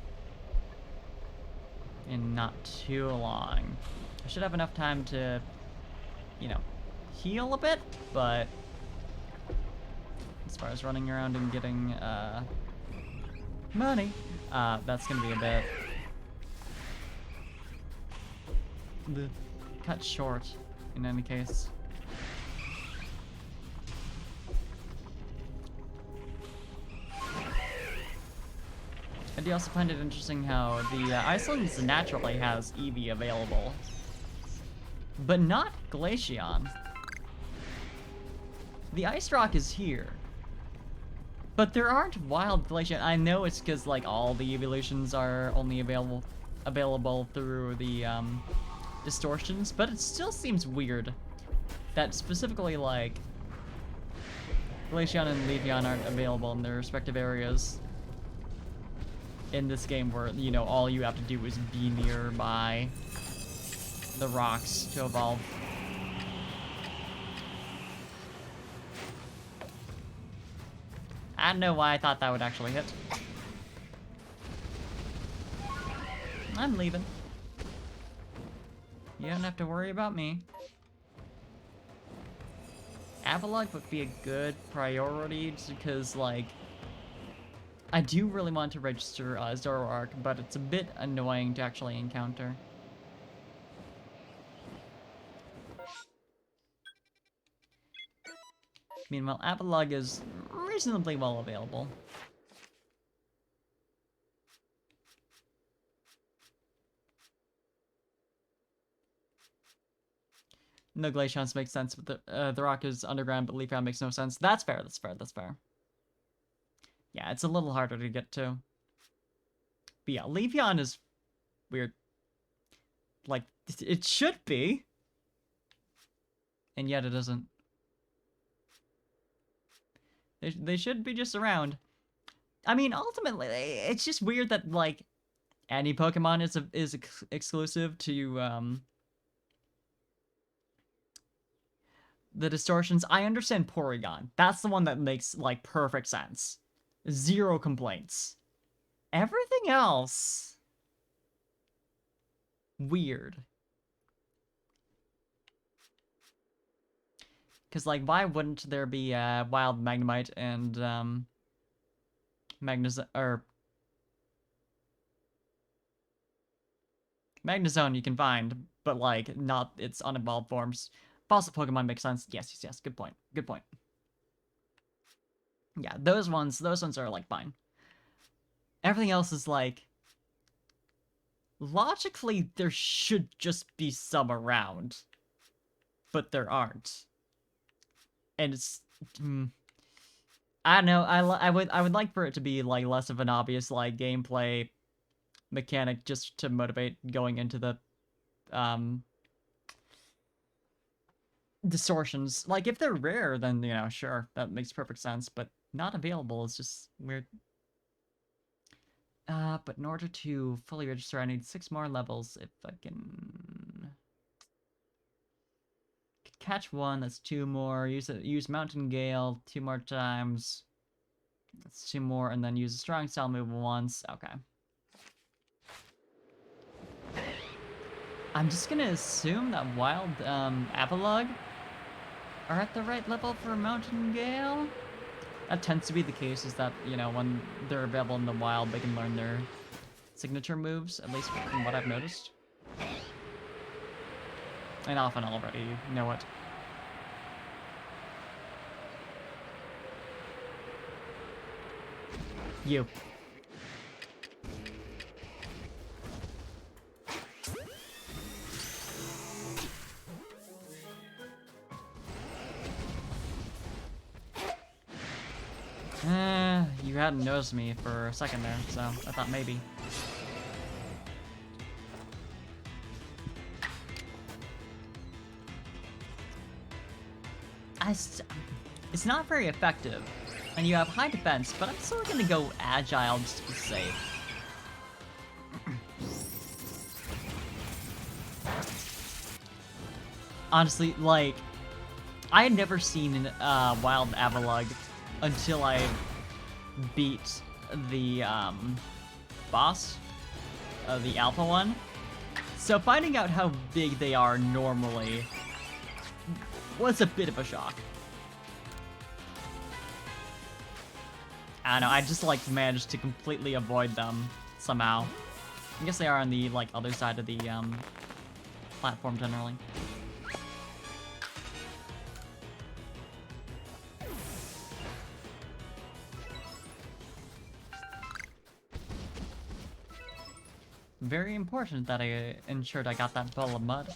In not too long. I should have enough time to, you know, heal a bit, but as far as running around and getting, money, that's gonna be a bit cut short. In any case. I do also find it interesting how the Icelands naturally has Eevee available, but not Glaceon. The Ice Rock is here, but there aren't wild Glaceon. I know it's because like all the evolutions are only available through the distortions, but it still seems weird that specifically like Glaceon and Leafeon aren't available in their respective areas in this game where, you know, all you have to do is be nearby the rocks to evolve. I don't know why I thought that would actually hit. I'm leaving. You don't have to worry about me. Avalugg would be a good priority because, like, I do really want to register Zoroark, but it's a bit annoying to actually encounter. Meanwhile, Avalugg is reasonably well available. No Glaceons makes sense, but the rock is underground, but Leafeon makes no sense. That's fair, that's fair, that's fair. Yeah, it's a little harder to get to. But yeah, Leafeon is weird. Like, it should be. And yet it isn't. They should be just around. I mean, ultimately, it's just weird that, like, any Pokemon is exclusive to, the distortions. I understand Porygon. That's the one that makes, like, perfect sense. Zero complaints. Everything else... weird. Because, like, why wouldn't there be Wild Magnemite and Magnezone you can find, but, like, not its unevolved forms. Fossil Pokemon makes sense. Yes, yes, yes. Good point. Good point. Yeah, those ones are, like, fine. Everything else is, like... logically, there should just be some around. But there aren't. And it's... I don't know, I would like for it to be, like, less of an obvious, like, gameplay mechanic just to motivate going into the, distortions. Like, if they're rare, then, you know, sure, that makes perfect sense, but not available is just weird. But in order to fully register, I need 6 more levels. If I can catch one, that's 2 more. Use Mountain Gale 2 more times. That's 2 more, and then use a strong style move once. Okay. I'm just gonna assume that Wild Avalugg are at the right level for Mountain Gale. That tends to be the case, is that, you know, when they're available in the wild, they can learn their signature moves, at least from what I've noticed. And often already know it. You. You hadn't noticed me for a second there, so I thought maybe. It's not very effective, and you have high defense, but I'm still gonna go agile just to be safe. Honestly, like, I had never seen Wild Avalugg until I beat the boss, the alpha one. So finding out how big they are normally was a bit of a shock. I don't know, I just like managed to completely avoid them somehow. I guess they are on the like other side of the platform generally. Very important that I ensured I got that bowl of mud.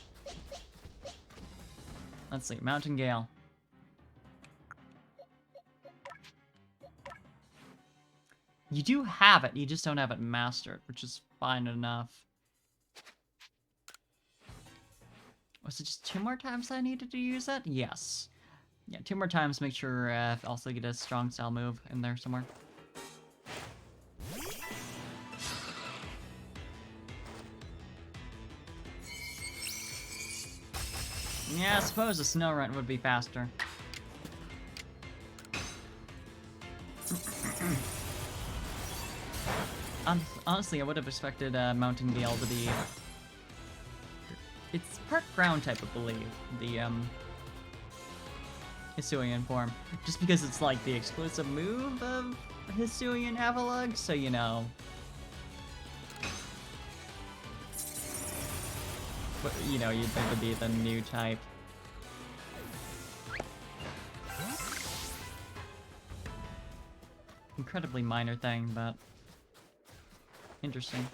Let's see, Mountain Gale. You do have it, you just don't have it mastered, which is fine enough. Was it just 2 more times I needed to use it? Yes. Yeah, 2 more times, make sure also get a strong style move in there somewhere. Yeah, I suppose a snow run would be faster. Honestly, I would have expected Mountain Gale to be... It's part ground type, I believe, the Hisuian form. Just because it's like the exclusive move of Hisuian Avalugg, so you know. But, you know, you'd think it'd be the new type. Incredibly minor thing, but interesting.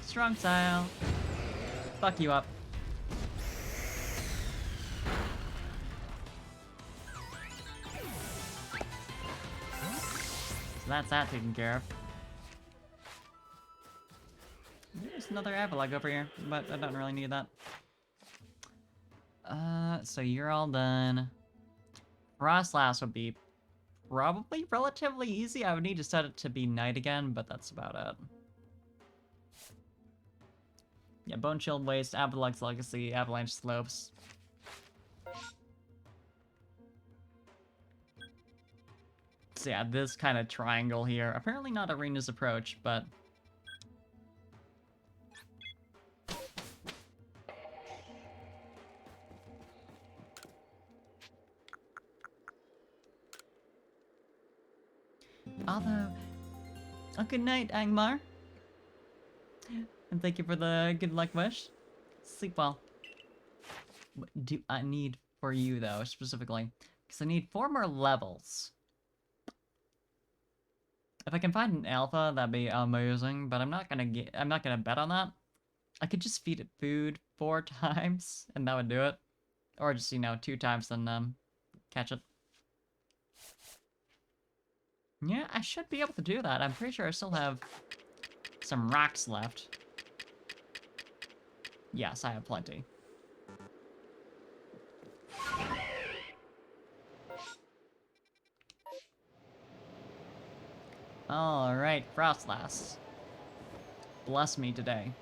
Strong style. Fuck you up. So that's that taken care of. There's another Avalugg over here, but I don't really need that. So you're all done. Frostlass would be probably relatively easy. I would need to set it to be night again, but that's about it. Yeah, Bone Shield Waste, Avalugg's Legacy, Avalanche Slopes. So yeah, this kind of triangle here. Apparently not Arena's approach, but... Although... A good night, Angmar. And thank you for the good luck wish. Sleep well. What do I need for you, though, specifically? Because I need 4 more levels. If I can find an alpha, that'd be amazing, but I'm not gonna bet on that. I could just feed it food 4 times, and that would do it. Or just, 2 times, then, catch it. Yeah, I should be able to do that. I'm pretty sure I still have some rocks left. Yes, I have plenty. Alright, Frostlass. Bless me today.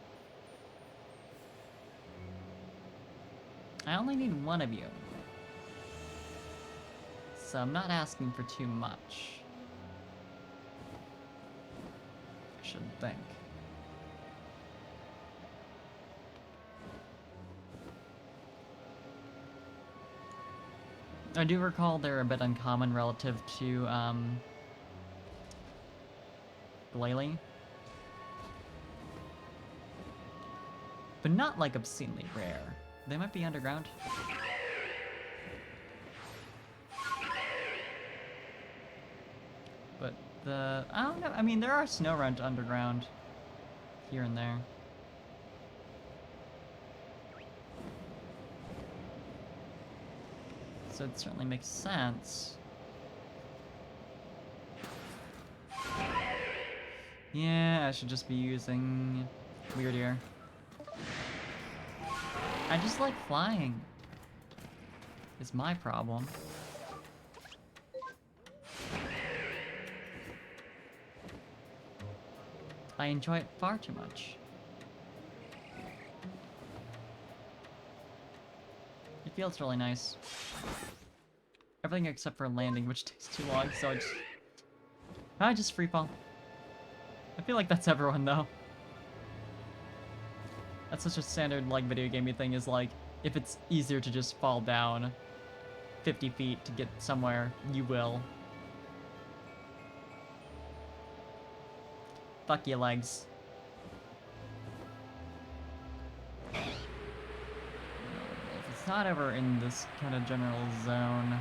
I only need 1 of you. So I'm not asking for too much. I should think. I do recall they're a bit uncommon relative to, Glalie. But not, like, obscenely rare. They might be underground. But I don't know, I mean, there are snow runt underground. Here and there. So it certainly makes sense. Yeah, I should just be using Weird Ear. I just like flying. Is my problem. I enjoy it far too much. It feels really nice. Everything except for landing, which takes too long, so I just free fall. I feel like that's everyone, though. That's such a standard, like, video gamey thing, is like, if it's easier to just fall down 50 feet to get somewhere, you will. Fuck your legs. If it's not ever in this kind of general zone,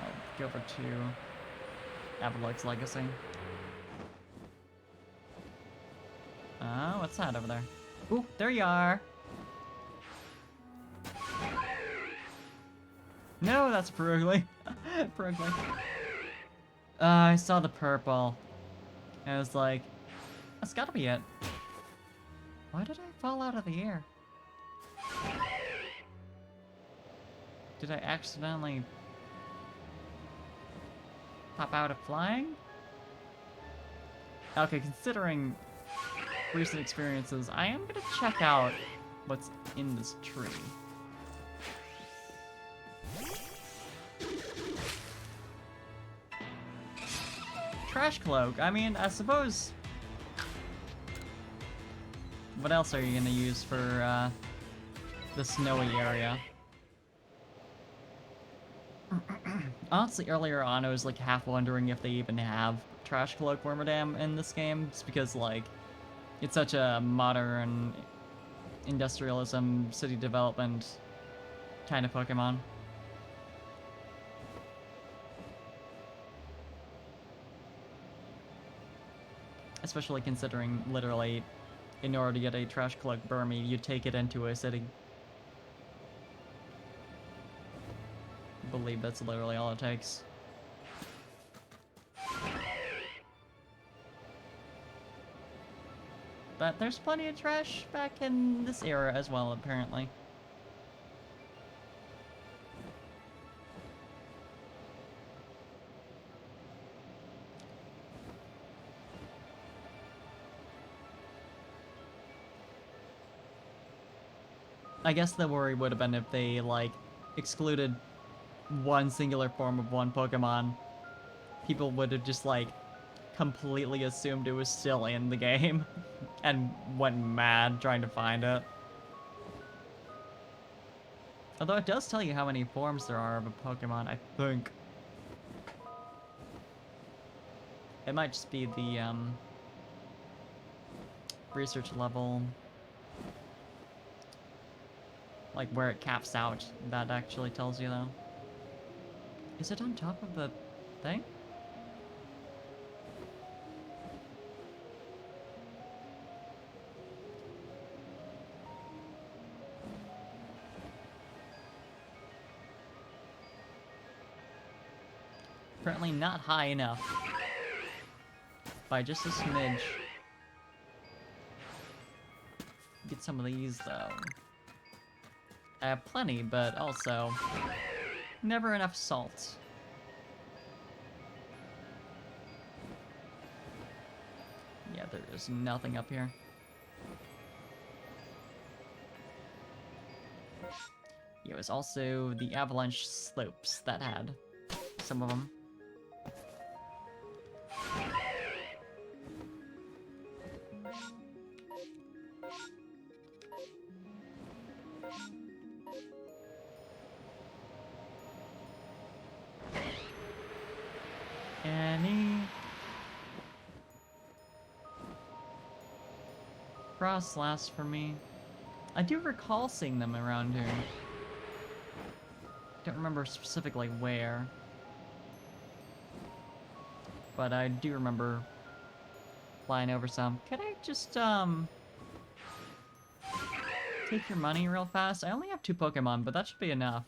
I'll go over to Avalok's Legacy. Oh, what's that over there? Ooh, there you are! No, that's Perugly. Perugly. I saw the purple. I was like, that's gotta be it. Why did I fall out of the air? Did I accidentally pop out of flying? Okay, considering recent experiences, I am gonna check out what's in this tree. Trash cloak. I mean, I suppose... What else are you gonna use for, the snowy area? Honestly, earlier on, I was, like, half wondering if they even have Trash Cloak Wormadam in this game, just because, like, it's such a modern industrialism, city development kind of Pokemon. Especially considering, literally, in order to get a Trash Cloak Burmy, you take it into a city. I believe that's literally all it takes. But there's plenty of trash back in this era as well, apparently. I guess the worry would have been if they, like, excluded one singular form of one Pokemon people would have just, like, completely assumed it was still in the game and went mad trying to find it. Although it does tell you how many forms there are of a Pokemon, I think. It might just be the, research level, like where it caps out, that actually tells you though. Is it on top of the thing? Apparently not high enough. By just a smidge. Get some of these though. I have plenty, but also never enough salt. Yeah, there is nothing up here. It was also the avalanche slopes that had some of them. Any cross last for me? I do recall seeing them around here. Don't remember specifically where. But I do remember flying over some. Could I just, take your money real fast? I only have 2 Pokemon, but that should be enough.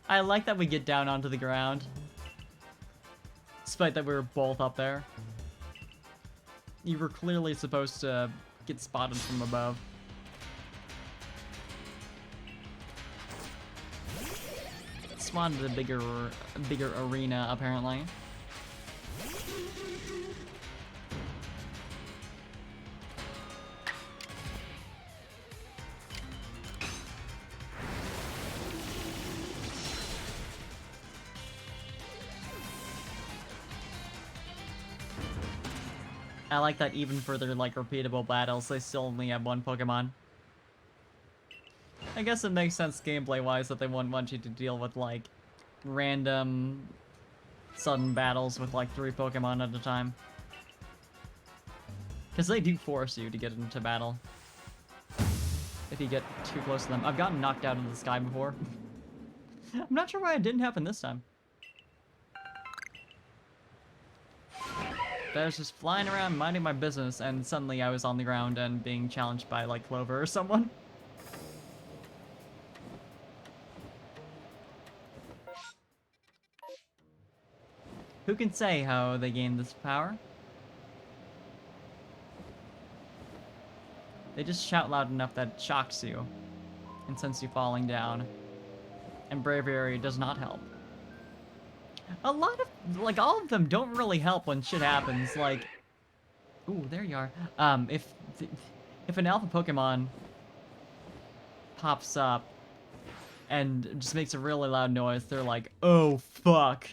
I like that we get down onto the ground. Despite that we were both up there. You were clearly supposed to get spotted from above. Spawned a bigger arena, apparently. I like that even for their, like, repeatable battles, they still only have 1 Pokemon. I guess it makes sense gameplay-wise that they wouldn't want you to deal with, like, random, sudden battles with, like, 3 Pokemon at a time. Because they do force you to get into battle. If you get too close to them. I've gotten knocked out of the sky before. I'm not sure why it didn't happen this time. I was just flying around minding my business, and suddenly I was on the ground and being challenged by, like, Clover or someone. Who can say how they gained this power? They just shout loud enough that it shocks you and sends you falling down. And Braviary does not help. A lot of, like, all of them don't really help when shit happens, like... Ooh, there you are. If an alpha Pokemon pops up and just makes a really loud noise, they're like, oh, fuck,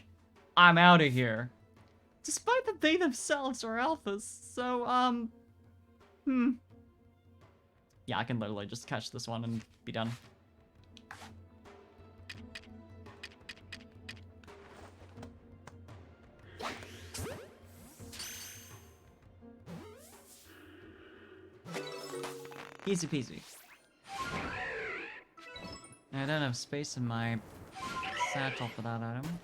I'm out of here. Despite that they themselves are alphas, so, yeah, I can literally just catch this one and be done. Easy peasy. I don't have space in my satchel for that item.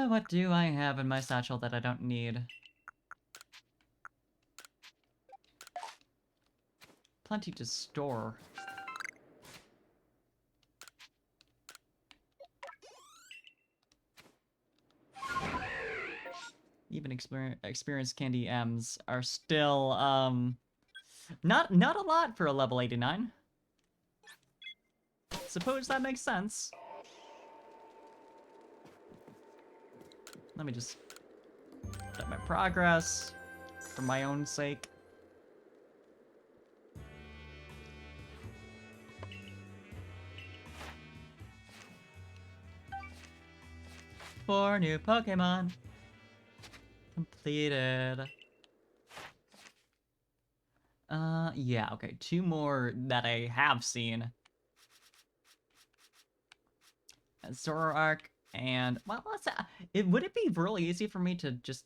What do I have in my satchel that I don't need? Plenty to store. Even experienced candy M's are still, not a lot for a level 89. Suppose that makes sense. Let me just get my progress for my own sake. 4 new Pokemon. Completed. Yeah, okay. 2 more that I have seen. Zoroark and... Well, would it be really easy for me to just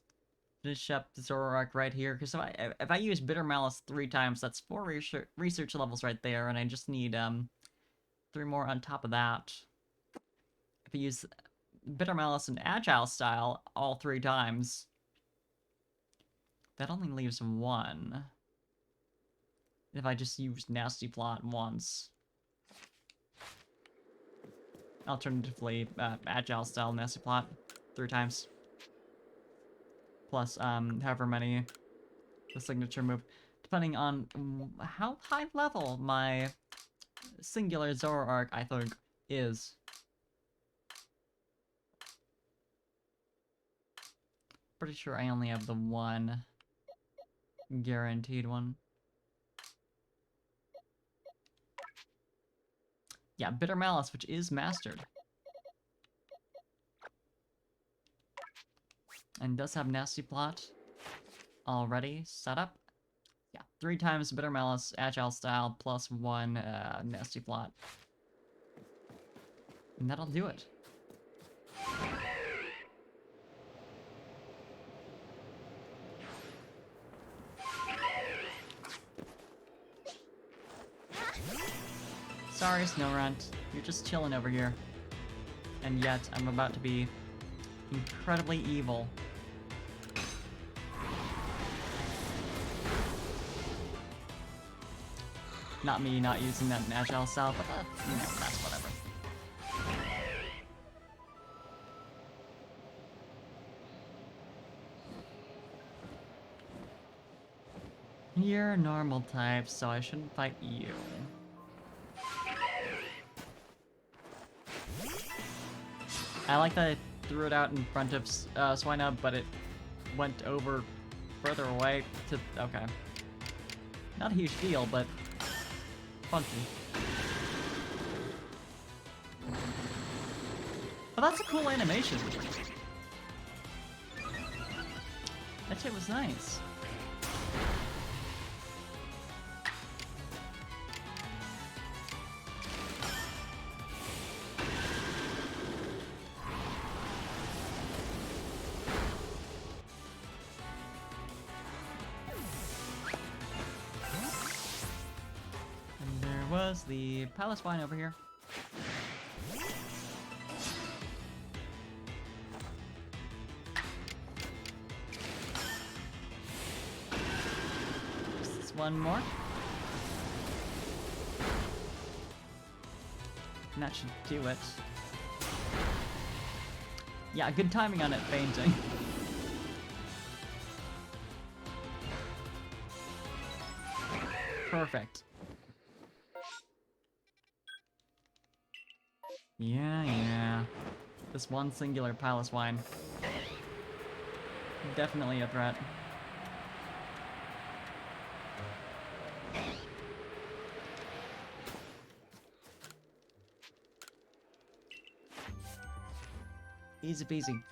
finish up Zoroark right here? Because if I use Bitter Malice 3 times, that's 4 research levels right there, and I just need, 3 more on top of that. If I use Bitter Malice and Agile Style all 3 times, that only leaves 1. If I just use Nasty Plot once. Alternatively, Agile Style Nasty Plot 3 times. Plus, however many the signature move. Depending on how high level my singular Zoroark, I think, is. Pretty sure I only have the 1 guaranteed one. Yeah, Bitter Malice, which is mastered. And does have Nasty Plot already set up. Yeah, 3 times Bitter Malice, Agile Style, plus 1 Nasty Plot. And that'll do it. Sorry, Snowrunt. You're just chilling over here. And yet, I'm about to be incredibly evil. Not me not using that in Agile Style, but that's whatever. You're a normal type, so I shouldn't fight you. I like that I threw it out in front of Swinub, but it went over further away to... Okay. Not a huge deal, but funky. Oh, that's a cool animation. That shit was nice. The palace wine over here. Just one more. And that should do it. Yeah, good timing on it fainting. Perfect. Yeah. This one singular palace wine. Definitely a threat. Easy peasy.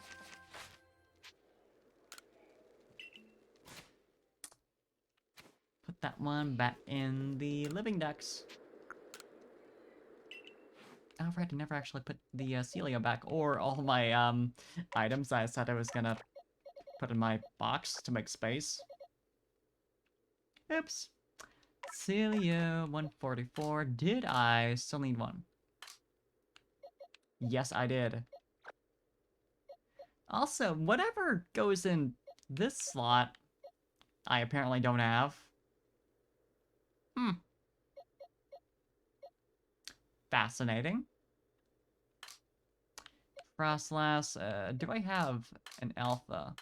Put that one back in the living decks. Oh, right, I never actually put the Celio back, or all my items I said I was gonna put in my box to make space. Oops. Celio 144. Did I still need one? Yes, I did. Also, whatever goes in this slot, I apparently don't have. Fascinating. Frostlass, do I have an alpha?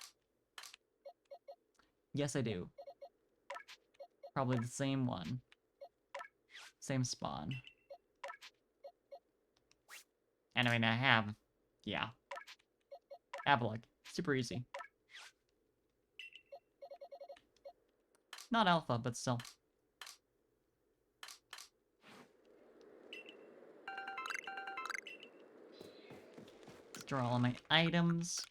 Yes, I do. Probably the same one. Same spawn. And I mean, I have... Yeah. Avalok. Super easy. Not alpha, but still. Store all of my items.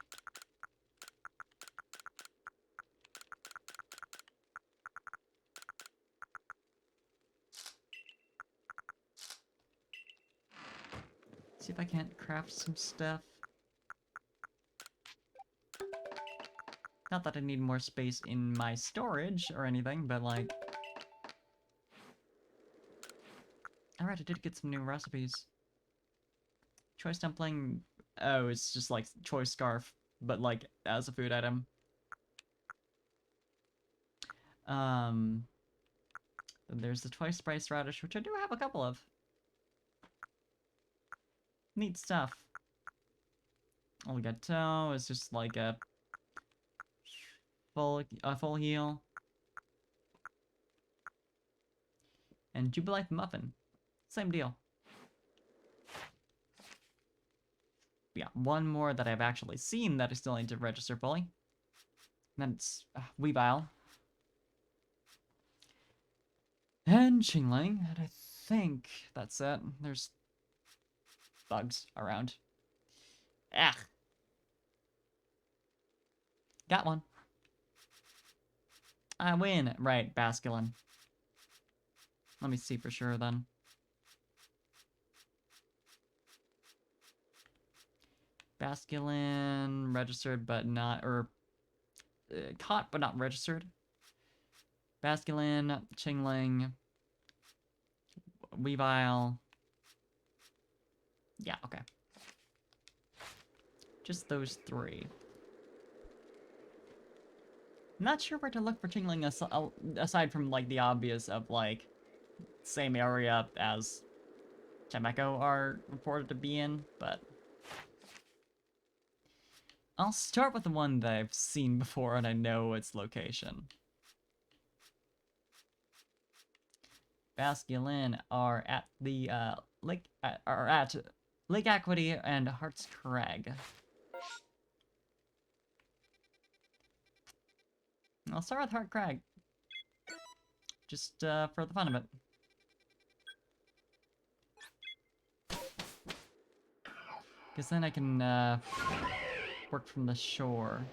See if I can't craft some stuff. Not that I need more space in my storage or anything, but like... Alright, I did get some new recipes. Choice dumpling... Oh, it's just like choice scarf, but like as a food item. Then there's the twice spiced radish, which I do have a couple of. Neat stuff. All gâteau is just like a full heal. And Jubilite muffin, same deal. Yeah, one more that I've actually seen that I still need to register fully. And then it's Weavile. And Qingling, and I think that's it. There's bugs around. Ah. Got one. I win. Right, Basculin. Let me see for sure then. Basculin, registered but not, or caught but not registered. Basculin, Qingling, Weavile. Yeah, okay. Just those three. Not sure where to look for Qingling aside from like the obvious of like same area as Temeko are reported to be in, but I'll start with the one that I've seen before and I know its location. Basculin are at the Lake Equity and Heart's Crag. I'll start with Heart Crag, just for the fun of it. Because then I can work from the shore.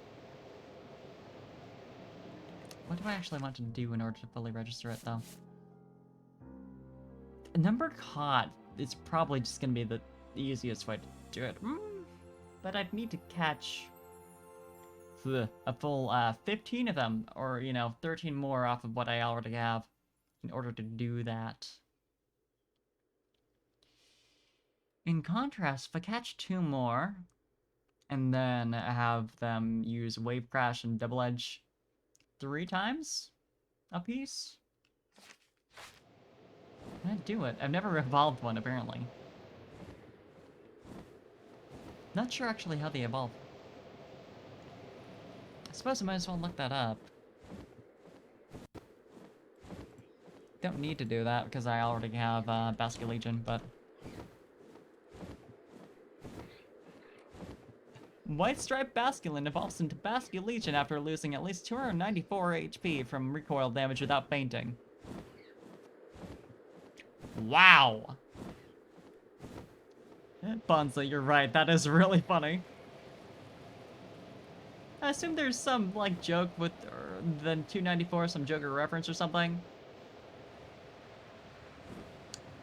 What do I actually want to do in order to fully register it, though? A number caught is probably just going to be the easiest way to do it. But I'd need to catch a full 15 of them, or, you know, 13 more off of what I already have in order to do that. In contrast, if I catch 2 more, and then have them use Wave Crash and Double Edge 3 times a piece, can I do it? I've never evolved one, apparently. Not sure actually how they evolve. I suppose I might as well look that up. Don't need to do that because I already have Basculegion, but... White Stripe Basculin evolves into Basculegion after losing at least 294 HP from recoil damage without fainting. Wow! Bonza, you're right, that is really funny. I assume there's some, like, joke with the 294, some Joker reference or something.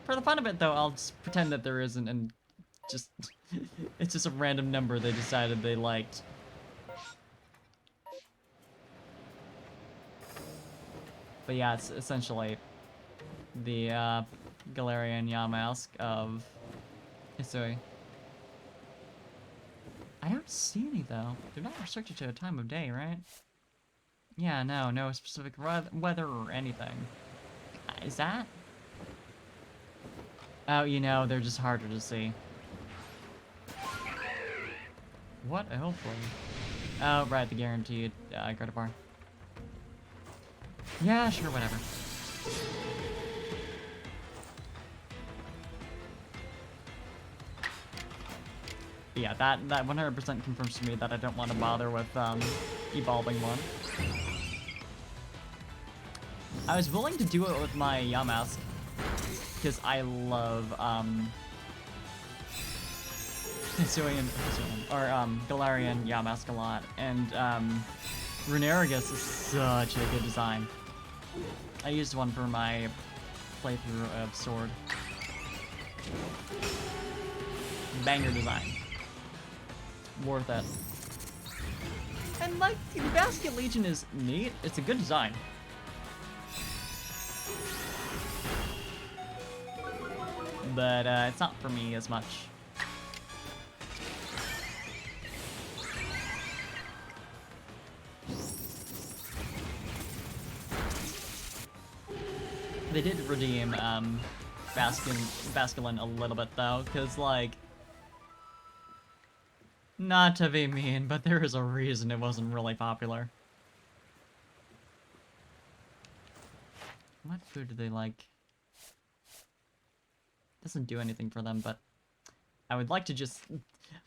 For the fun of it, though, I'll just pretend that there isn't, and just... it's just a random number they decided they liked. But yeah, it's essentially the Galarian Yamask of Hisui. I don't see any, though. They're not restricted to a time of day, right? Yeah, no specific weather or anything. Is that? Oh, you know, they're just harder to see. What a hopefully. Oh, right, the guaranteed Gardevoir. Yeah, sure, whatever. But yeah, that 100% confirms to me that I don't want to bother with evolving one. I was willing to do it with my Yamask, because I love Galarian Yamask a lot, and Runerigus is such a good design. I used one for my playthrough of Sword. Banger design. Worth it. And like, the Basket Legion is neat. It's a good design. But it's not for me as much. They did redeem Basculin a little bit though, because like, not to be mean, but there is a reason it wasn't really popular. What food do they like? Doesn't do anything for them, but I would like to just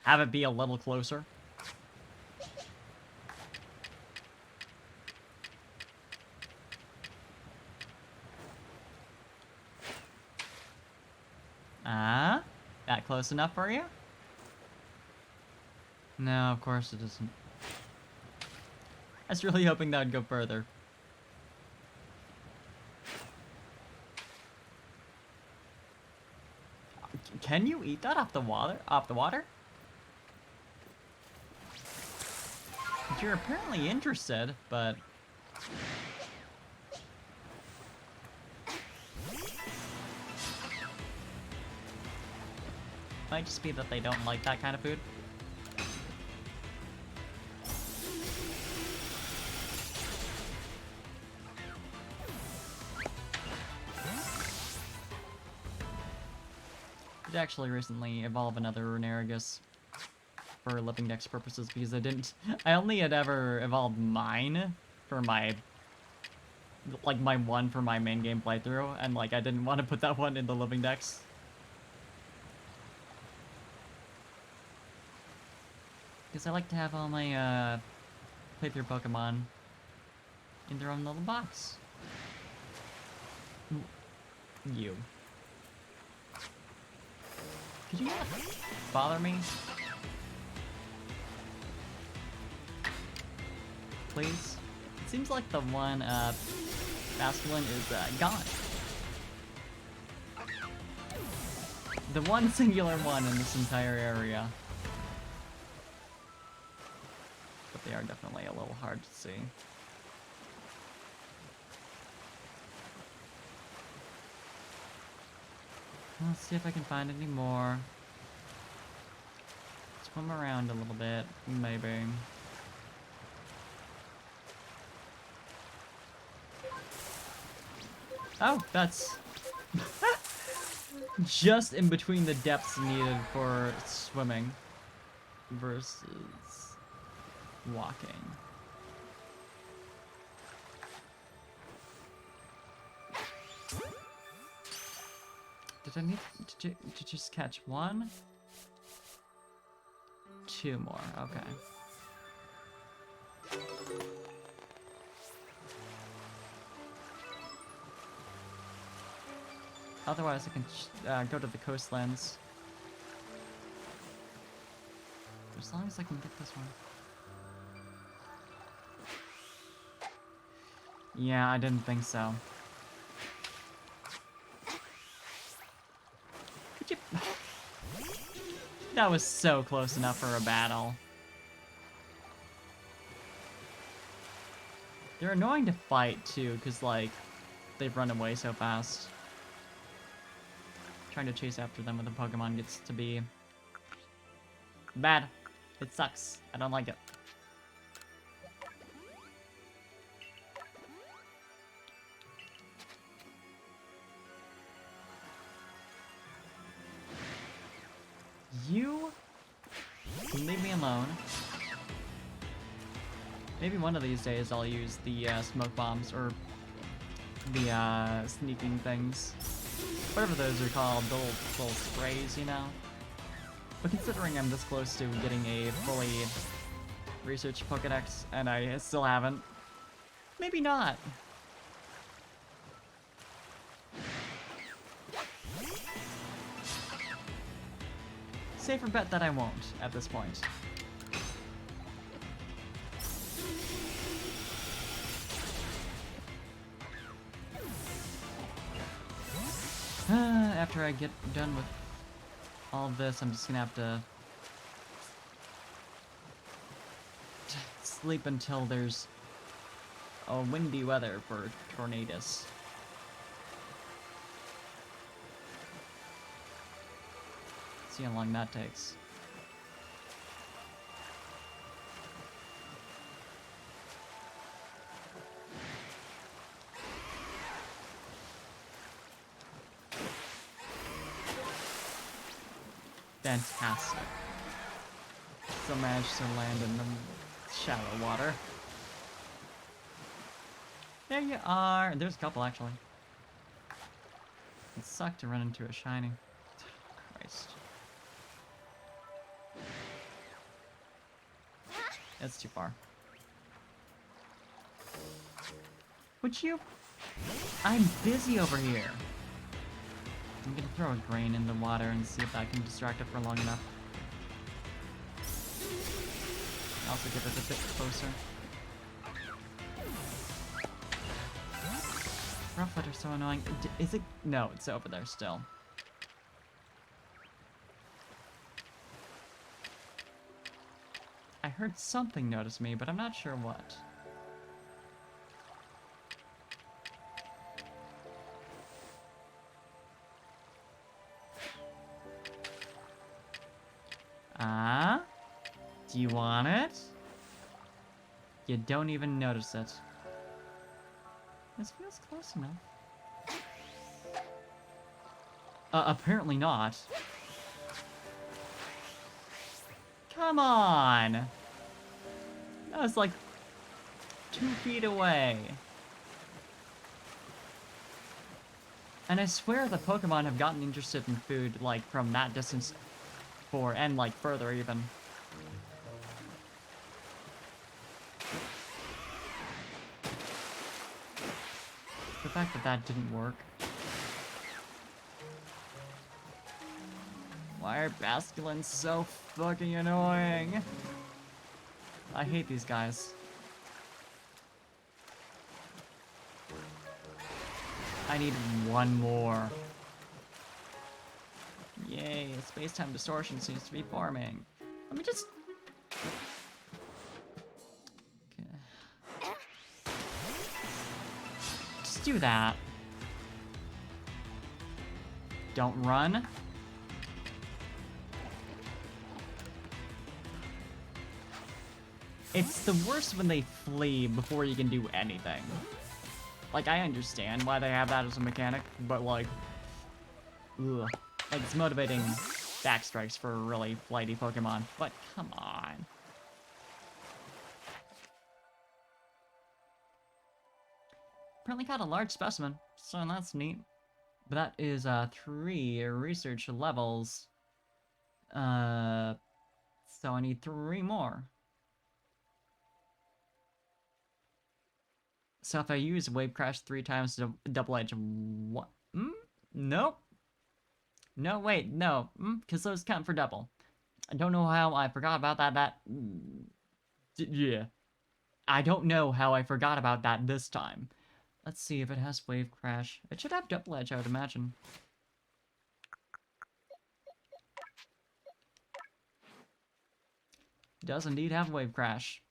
have it be a little closer. That close enough for you? No, of course it isn't. I was really hoping that would go further. Can you eat that off the water? You're apparently interested, but might just be that they don't like that kind of food. Did actually recently evolve another Runerigus for Living Dex purposes because I only had ever evolved mine for my one for my main game playthrough, and like I didn't want to put that one in the Living Dex. Because I like to have all my playthrough Pokemon in their own little box. You. Could you not bother me? Please? It seems like the one Basculin is gone. The one singular one in this entire area. But they are definitely a little hard to see. Let's see if I can find any more. Swim around a little bit, maybe. Oh, that's just in between the depths needed for swimming versus walking. Did I need to just catch one? Two more, okay. Otherwise, I can go to the coastlands. As long as I can get this one. Yeah, I didn't think so. Could you... That was so close enough for a battle. They're annoying to fight, too, because, like, they've run away so fast. Trying to chase after them with a Pokemon gets to be bad. It sucks. I don't like it. You can leave me alone. Maybe one of these days I'll use the smoke bombs or the sneaking things. Whatever those are called, the little sprays, you know? But considering I'm this close to getting a fully researched Pokedex, and I still haven't, maybe not. safer bet that I won't at this point. After I get done with all of this, I'm just gonna have to sleep until there's a windy weather for tornadoes. See how long that takes. Fantastic. Still managed to land in the shallow water. There you are. There's a couple, actually. It sucked to run into a shiny. Christ. That's too far. Would you? I'm busy over here. I'm gonna throw a grain in the water and see if I can distract it for long enough. Also get it a bit closer. Rufflet are so annoying. Is it? No, it's over there still. I heard something notice me, but I'm not sure what. Ah? Do you want it? You don't even notice it. This feels close enough. Apparently not. Come on! That was like 2 feet away. And I swear the Pokemon have gotten interested in food, like, from that distance before, and, like, further even. The fact that that didn't work. Why are Basculins so fucking annoying? I hate these guys. I need one more. Yay, space-time distortion seems to be forming. Let me just... Okay. Just do that. Don't run. It's the worst when they flee before you can do anything. Like, I understand why they have that as a mechanic, but like... Ugh. Like, it's motivating backstrikes for really flighty Pokemon, but come on. Apparently got a large specimen, so that's neat. But that is 3 research levels. So I need 3 more. So if I use Wave Crash 3 times to double edge, what? Nope. No, wait, no. Because those count for double. I don't know how I forgot about that. Yeah. I don't know how I forgot about that this time. Let's see if it has Wave Crash. It should have double edge, I would imagine. It does indeed have Wave Crash.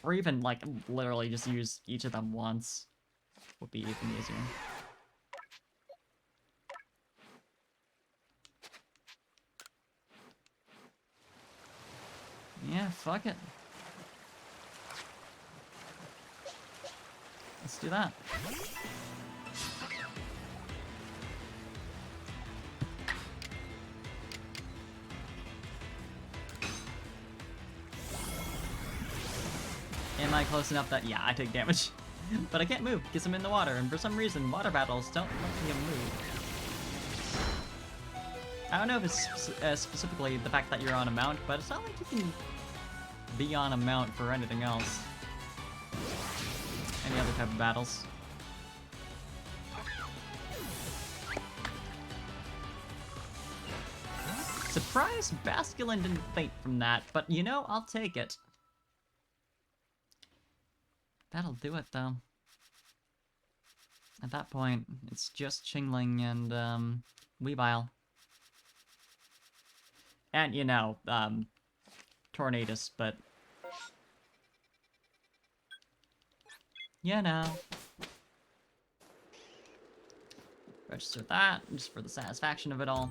Or even, like, literally just use each of them once. Would be even easier. Yeah, fuck it. Let's do that. Am I close enough that... Yeah, I take damage. But I can't move because I'm in the water, and for some reason, water battles don't let me move. I don't know if it's specifically the fact that you're on a mount, but it's not like you can be on a mount for anything else. Any other type of battles. surprised Basculin didn't faint from that, but you know, I'll take it. That'll do it, though. At that point, it's just Chingling and, Weavile. And, you know, Tornadus, but... you know. Register that, just for the satisfaction of it all.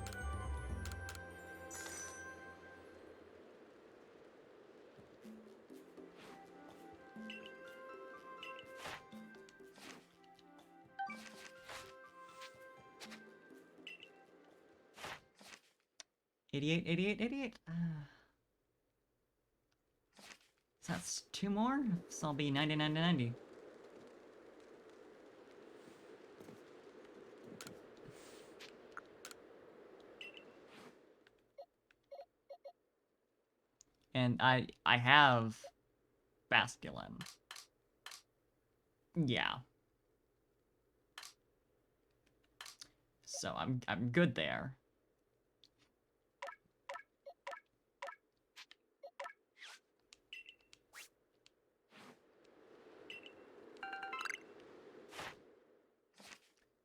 $88. So that's 2 more? So I'll be 99 to 90. And I have Basculin. Yeah. So I'm good there.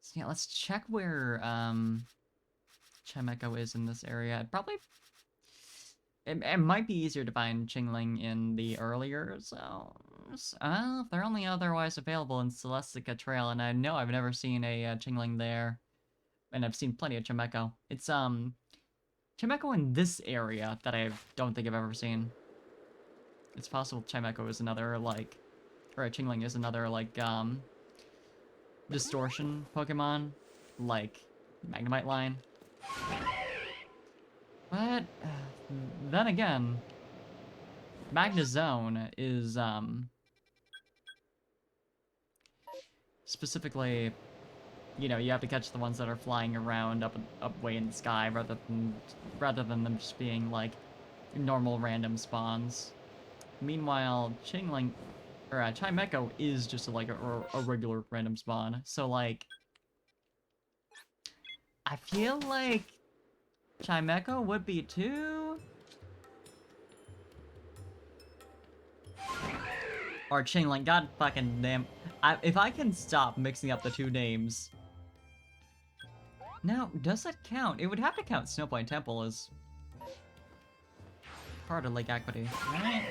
So yeah, let's check where Chimecho is in this area. It might be easier to find Chingling in the earlier zones. If they're only otherwise available in Celestica Trail, and I know I've never seen a Chingling there. And I've seen plenty of Chimecho. It's, Chimecho in this area that I don't think I've ever seen. It's possible Chimecho is another, like... or a Chingling is another, like, distortion Pokemon. Like, Magnemite line. But, then again, Magnezone is, specifically, you know, you have to catch the ones that are flying around up way in the sky rather than them just being, like, normal random spawns. Meanwhile, Chingling, or Chimecho is just, like, a regular random spawn. So, like, I feel like Chimecho would be too? Or Chingling, god fucking damn. If I can stop mixing up the two names. Now, does that count? It would have to count Snowpoint Temple as part of Lake Equity, right?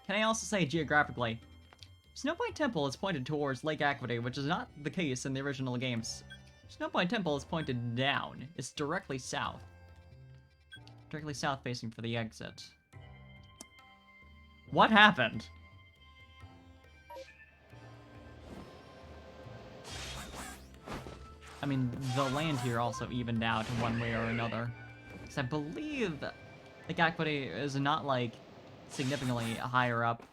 Can I also say geographically, Snowpoint Temple is pointed towards Lake Equity, which is not the case in the original games. Snowpoint Temple is pointed down. It's directly south. Directly south facing for the exit. What happened? I mean, the land here also evened out in one way or another. Because I believe Lake Equity is not, like, significantly higher up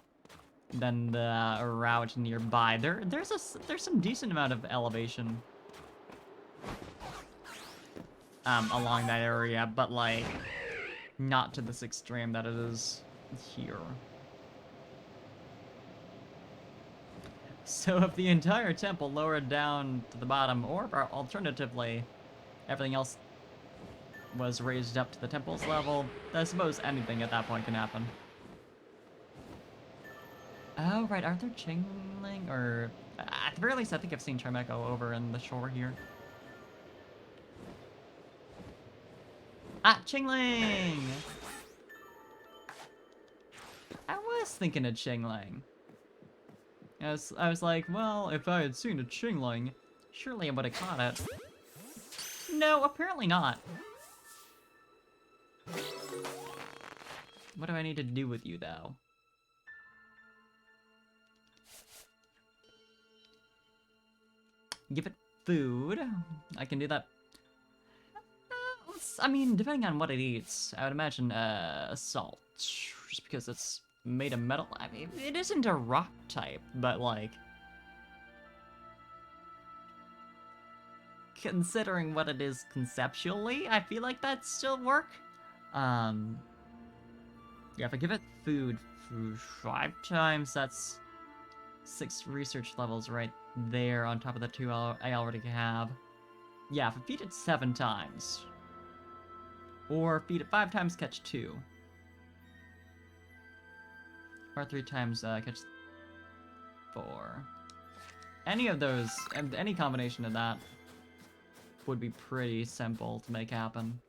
than the route nearby. There's some decent amount of elevation along that area, but, like, not to this extreme that it is here. So if the entire temple lowered down to the bottom, or alternatively, everything else was raised up to the temple's level, I suppose anything at that point can happen. Oh, right, are there Chingling, or... at the very least, I think I've seen Chimecho over in the shore here. Ah, Chingling! I was thinking of Chingling. I was like, well, if I had seen a Chingling, surely I would have caught it. No, apparently not. What do I need to do with you, though? Give it food. I can do that. I mean, depending on what it eats, I would imagine salt. Just because it's made of metal. I mean, it isn't a rock type, but like... considering what it is conceptually, I feel like that'd still work. Yeah, if I give it food 5 times, that's 6 research levels right there on top of the 2 I already have. Yeah, if I feed it 7 times. Or feed it 5 times, catch 2. Or 3 times, catch 4. Any of those, any combination of that would be pretty simple to make happen.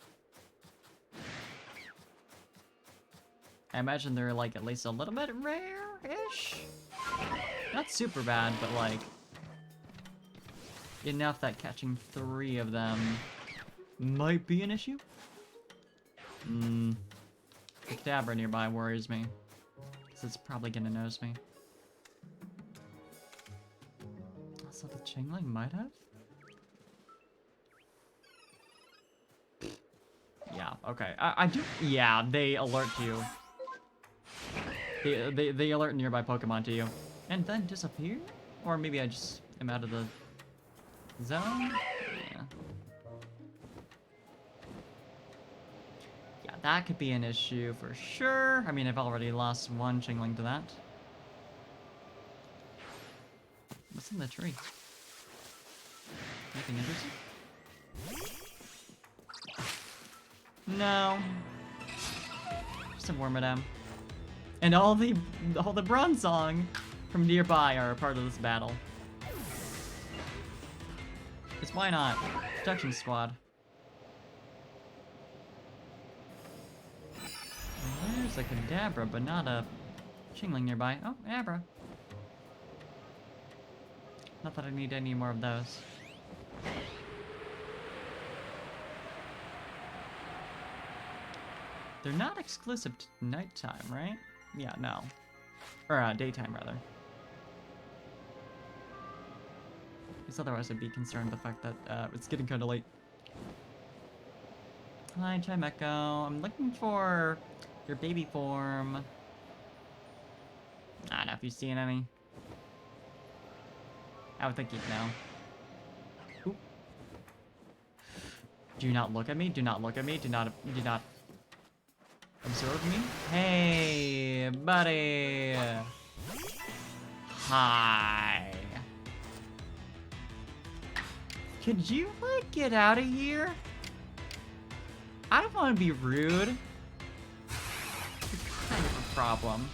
I imagine they're like at least a little bit rare-ish? Not super bad, but like enough that catching 3 of them might be an issue. The Kadabra nearby worries me, because it's probably gonna nose me. Also, the Chingling might have? Yeah, okay. I do. Yeah, they alert you. They alert nearby Pokemon to you. And then disappear? Or maybe I just am out of the zone? Yeah. Yeah, that could be an issue for sure. I mean, I've already lost 1 Chingling to that. What's in the tree? Anything interesting? No. Just a Wormadam. And all the bronze song from nearby are a part of this battle. Because why not? Protection squad. There's a Kadabra, but not a Chingling nearby. Oh, Abra. Not that I need any more of those. They're not exclusive to nighttime, right? Yeah, no. Or, daytime, rather. Because otherwise I'd be concerned with the fact that, it's getting kinda late. Hi, Chimecho. I'm looking for your baby form. I don't know if you've seen any. I would think you'd know. Oop. Do not look at me, do not look at me, do not observe me. Hey, buddy. Hi. Could you, like, get out of here? I don't want to be rude. It's kind of a problem.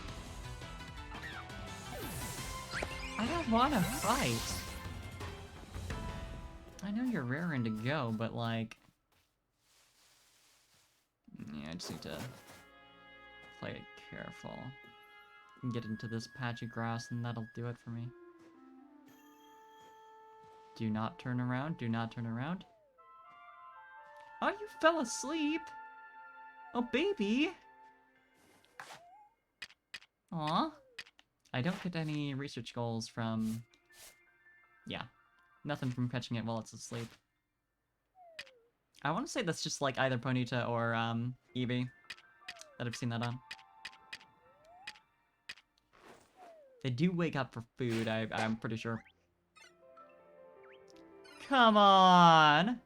I don't want to fight. I know you're raring to go, but like... Yeah, I just need to play it careful. And get into this patch of grass and that'll do it for me. Do not turn around, do not turn around. Oh, you fell asleep! Oh, baby! Aw. I don't get any research goals from... Yeah. Nothing from catching it while it's asleep. I want to say that's just like either Ponyta or Eevee that I've seen that on. They do wake up for food, I'm pretty sure. Come on!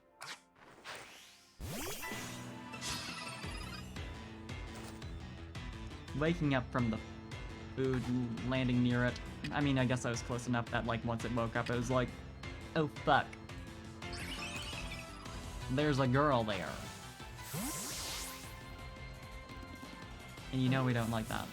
Waking up from the food, landing near it. I mean, I guess I was close enough that like once it woke up, it was like, oh fuck. There's a girl there. And you know we don't like that.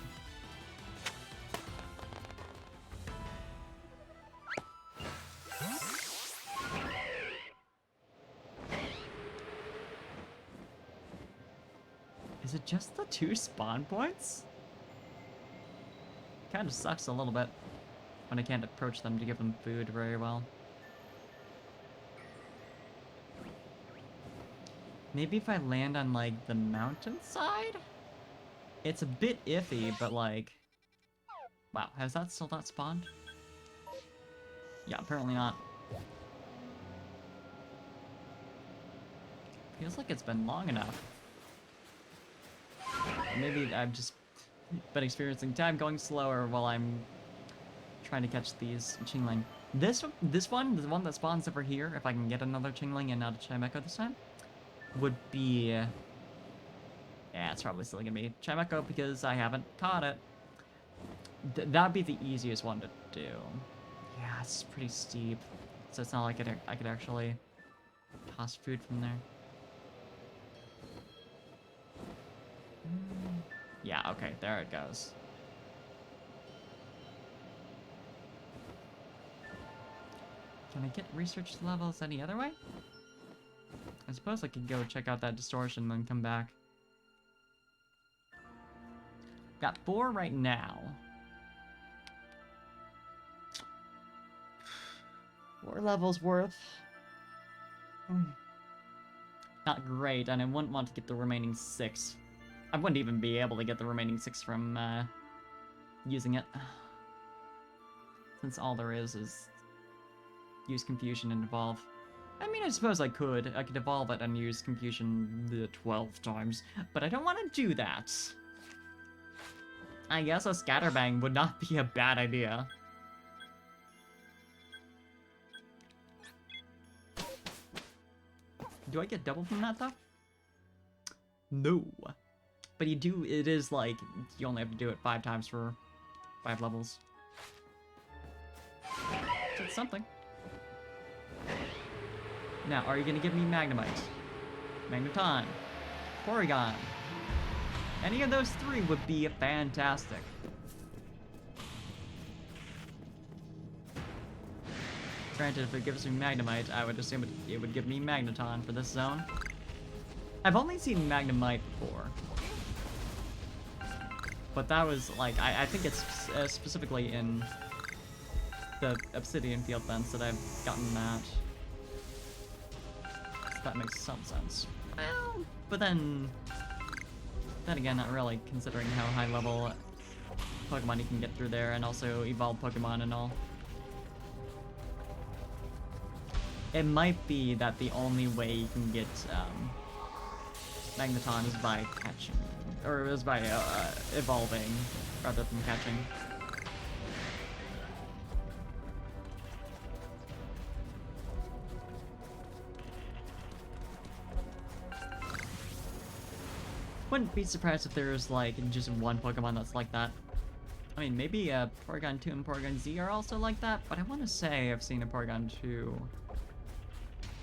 Is it just the 2 spawn points? Kinda sucks a little bit when I can't approach them to give them food very well. Maybe if I land on, like, the mountainside? It's a bit iffy, but, like... Wow, has that still not spawned? Yeah, apparently not. Feels like it's been long enough. Maybe I've just been experiencing time going slower while I'm trying to catch these Chingling. This one, the one that spawns over here, if I can get another Chingling and not a Chimecho this time, would be... Yeah, it's probably still gonna be Chimecho because I haven't caught it. That'd be the easiest one to do. Yeah, it's pretty steep, so it's not like I could actually toss food from there. Yeah, okay, there it goes. Can I get research levels any other way? I suppose I could go check out that distortion and then come back. Got 4 right now. 4 levels worth. Not great, and I wouldn't want to get the remaining 6. I wouldn't even be able to get the remaining 6 from using it. Since all there is use Confusion and evolve. I mean, I suppose I could. I could evolve it and use Confusion the 12 times, but I don't want to do that. I guess a Scatterbang would not be a bad idea. Do I get double from that, though? No. But it is like, you only have to do it 5 times for 5 levels. So it's something. Now, are you gonna give me Magnemite? Magneton? Porygon? Any of those 3 would be fantastic. Granted, if it gives me Magnemite, I would assume it would give me Magneton for this zone. I've only seen Magnemite before. But that was, like, I think it's specifically in the Obsidian Field Fence that I've gotten that. So that makes some sense. Well, but then again, not really, considering how high level Pokemon you can get through there, and also evolved Pokemon and all. It might be that the only way you can get Magneton is by catching, or is by evolving rather than catching. Wouldn't be surprised if there's like just one Pokemon that's like that. I mean, maybe Porygon 2 and Porygon Z are also like that, but I want to say I've seen a Porygon 2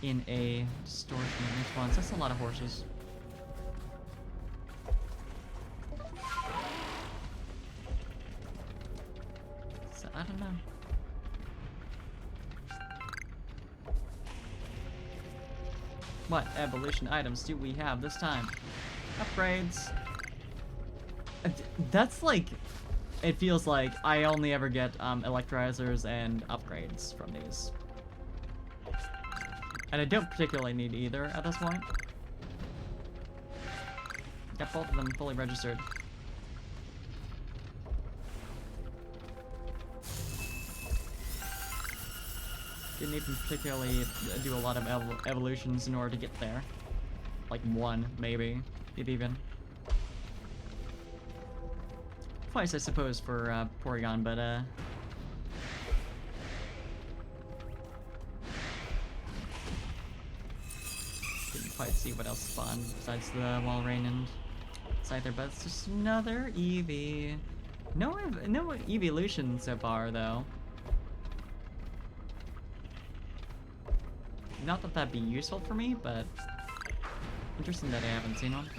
in a distortion response. That's a lot of horses. So, I don't know. What evolution items do we have this time? Upgrades. That's like... It feels like I only ever get electrolyzers and upgrades from these. And I don't particularly need either at this point. Got both of them fully registered. Didn't even particularly do a lot of evolutions in order to get there. Like 1, maybe, if even. Twice, I suppose, for Porygon, but didn't quite see what else spawned besides the Walrein and Scyther, but it's just another Eevee. No evolution so far, though. Not that that'd be useful for me, but interesting that I haven't seen one.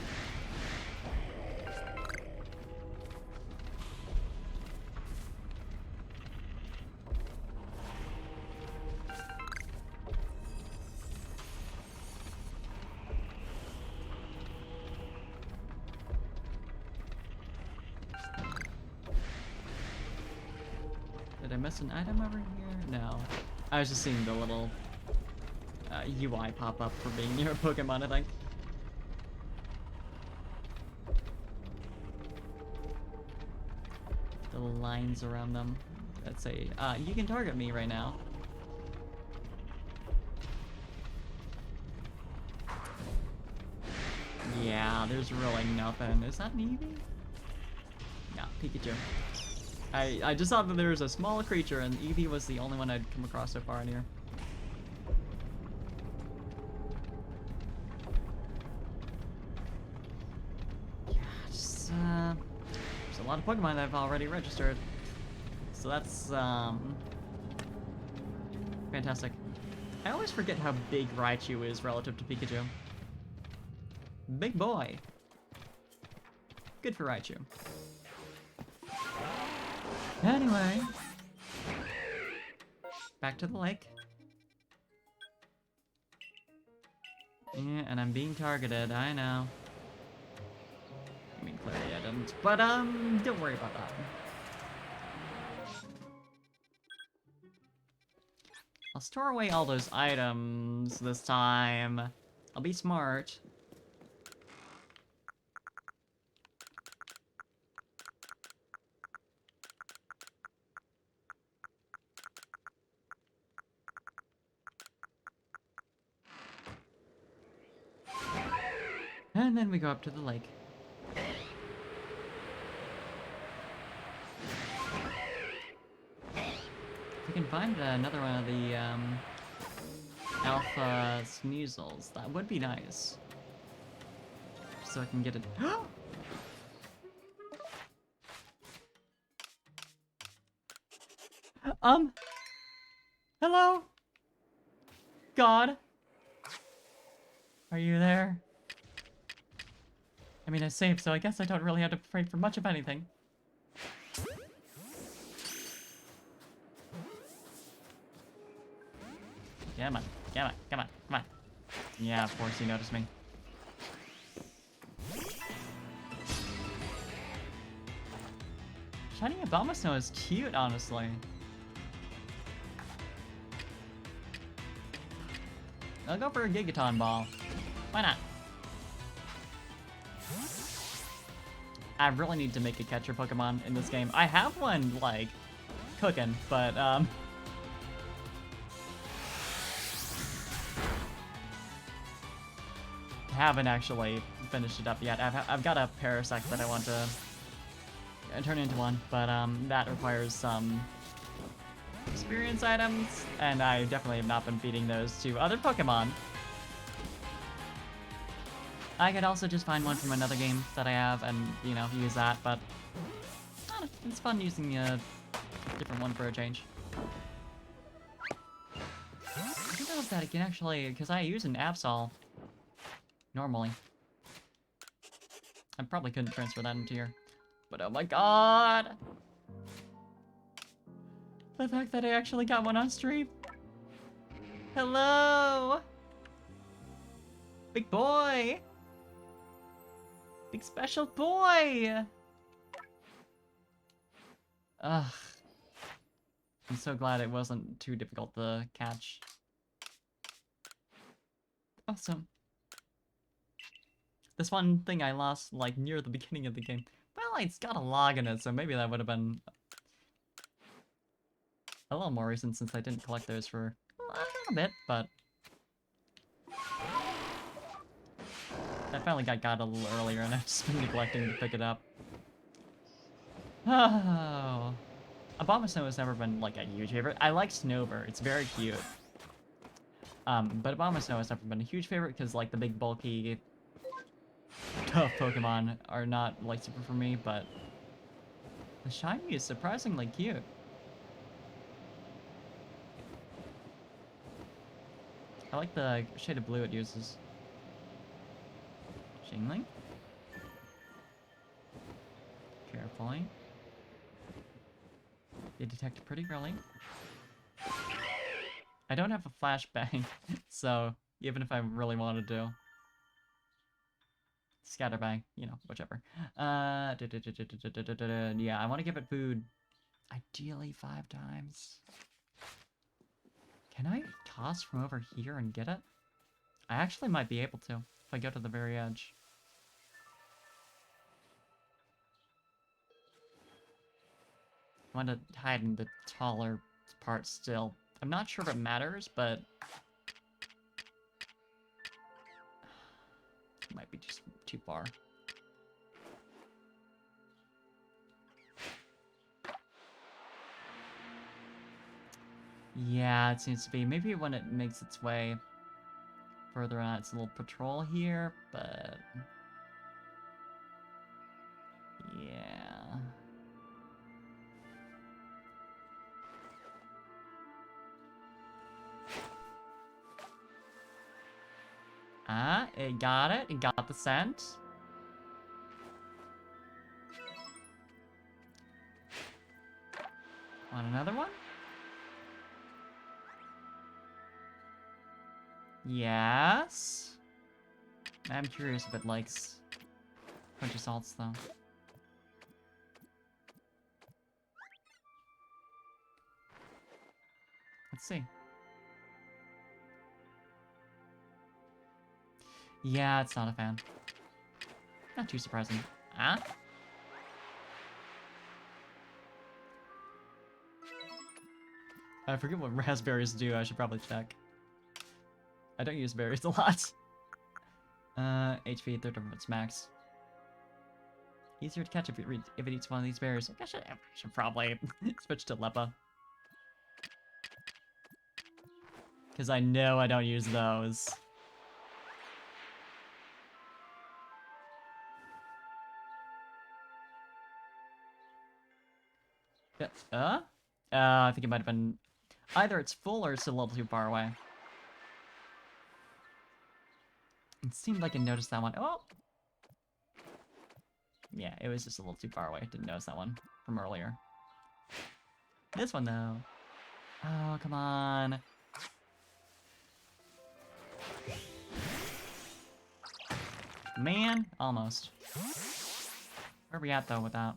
Did I miss an item over here? No. I was just seeing the little UI pop up for being near a Pokemon, I think. The lines around them that say, you can target me right now. Yeah, there's really nothing. Is that an Eevee? No, Pikachu. I just thought that there was a small creature and Eevee was the only one I'd come across so far in here. Yeah, just, there's a lot of Pokemon that I've already registered. So that's, fantastic. I always forget how big Raichu is relative to Pikachu. Big boy. Good for Raichu. Anyway. Back to the lake. Yeah, and I'm being targeted, I know. I mean, clearly I didn't. But, don't worry about that. I'll store away all those items this time. I'll be smart. And then we go up to the lake. If we can find another one of the, alpha sneasels, that would be nice. So I can get it. Hello? God? Are you there? I mean, I saved, so I guess I don't really have to pray for much of anything. Come on, come on, come on, come on. Yeah, of course he noticed me. Shiny Abomasnow is cute, honestly. I'll go for a Gigaton Ball. Why not? I really need to make a catcher Pokemon in this game. I have one, like, cooking, but, haven't actually finished it up yet. I've got a Parasect that I want to turn into one, but, that requires some experience items, and I definitely have not been feeding those to other Pokemon. I could also just find one from another game that I have and, you know, use that, but it's fun using a different one for a change. I don't know if that I can actually, because I use an Absol normally. I probably couldn't transfer that into here, but oh my god! The fact that I actually got one on stream. Hello! Big boy! Big special boy! Ugh. I'm so glad it wasn't too difficult to catch. Awesome. This one thing I lost, like, near the beginning of the game. Well, it's got a log in it, so maybe that would have been a little more recent since I didn't collect those for a little bit, but I finally got a little earlier and I've just been neglecting to pick it up. Oh. Abomasnow has never been, like, a huge favorite. I like Snover, it's very cute. But Abomasnow has never been a huge favorite because, like, the big, bulky, tough Pokemon are not, like, super for me, but the shiny is surprisingly cute. I like the shade of blue it uses. Shingling? Carefully. They detect pretty early. I don't have a flashbang, so even if I really wanted to. Scatterbang, you know, whichever. Yeah, I want to give it food ideally 5 times. Can I toss from over here and get it? I actually might be able to if I go to the very edge. I want to hide in the taller part still. I'm not sure if it matters, but it might be just too far. Yeah, it seems to be. Maybe when it makes its way further on, it's a little patrol here, but yeah. It got it. It got the scent. Want another one? Yes. I'm curious if it likes a bunch of salts, though. Let's see. Yeah, it's not a fan. Not too surprising. Ah? I forget what raspberries do. I should probably check. I don't use berries a lot. HP, third of its max. Easier to catch if it eats one of these berries. I should probably switch to Lepa. Because I know I don't use those. Yeah, I think it might have been... Either it's full or it's a little too far away. It seemed like I noticed that one. Oh! Yeah, it was just a little too far away. Didn't notice that one from earlier. This one, though. Oh, come on. Man, almost. Where are we at, though, with that?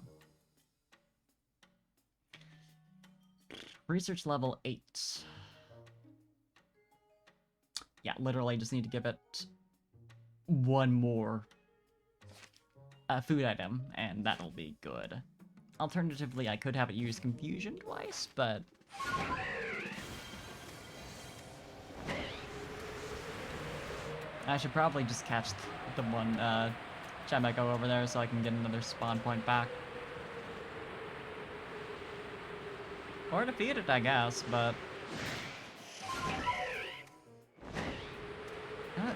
Research level 8. Yeah, literally just need to give it one more food item, and that'll be good. Alternatively, I could have it use confusion twice, but... I should probably just catch the one Chemeko over there so I can get another spawn point back. Or defeat it, I guess, but...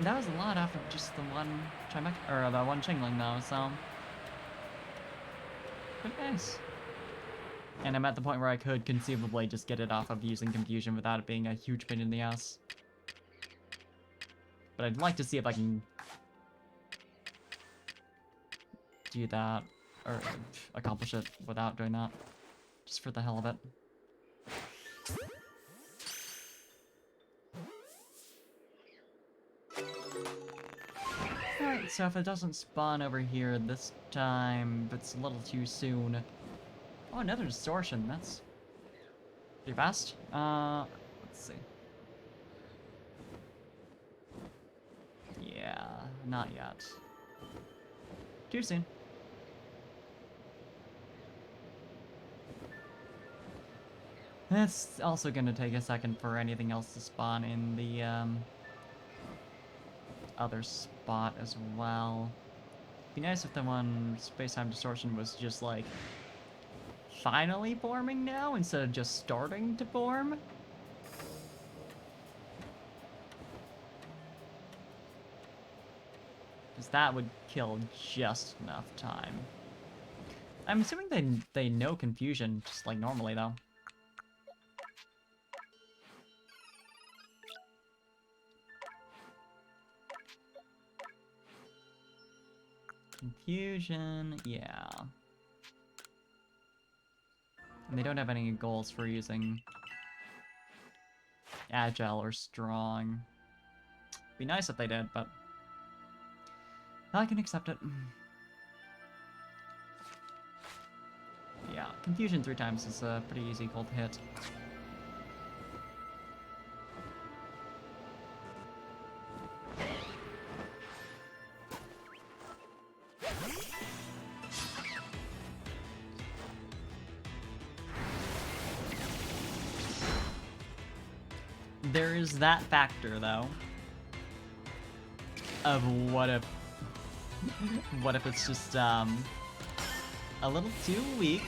That was a lot off of just the one Chimec, or the one Chingling, though, so... Pretty nice. And I'm at the point where I could conceivably just get it off of using Confusion without it being a huge pain in the ass. But I'd like to see if I can... do that, or accomplish it without doing that. Just for the hell of it. Alright, so if it doesn't spawn over here this time, but it's a little too soon... Oh, another distortion, that's... pretty fast. Let's see. Yeah, not yet. Too soon. It's also gonna take a second for anything else to spawn in the, other spot as well. Be nice if the one space-time distortion was just, like, finally forming now instead of just starting to form. Because that would kill just enough time. I'm assuming they know confusion, just like normally, though. Confusion, yeah. And they don't have any goals for using agile or strong. Be nice if they did, but I can accept it. Yeah, confusion 3 times is a pretty easy goal to hit. There is that factor, though, of what if it's just, a little too weak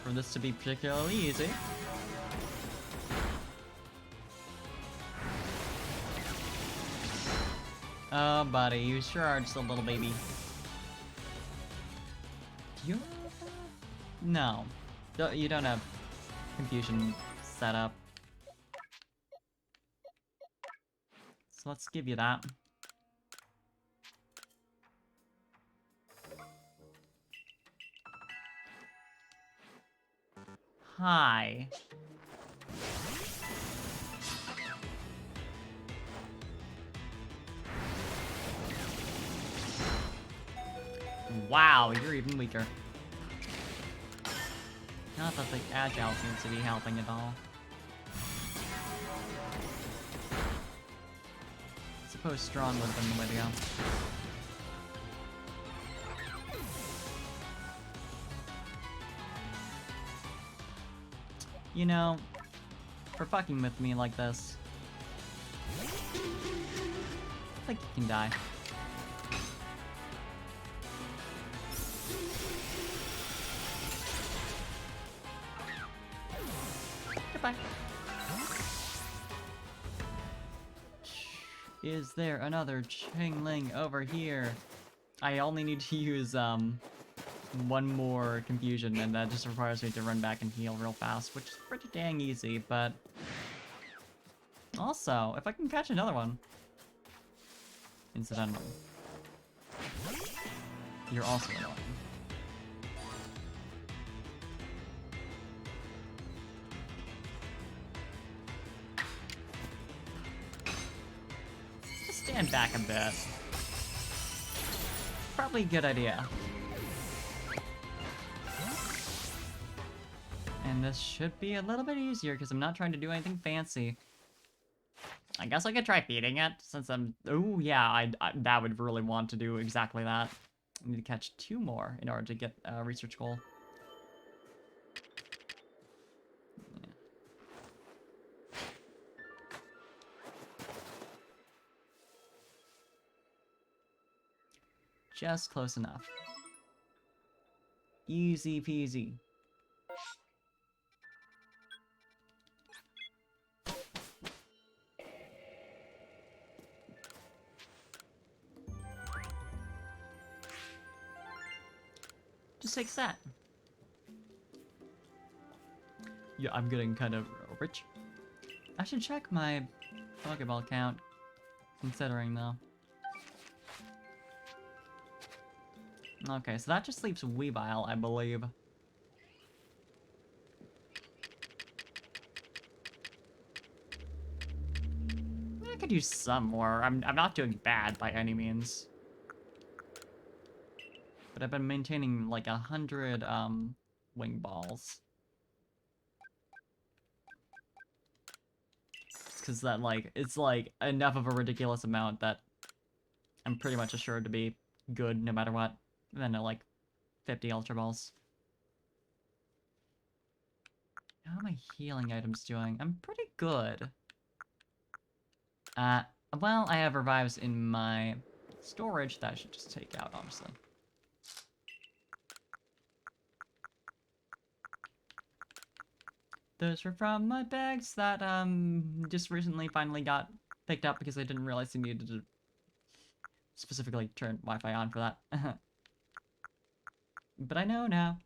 for this to be particularly easy. Oh, buddy, you sure are just a little baby. Do you have that? No. You don't have confusion set up. So let's give you that. high. Wow, you're even weaker. Not that the agile seems to be helping at all. I suppose strong would have been the way to go. You know, for fucking with me like this, I think you can die. Goodbye. Is there another Chingling over here? I only need to use, one more confusion, and that just requires me to run back and heal real fast, which is pretty dang easy, but... Also, if I can catch another one... Incidentally. You're also annoying. Just stand back a bit. Probably a good idea. And this should be a little bit easier because I'm not trying to do anything fancy. I guess I could try feeding it since I'm... Oh, yeah, I that would really want to do exactly that. I need to catch 2 more in order to get a research goal. Yeah. Just close enough. Easy peasy. Just takes that. Yeah, I'm getting kind of rich. I should check my Pokeball count, considering though. Okay, so that just leaves Weavile, I believe. I could use some more. I'm not doing bad by any means. But I've been maintaining like 100 wing balls. Cause that it's like enough of a ridiculous amount that I'm pretty much assured to be good no matter what. And then like 50 ultra balls. How are my healing items doing? I'm pretty good. Well, I have revives in my storage that I should just take out, honestly. Those were from my bags that, just recently finally got picked up because I didn't realize I needed to specifically turn Wi-Fi on for that. But I know now.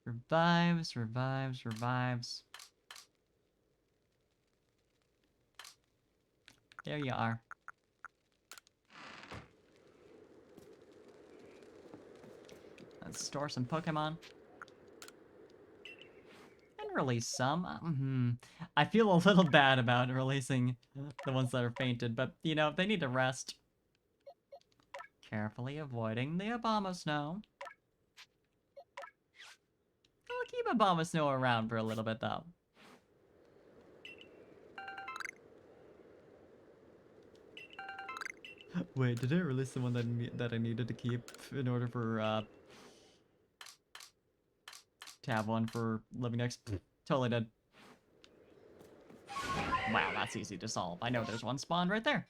Revives, revives, revives. There you are. Let's store some Pokemon. And release some. I feel a little bad about releasing the ones that are fainted, but, you know, they need to rest. Carefully avoiding the Abomasnow. I'll keep Abomasnow around for a little bit, though. Wait, did I release the one that I needed to keep in order for, to have one for living next? Totally did. Wow, that's easy to solve. I know there's one spawned right there.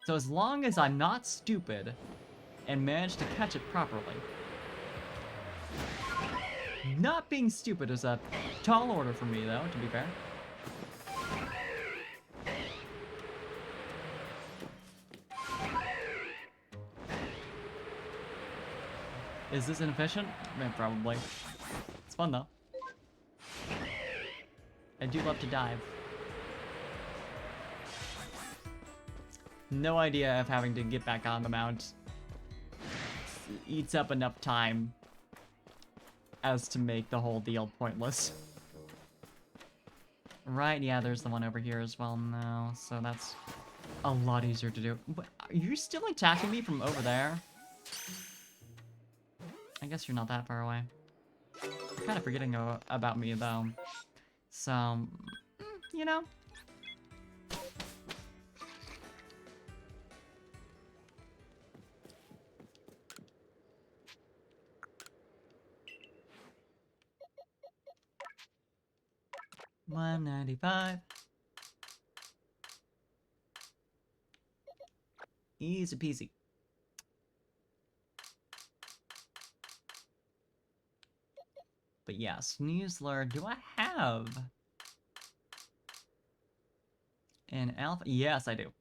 So as long as I'm not stupid and manage to catch it properly. Not being stupid is a tall order for me, though, to be fair. Is this inefficient? Man, probably. It's fun, though. I do love to dive. No idea if having to get back on the mount eats up enough time as to make the whole deal pointless. Right, yeah, there's the one over here as well now, so that's a lot easier to do. But are you still attacking me from over there? I guess you're not that far away. You're kind of forgetting about me, though. So, you know. $195. Easy peasy. But yeah, Sneasler, do I have an alpha? Yes, I do.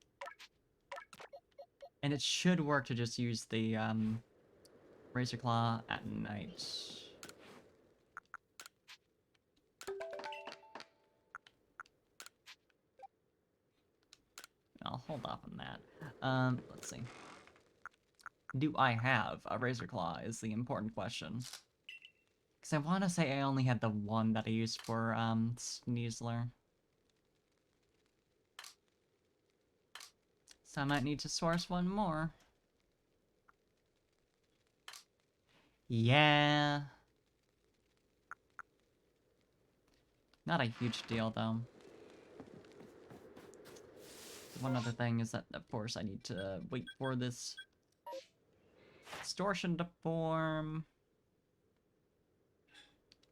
And it should work to just use the Razor Claw at night. I'll hold off on that. Let's see. Do I have a Razor Claw is the important question. Because I want to say I only had the one that I used for, Sneasler. So I might need to source one more. Yeah. Not a huge deal, though. One other thing is that, of course, I need to wait for this distortion to form.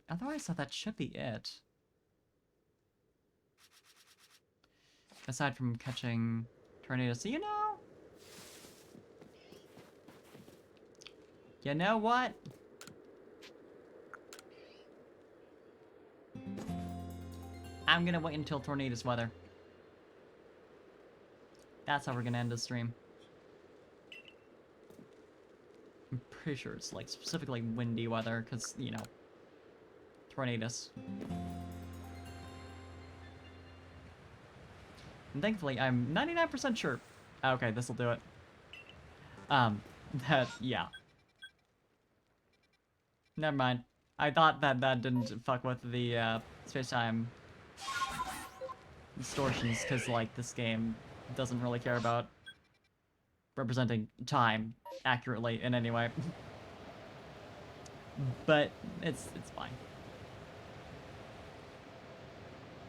Otherwise, that should be it. Aside from catching tornadoes. So, you know what? I'm gonna wait until tornadoes weather. That's how we're gonna end the stream. I'm pretty sure it's like specifically windy weather, because, you know, tornadoes. And thankfully, I'm 99% sure. Okay, this'll do it. Yeah. Never mind. I thought that didn't fuck with the, space-time distortions, because, like, this game doesn't really care about representing time accurately in any way. But it's fine.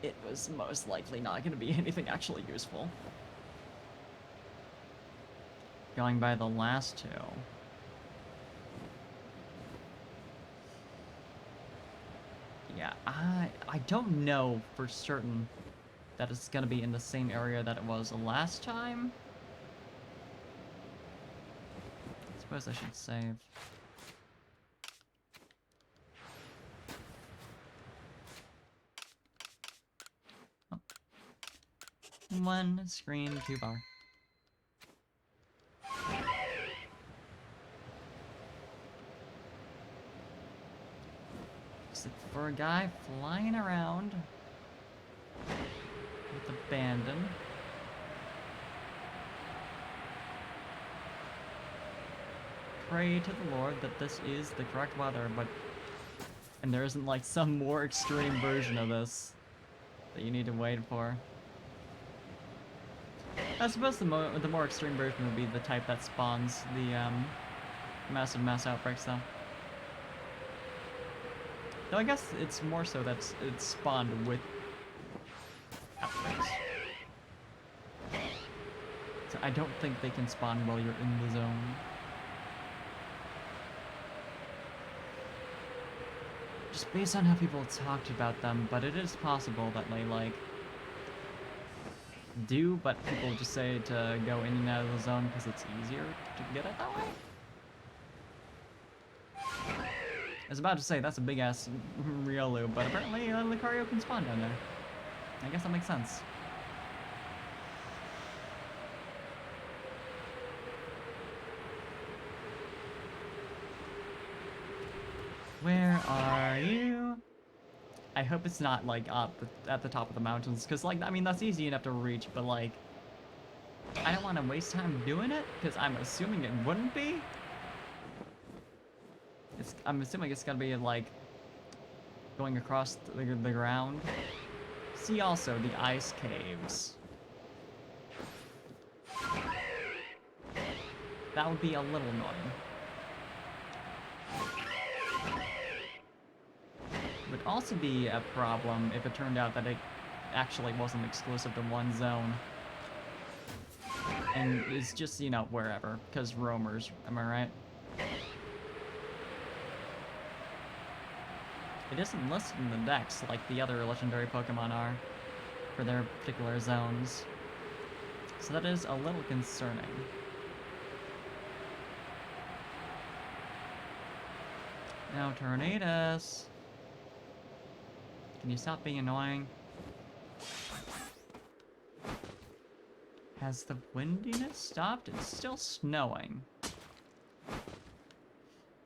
It was most likely not going to be anything actually useful. Going by the last two. Yeah, I don't know for certain that it's going to be in the same area that it was the last time. I suppose I should save. Oh. One screen, 2 bar. Except for a guy flying around with abandon. Pray to the Lord that this is the correct weather, and there isn't like some more extreme version of this that you need to wait for. I suppose the more extreme version would be the type that spawns the massive mass outbreaks, though. Though I guess it's more so that it's spawned with outbreaks. So I don't think they can spawn while you're in the zone. Just based on how people talked about them, but it is possible that they, like, do, but people just say to go in and out of the zone because it's easier to get it that way? I was about to say, that's a big-ass Riolu, but apparently Lucario can spawn down there. I guess that makes sense. Where are you? I hope it's not, like, up at the top of the mountains, because, like, I mean, that's easy enough to reach, but, like, I don't want to waste time doing it, because I'm assuming it wouldn't be. I'm assuming it's gonna be like going across the ground. See also the ice caves. That would be a little annoying. Would also be a problem if it turned out that it actually wasn't exclusive to one zone. And it's just, you know, wherever, because roamers, am I right? It isn't listed in the dex like the other legendary Pokemon are for their particular zones. So that is a little concerning. Now, Tornadus. Can you stop being annoying? Has the windiness stopped? It's still snowing.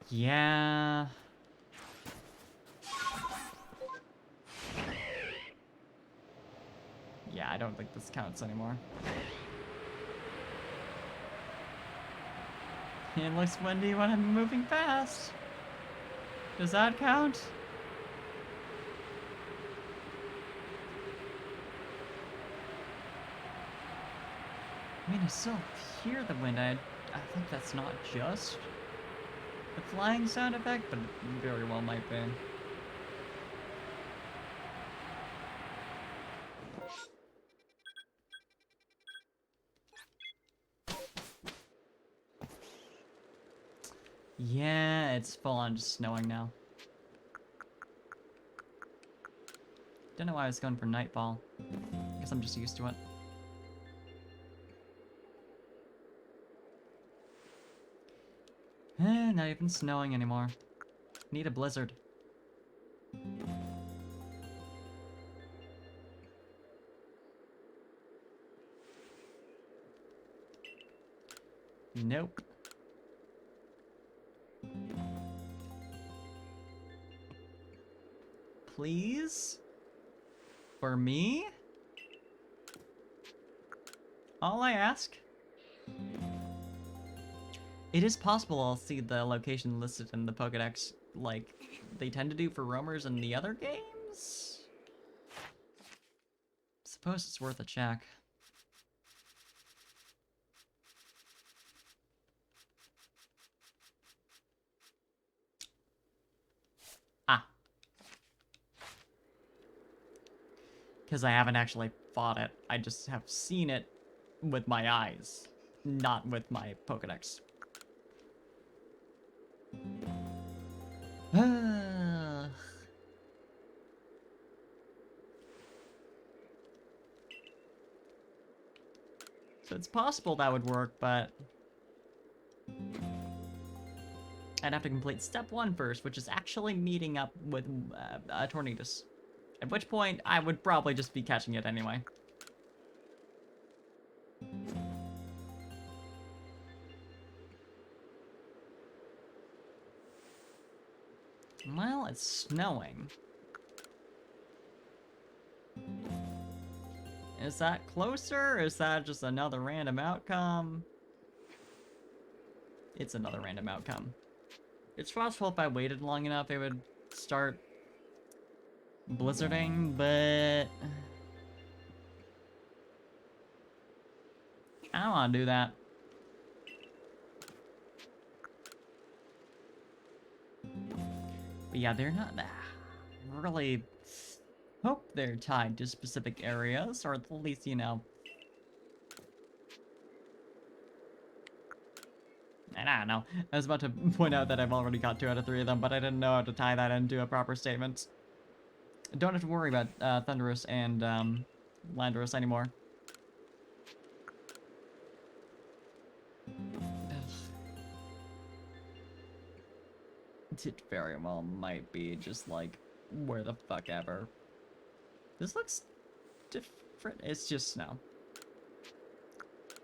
Yeah. Yeah, I don't think this counts anymore. It looks windy when I'm moving fast. Does that count? I mean, I still hear the wind. I think that's not just the flying sound effect, but it very well might be. Yeah, it's full on just snowing now. Don't know why I was going for nightfall. I guess I'm just used to it. Not even snowing anymore. Need a blizzard. Nope. Please? For me? All I ask? It is possible I'll see the location listed in the Pokédex like they tend to do for roamers in the other games? Suppose it's worth a check. Ah. Because I haven't actually fought it. I just have seen it with my eyes, not with my Pokédex. So it's possible that would work, but I'd have to complete step 1 first, which is actually meeting up with a Tornadus. At which point, I would probably just be catching it anyway. Well, it's snowing. Is that closer, or is that just another random outcome? It's another random outcome. It's possible if I waited long enough, it would start blizzarding, but I don't want to do that. But yeah, they're not really hope they're tied to specific areas, or at least, you know. And I don't know. I was about to point out that I've already got 2 out of 3 of them, but I didn't know how to tie that into a proper statement. Don't have to worry about Thundurus and Landorus anymore. It very well might be just like, where the fuck ever. This looks different. It's just snow.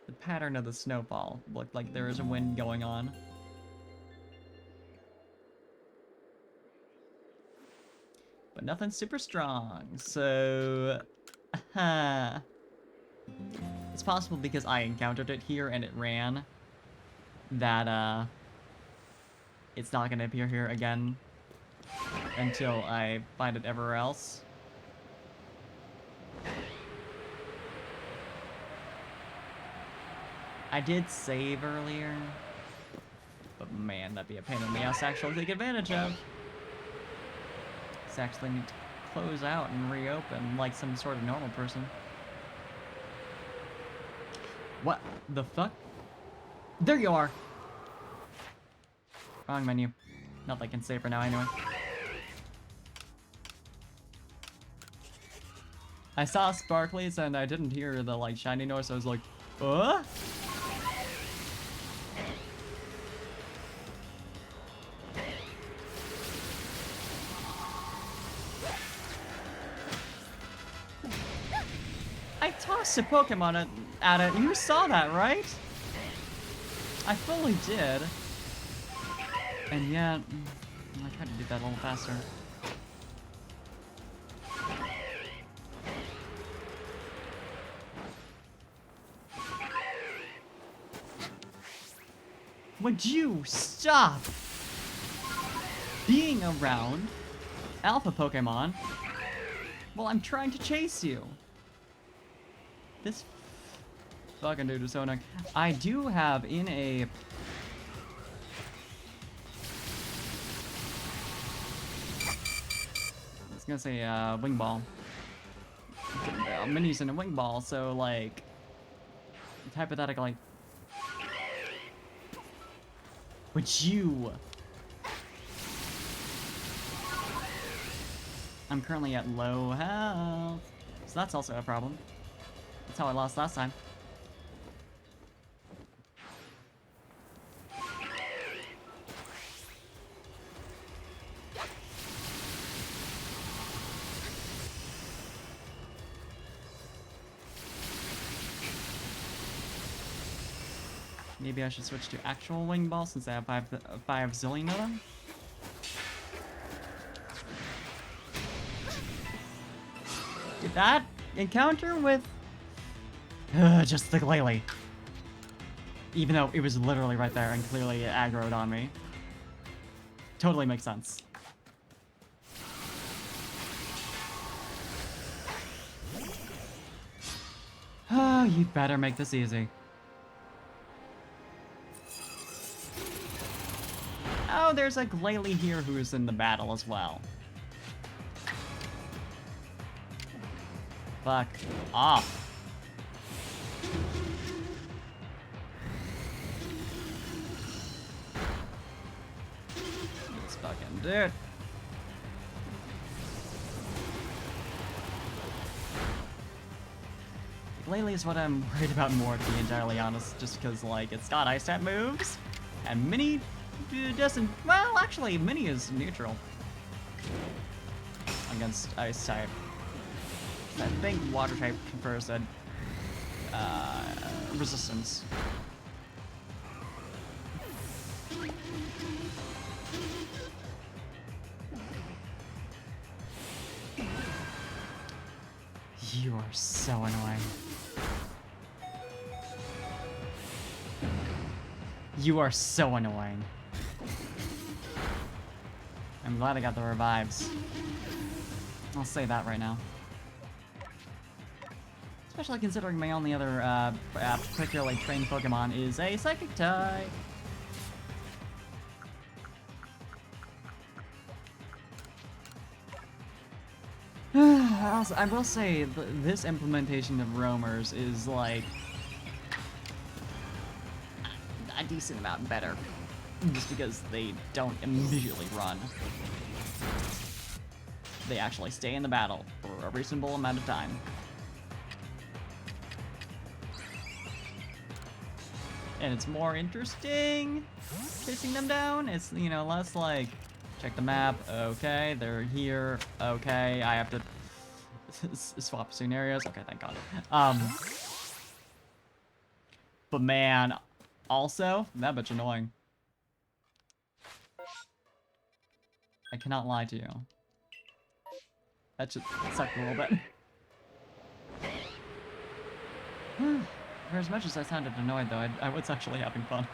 The pattern of the snowfall looked like there is a wind going on. But nothing super strong, so... It's It's possible because I encountered it here and it ran, that, it's not gonna appear here again until I find it everywhere else. I did save earlier, but man, that'd be a pain in the ass to actually take advantage of. Just actually need to close out and reopen like some sort of normal person. What the fuck? There you are! Wrong menu. Not that I can save for now anyway. I saw sparklies and I didn't hear the like shiny noise, so I was like, I tossed a Pokemon at it. You saw that, right? I fully did. And yet, I tried to do that a little faster. Would you stop being around Alpha Pokemon while I'm trying to chase you? This fucking dude is so annoying. I do have in a... I was gonna say, wing ball. Minis in a wing ball, so like... hypothetically... Would you... I'm currently at low health, so that's also a problem. That's how I lost last time. Maybe I should switch to actual wing ball since I have 5 zillion of them. Did that encounter with just the Glalie? Even though it was literally right there and clearly it aggroed on me. Totally makes sense. Oh, you better make this easy. Oh, there's a Glalie here who's in the battle as well. Fuck off. Let's fucking do it. Glalie is what I'm worried about more, to be entirely honest, just because, like, it's got ice type moves, and Mini doesn't. Well, actually, Mini is neutral against ice type. I think water type confers a resistance. You are so annoying. You are so annoying. I'm glad I got the revives. I'll say that right now. Especially considering my only other particularly trained Pokemon is a Psychic type. Also, I will say, this implementation of roamers is like a decent amount better. Just because they don't immediately run. They actually stay in the battle for a reasonable amount of time. And it's more interesting chasing them down. It's, you know, less like, check the map, okay, they're here, okay, I have to swap scenarios, okay, thank God. But man, also, that bitch annoying. I cannot lie to you. That should suck a little bit. For as much as I sounded annoyed, though, I was actually having fun.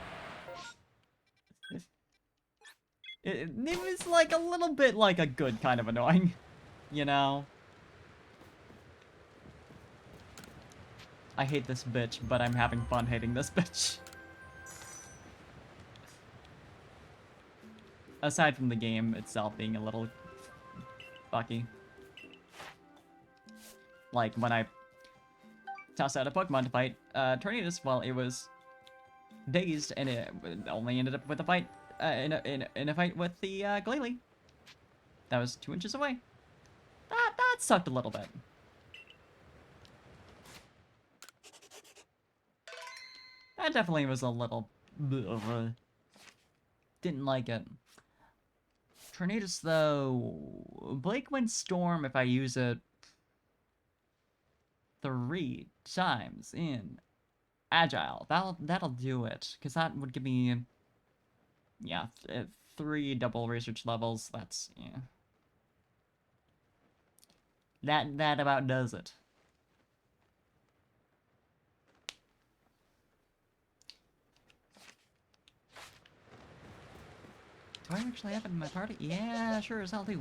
It was like a little bit like a good kind of annoying, you know? I hate this bitch, but I'm having fun hating this bitch. Aside from the game itself being a little fucky. Like when I tossed out a Pokemon to fight Tornadus, well, it was dazed and it only ended up with a fight in a fight with the Glalie. That was 2 inches away. That sucked a little bit. That definitely was a little... Didn't like it. Tornadus, though... Blake Wind Storm, if I use it 3 times in Agile, that'll do it. Because that would give me... Yeah, 3 double research levels. That's... Yeah. That about does it. Do I actually have it in my party? Yeah, sure as hell do.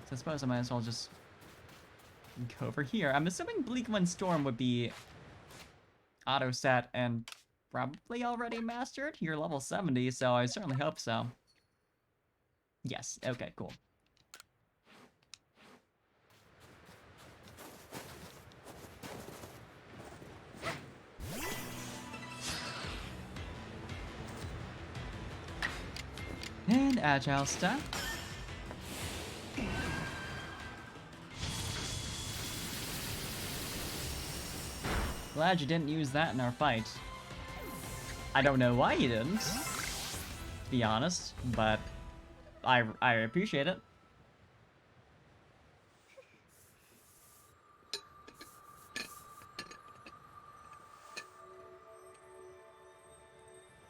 So I suppose I might as well just go over here. I'm assuming Bleak Wind Storm would be auto set and probably already mastered. You're level 70, so I certainly hope so. Yes, okay, cool. And Agile stuff. Glad you didn't use that in our fight. I don't know why you didn't, to be honest, but I appreciate it.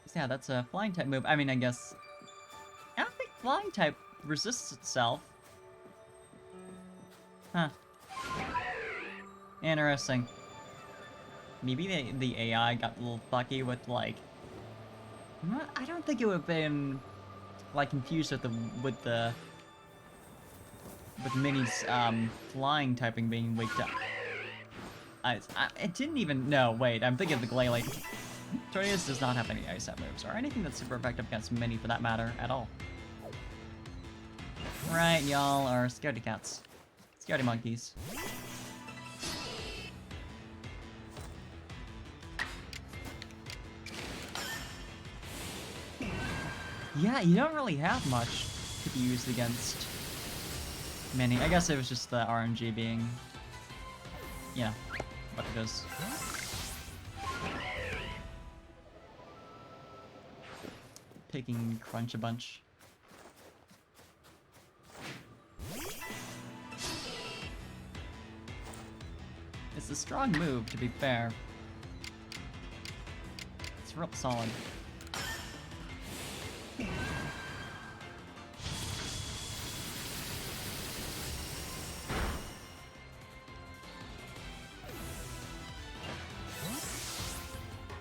So yeah, that's a flying type move. I mean, I guess... I don't think flying type resists itself. Huh. Interesting. Maybe the AI got a little fucky with, like... I don't think it would have been, like, confused with Minnie's, flying typing being waked up. It didn't even... No, wait, I'm thinking of the Glalie. Tornadus does not have any ice set moves, or anything that's super effective against Minnie, for that matter, at all. Right, y'all are scaredy cats. Scaredy monkeys. Yeah, you don't really have much to be used against Minnie. I guess it was just the RNG being, you know, what it is. Taking Crunch a bunch. It's a strong move, to be fair. It's real solid.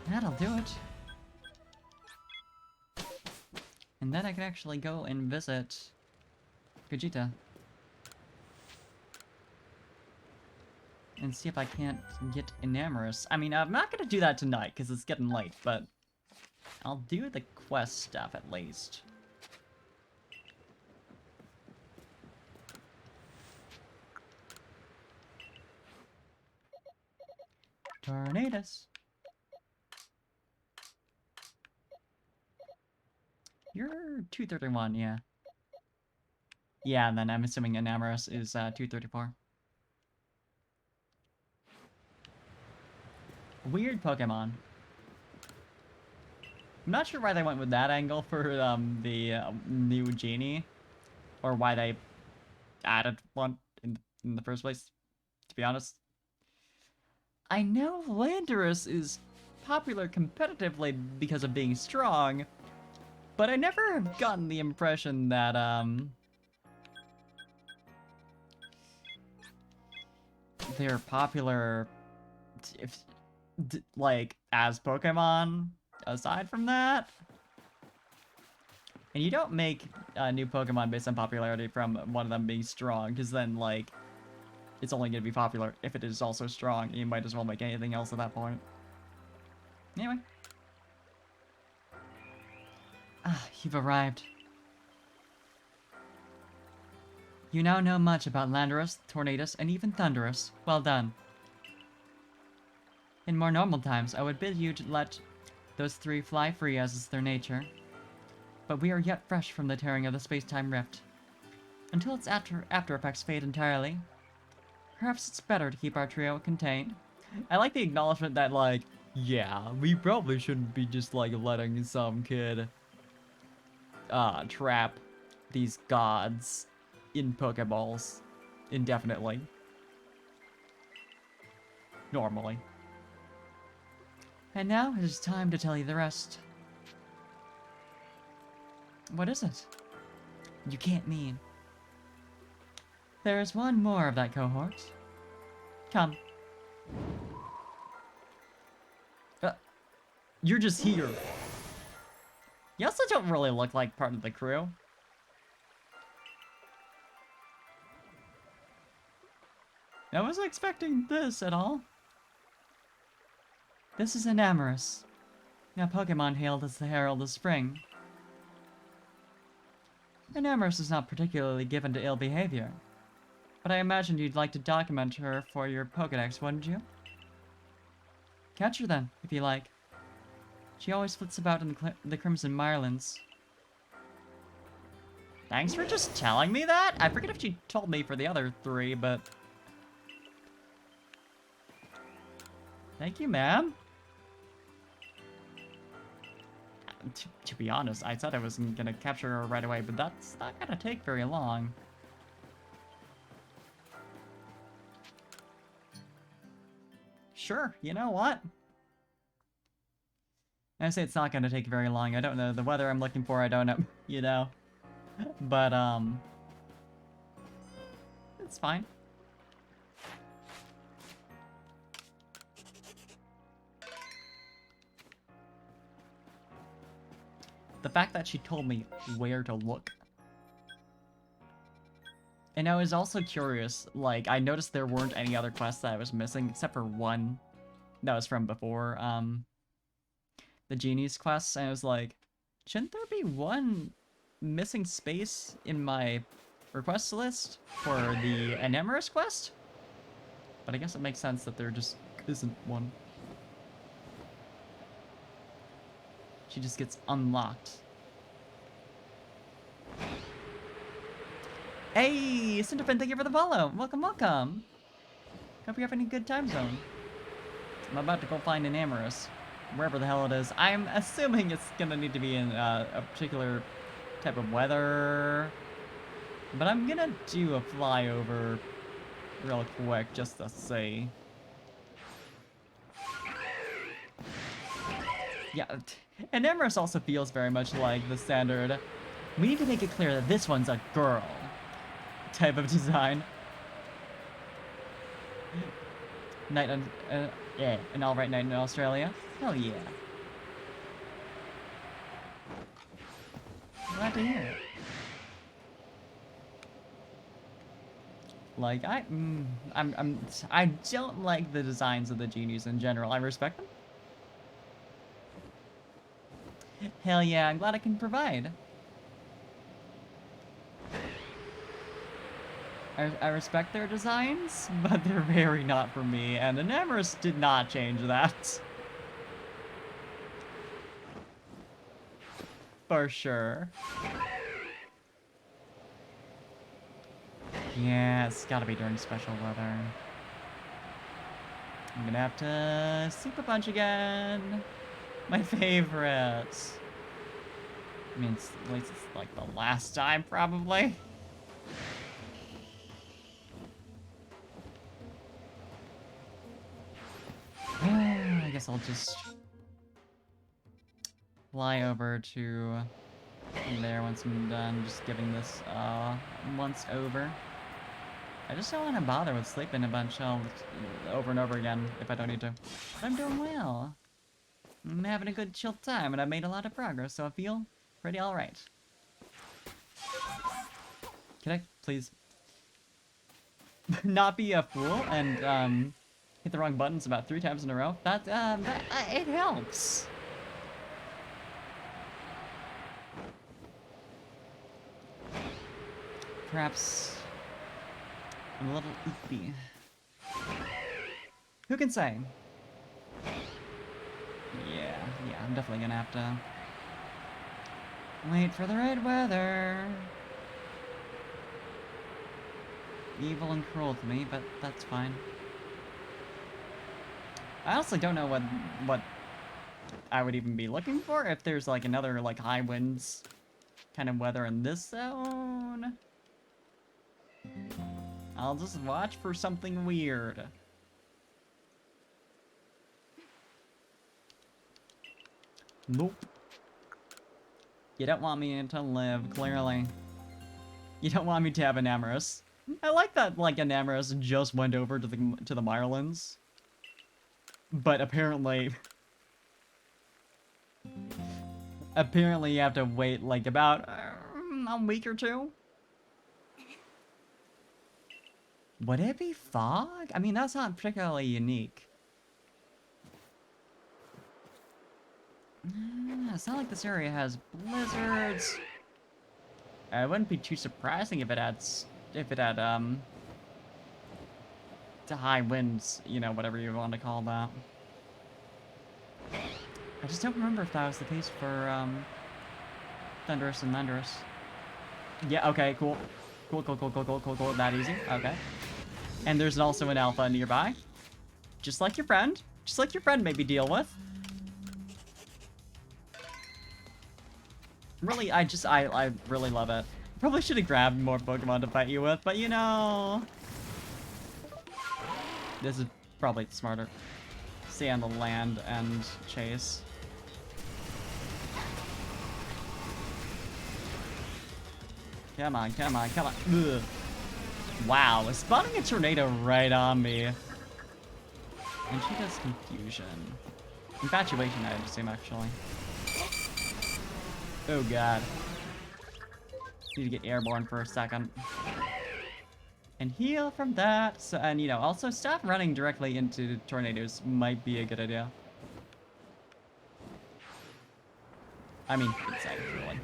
That'll do it. And then I can actually go and visit Vegeta. And see if I can't get enamorus. I mean, I'm not gonna do that tonight, because it's getting late, but I'll do the quest stuff at least. Tornadus. You're 231, yeah. Yeah, and then I'm assuming enamorus is 234. Weird Pokemon. I'm not sure why they went with that angle for the new genie, or why they added one in the first place, to be honest. I know Landorus is popular competitively because of being strong, but I never have gotten the impression that they're popular like, as Pokemon, aside from that. And you don't make new Pokemon based on popularity from one of them being strong, because then, like, it's only going to be popular if it is also strong. You might as well make anything else at that point. Anyway. Ah, you've arrived. You now know much about Landorus, Tornadus, and even Thundurus. Well done. In more normal times, I would bid you to let those three fly free as is their nature. But we are yet fresh from the tearing of the space-time rift. Until its after effects fade entirely, perhaps it's better to keep our trio contained. I like the acknowledgement that, like, yeah, we probably shouldn't be just, like, letting some kid, trap these gods in Pokeballs indefinitely. Normally. And now it is time to tell you the rest. What is it? You can't mean. There is one more of that cohort. Come. You're just here. You also don't really look like part of the crew. I wasn't expecting this at all. This is enamorus, a Pokemon hailed as the Herald of Spring. Enamorus is not particularly given to ill behavior, but I imagined you'd like to document her for your Pokedex, wouldn't you? Catch her then, if you like. She always flits about in the Crimson Mirelands. Thanks for just telling me that? I forget if she told me for the other three, but... Thank you, ma'am. To be honest, I said I wasn't gonna capture her right away, but that's not gonna take very long. Sure, you know what? I say it's not gonna take very long. I don't know the weather I'm looking for. I don't know, you know. But, it's fine. The fact that she told me where to look. And I was also curious, like, I noticed there weren't any other quests that I was missing, except for one that was from before, the Genie's quests, and I was like, shouldn't there be one missing space in my request list for the enamorus quest? But I guess it makes sense that there just isn't one. She just gets unlocked. Hey, Cinderfin, thank you for the follow. Welcome, welcome. Hope you're having a good time zone. I'm about to go find enamorus, wherever the hell it is. I'm assuming it's gonna need to be in a particular type of weather, but I'm gonna do a flyover real quick just to see. Yeah, enamorus also feels very much like the standard. We need to make it clear that this one's a girl type of design. Night on, yeah, an alright night in Australia. Hell yeah. Glad to hear it. Like, I don't like the designs of the genies in general. I respect them. Hell yeah, I'm glad I can provide. I respect their designs, but they're very not for me, and enamorus did not change that. For sure. Yeah, it's gotta be during special weather. I'm gonna have to Super Punch again. My favorite. I mean, at least it's like the last time, probably. I guess I'll just fly over to there once I'm done just giving this once over. I just don't want to bother with sleeping a bunch over and over again if I don't need to. But I'm doing well. I'm having a good chill time, and I've made a lot of progress, so I feel pretty alright. Can I please not be a fool and hit the wrong buttons about 3 times in a row? It helps. Perhaps I'm a little oopy. Who can say? Yeah, I'm definitely gonna have to wait for the right weather. Evil and cruel to me, but that's fine. I honestly don't know what I would even be looking for if there's like another like high winds kind of weather in this zone. I'll just watch for something weird. Nope. You don't want me to live, clearly. You don't want me to have enamorus. I like that, like, enamorus just went over to the Marlins. But apparently... apparently you have to wait, like, about a week or 2. Would it be fog? I mean, that's not particularly unique. It's not like this area has blizzards. It wouldn't be too surprising if it had, the high winds, you know, whatever you want to call that. I just don't remember if that was the case for, thundurus and thundurus. Yeah, okay, cool. Cool, that easy, okay. And there's also an alpha nearby. Just like your friend. Just like your friend maybe deal with. Really, I really love it. Probably should have grabbed more Pokemon to fight you with, but you know... This is probably smarter. Stay on the land and chase. Come on. Ugh. Wow, spawning a tornado right on me. And she does confusion. Infatuation, I would assume, actually. Oh god. Need to get airborne for a second. And heal from that. So, and, you know, also stop running directly into tornadoes might be a good idea. I mean, inside, really.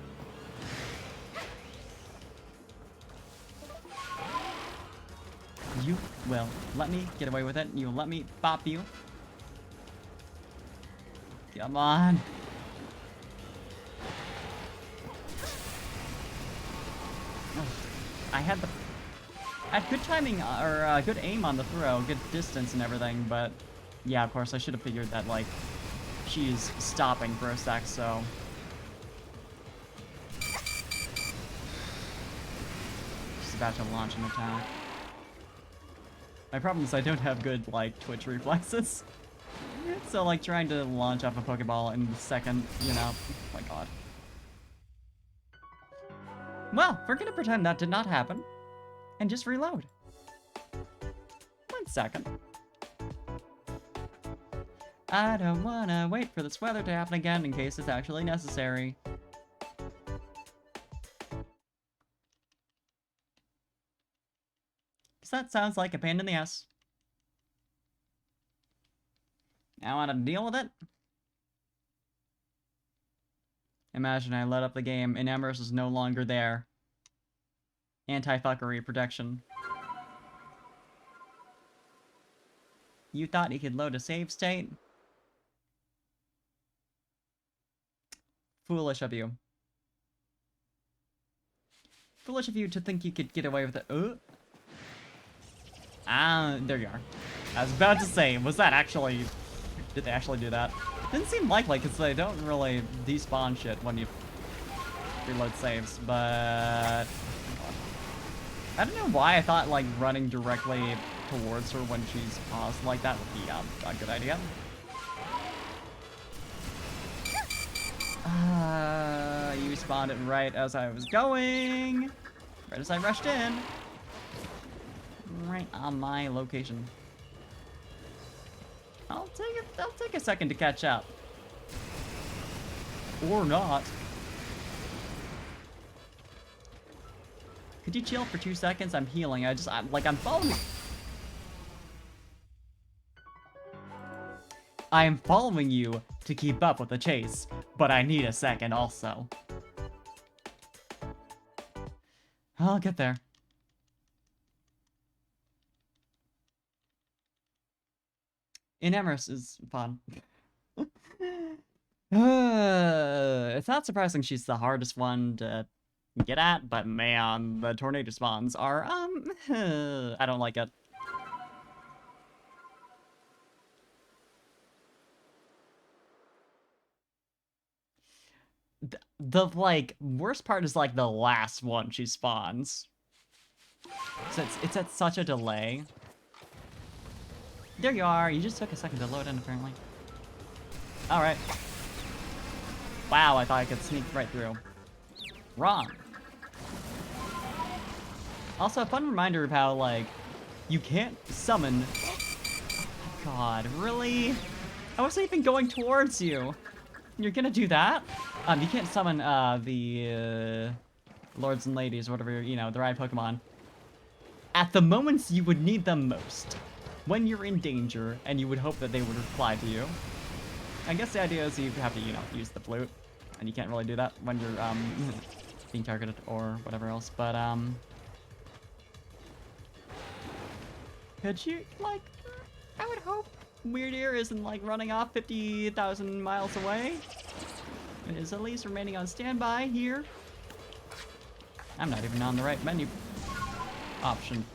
You will let me get away with it. You will let me bop you. Come on. I had good timing, or good aim on the throw, good distance and everything, but yeah, of course, I should have figured that, like, she's stopping for a sec, so... She's about to launch an attack. My problem is I don't have good, like, twitch reflexes. So, like, trying to launch off a Pokeball in the second, you know, oh my god. Well, we're gonna pretend that did not happen, and just reload. 1 second. I don't wanna wait for this weather to happen again in case it's actually necessary. Because that sounds like a pain in the ass. I wanna deal with it. Imagine I let up the game, enamorus is no longer there. Anti-fuckery protection. You thought you could load a save state? Foolish of you. Foolish of you to think you could get away with it. There you are. I was about to say, was that actually... Did they actually do that? Didn't seem likely, because they don't really despawn shit when you reload saves, but... I don't know why I thought, like, running directly towards her when she's paused like that would be a good idea. You responded right as I was going. Right as I rushed in. right on my location. I'll take a second to catch up. Or not. Could you chill for 2 seconds? I'm healing. I'm following. I am following you to keep up with the chase, but I need a second also. I'll get there. Enamorus is fun. It's not surprising she's the hardest one to get at, but man, the tornado spawns are, I don't like it. The like, worst part is, like, the last one she spawns. So it's at such a delay. There you are, you just took a second to load in, apparently. Alright. Wow, I thought I could sneak right through. Wrong. Also, a fun reminder of how, like, you can't summon... Oh my god, really? I wasn't even going towards you. You're gonna do that? You can't summon, the, lords and ladies, whatever, you know, the right Pokemon. At the moments you would need them most. When you're in danger, and you would hope that they would reply to you. I guess the idea is you have to, you know, use the flute. And you can't really do that when you're, being targeted or whatever else, but, could you, like, I would hope Weird Ear isn't, like, running off 50,000 miles away. It is at least remaining on standby here. I'm not even on the right menu option.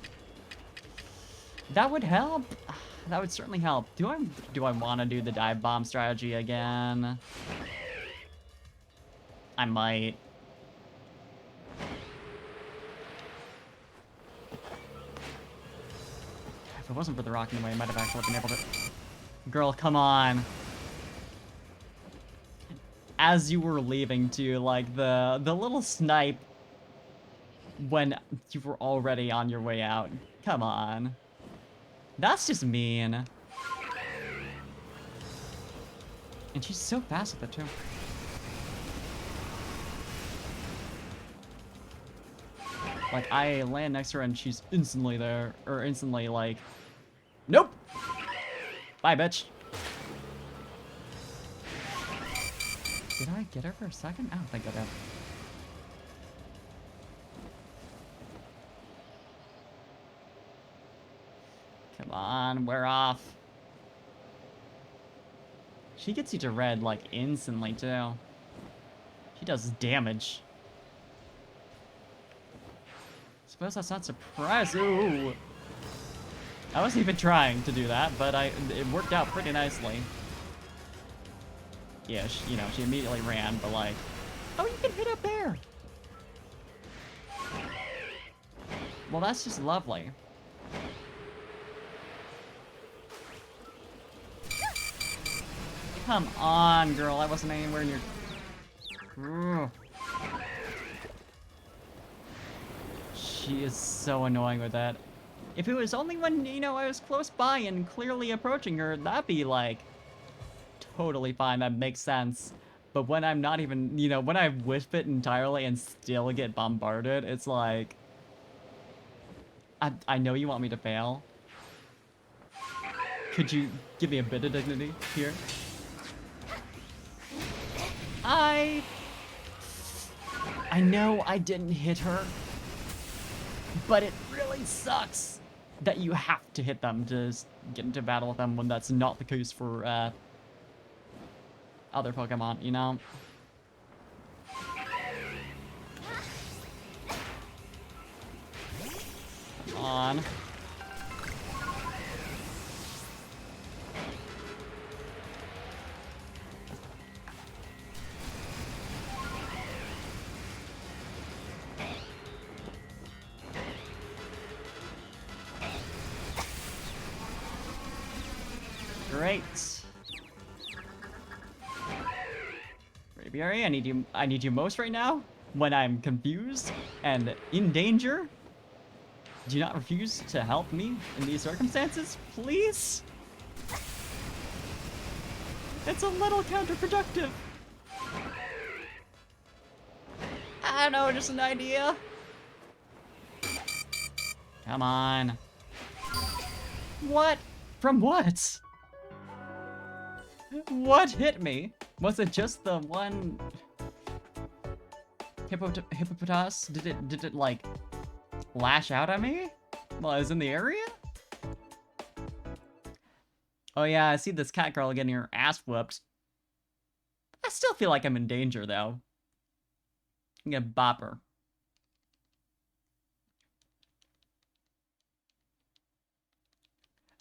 That would help. That would certainly help. Do I want to do the dive bomb strategy again? I might. If it wasn't for the rock in the way, I might have actually been able to... Girl, come on. As you were leaving too, like the little snipe when you were already on your way out. Come on. That's just mean. And she's so fast with it too. Like, I land next to her and she's instantly there, or instantly like, nope! Bye, bitch. Did I get her for a second? I don't think I did. Come on, we're off. She gets you to red, like, instantly, too. She does damage. Suppose that's not surprising. Ooh. I wasn't even trying to do that, but it worked out pretty nicely. Yeah, you know, she immediately ran, but like, oh, you can hit up there. Well, that's just lovely. Come on, girl. I wasn't anywhere near. Ugh. She is so annoying with that. If it was only when, you know, I was close by and clearly approaching her, that'd be like totally fine. That makes sense. But when I'm not even, you know, when I whiff it entirely and still get bombarded, it's like, I know you want me to fail. Could you give me a bit of dignity here? I know I didn't hit her, but it really sucks that you have to hit them to get into battle with them when that's not the case for other Pokemon, you know? Come on. Great. Braviary, I need you most right now when I'm confused and in danger. Do you not refuse to help me in these circumstances, please? It's a little counterproductive. I don't know, just an idea. Come on. What? From what? What hit me? Was it just the one hippopotamus? Did it like lash out at me while I was in the area? Oh yeah, I see this cat girl getting her ass whooped. I still feel like I'm in danger though. I'm gonna bop her.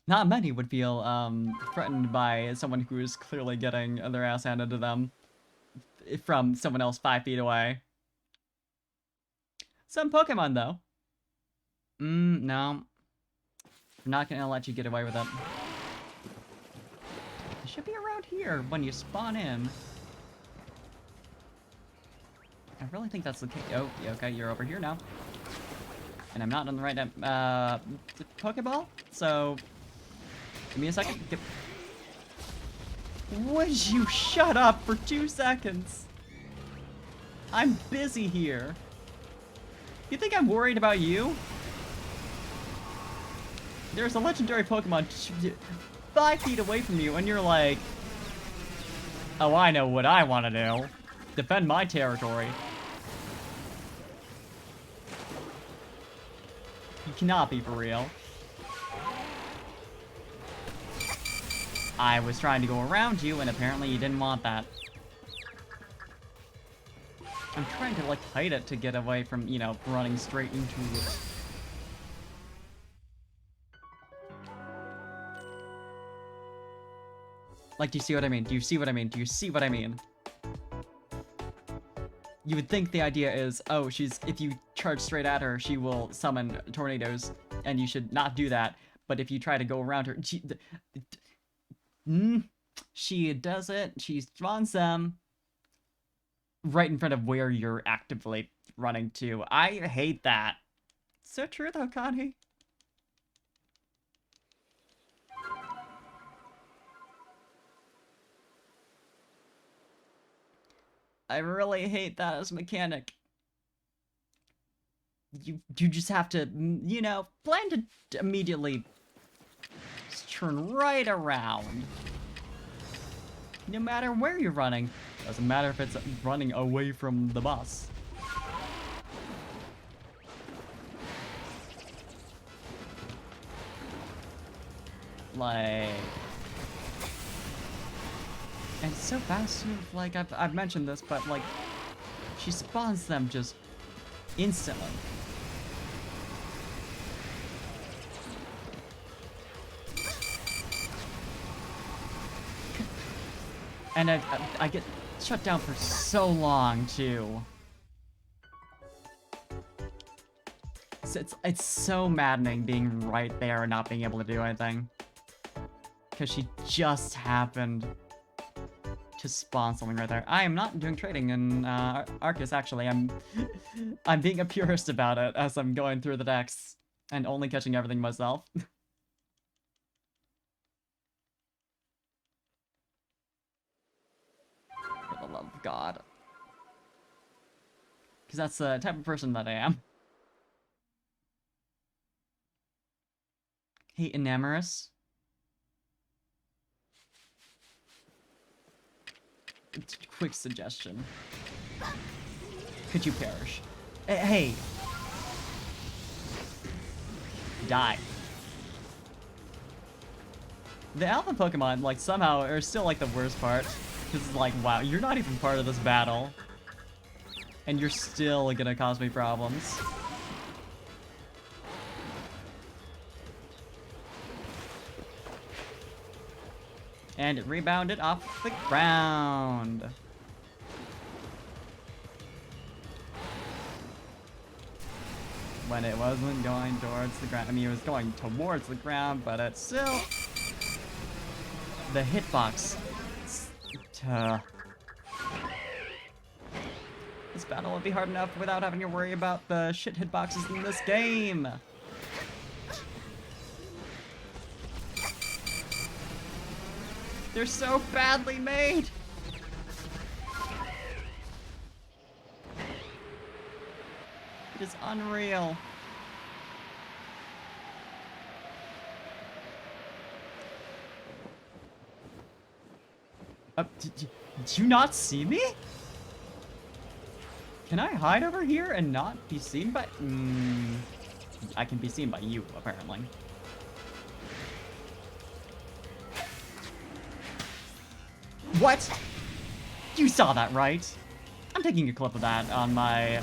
Not many would feel threatened by someone who is clearly getting their ass handed to them from someone else 5 feet away. Some Pokemon though. No. I'm not gonna let you get away with it. It should be around here when you spawn in. I really think that's the case. Oh, yeah, okay, you're over here now. And I'm not on the right Pokeball, so give me a second. Would you shut up for 2 seconds? I'm busy here. You think I'm worried about you? There's a legendary Pokemon 5 feet away from you, and you're like, oh, I know what I want to do. Defend my territory. You cannot be for real. I was trying to go around you, and apparently you didn't want that. I'm trying to, like, hide it to get away from, you know, running straight into it. Like, do you see what I mean? Do you see what I mean? Do you see what I mean? You would think the idea is, oh, if you charge straight at her, she will summon tornadoes, and you should not do that. But if you try to go around her, she does it. She spawns them right in front of where you're actively running to. I hate that. So true though, Connie. I really hate that as a mechanic. You just have to, you know, plan to immediately just turn right around. No matter where you're running. Doesn't matter if it's running away from the boss. Like... And it's so fast too, like, I've mentioned this, but, like, she spawns them just instantly. And I get shut down for so long, too. So it's so maddening being right there and not being able to do anything. Because she just happened to spawn something right there. I am not doing trading in Arceus, actually. I'm being a purist about it as I'm going through the decks and only catching everything myself. For the love of God. Because that's the type of person that I am. Hey, enamorus. Quick suggestion. Could you perish? Hey! Die. The alpha Pokemon, like, somehow are still, like, the worst part. Because it's like, wow, you're not even part of this battle. And you're still gonna cause me problems. And it rebounded off the ground. When it wasn't going towards the ground. I mean, it was going towards the ground, but it's still... The hitbox. This battle would be hard enough without having to worry about the shit hitboxes in this game. They're so badly made! It is unreal. Did you not see me? Can I hide over here and not be seen by... I can be seen by you, apparently. What? You saw that, right? I'm taking a clip of that on my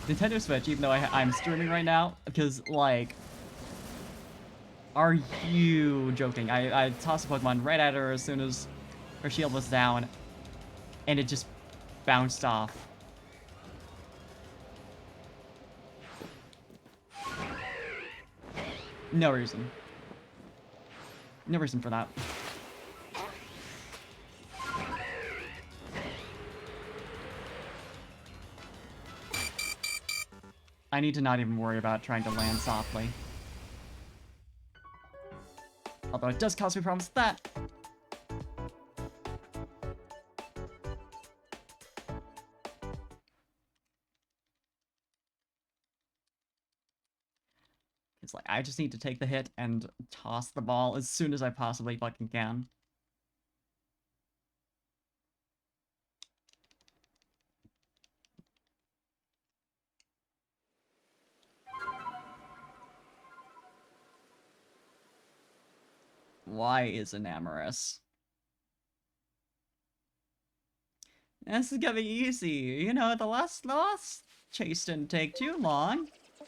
Nintendo Switch, even though I'm streaming right now, because, like... Are you joking? I tossed a Pokemon right at her as soon as her shield was down, and it just bounced off. No reason. No reason for that. I need to not even worry about trying to land softly. Although it does cost me problems with that. It's like, I just need to take the hit and toss the ball as soon as I possibly fucking can. Why is enamorus? This is gonna be easy. You know, the last chase didn't take too long.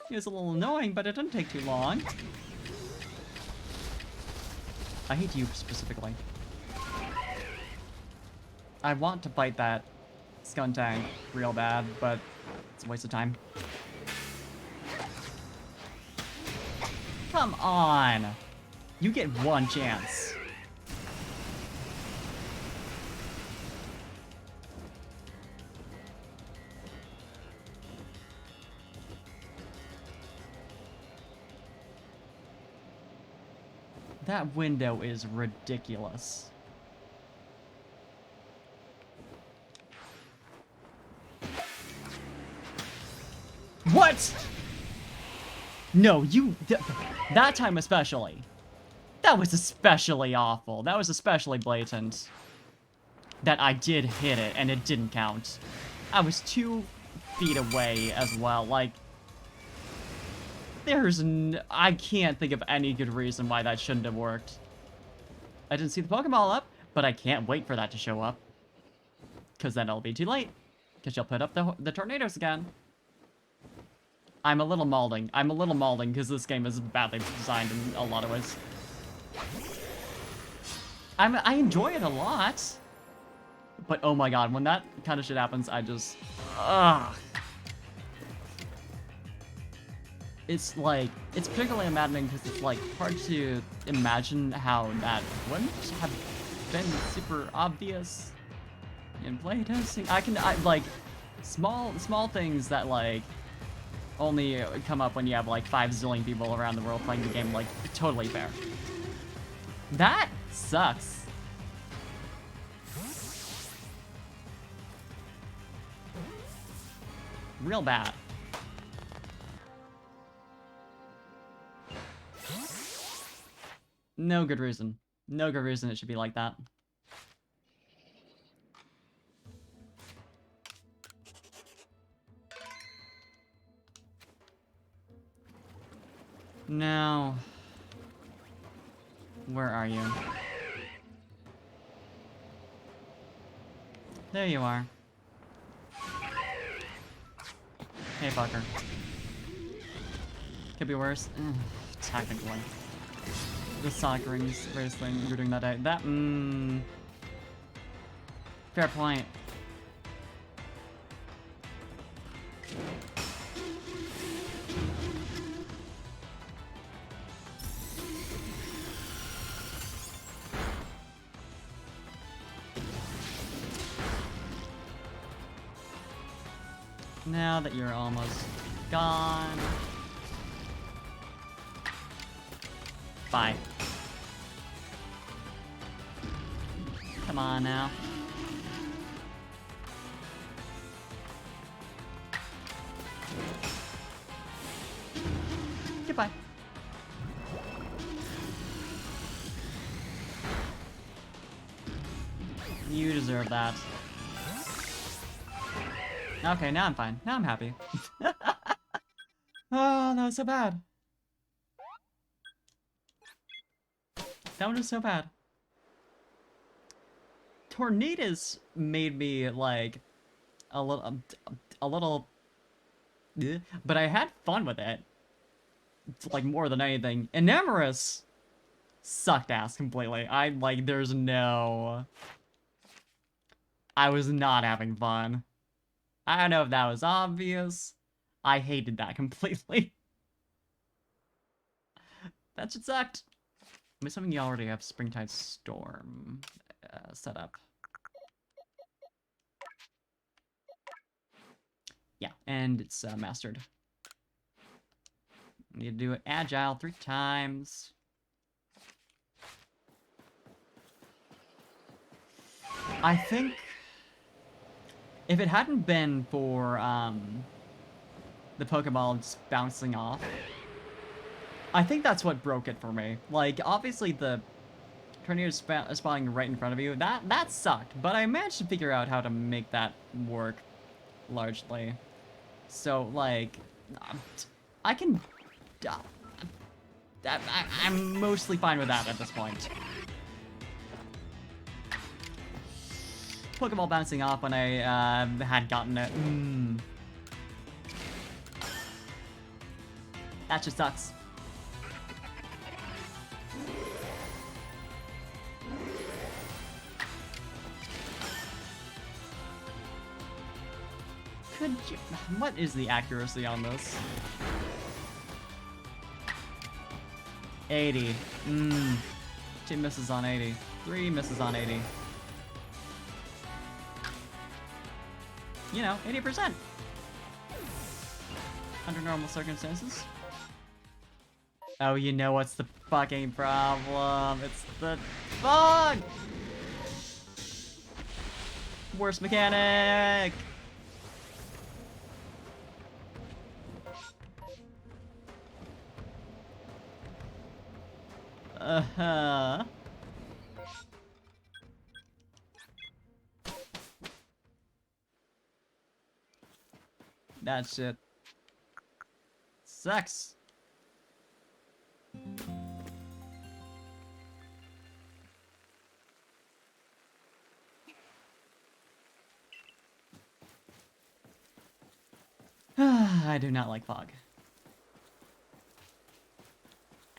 It was a little annoying, but it didn't take too long. I hate you specifically. I want to bite that Skuntank real bad, but it's a waste of time. Come on! You get one chance. That window is ridiculous. What? No, that time especially. That was especially awful. That was especially blatant. That I did hit it and it didn't count. I was 2 feet away as well. Like, I can't think of any good reason why that shouldn't have worked. I didn't see the Pokeball up, but I can't wait for that to show up. Because then it'll be too late. Because she'll put up the tornadoes again. I'm a little malding. I'm a little malding because this game is badly designed in a lot of ways. I enjoy it a lot. But oh my god, when that kind of shit happens, I just... Ugh. It's like, it's particularly maddening because it's like hard to imagine how that wouldn't have been super obvious in playtesting. Like, small things that like only come up when you have like 5 zillion people around the world playing the game, like, totally fair. That sucks. Real bad. No good reason. No good reason it should be like that. Now, where are you? There you are. Hey, fucker. Could be worse. Technically. The Sonic Rings race thing you were doing that day. Fair point. Now that you're almost gone. Bye. Come on now. Goodbye. You deserve that. Okay, now I'm fine. Now I'm happy. Oh, that was so bad. That one was so bad. Tornadoes made me, like, a little... But I had fun with it. Like, more than anything. Enamorus sucked ass completely. There's no... I was not having fun. I don't know if that was obvious. I hated that completely. That shit sucked. I'm assuming you already have Springtide Storm set up. Yeah, and it's mastered. Need to do it agile 3 times. I think if it hadn't been for the Pokeball just bouncing off, I think that's what broke it for me. Like, obviously the tornado spawning right in front of you, that sucked, but I managed to figure out how to make that work largely. So, like, I can... I'm mostly fine with that at this point. Pokeball bouncing off when I had gotten it. That just sucks. Could you... What is the accuracy on this? 80. 2 misses on 80. 3 misses on 80. You know, 80%. Under normal circumstances. Oh, you know what's the fucking problem? It's the fog! Worst mechanic! Uh-huh. That shit sucks. I do not like fog.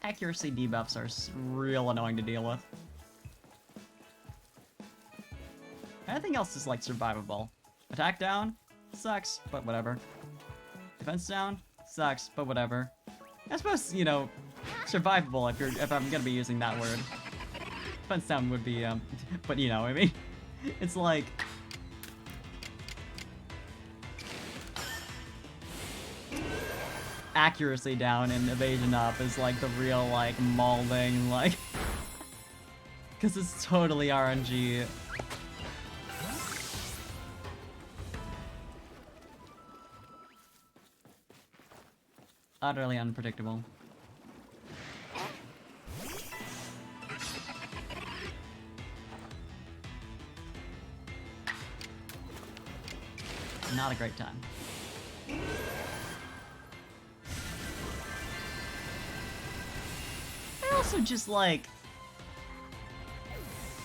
Accuracy debuffs are real annoying to deal with. Anything else is like survivable. Attack down sucks, but whatever. Defense down sucks, but whatever. I suppose, you know, survivable if I'm gonna be using that word. Defense down would be but you know what I mean. It's like accuracy down and evasion up is like the real like mauling like because it's totally RNG. Utterly unpredictable. Not a great time. I also just like...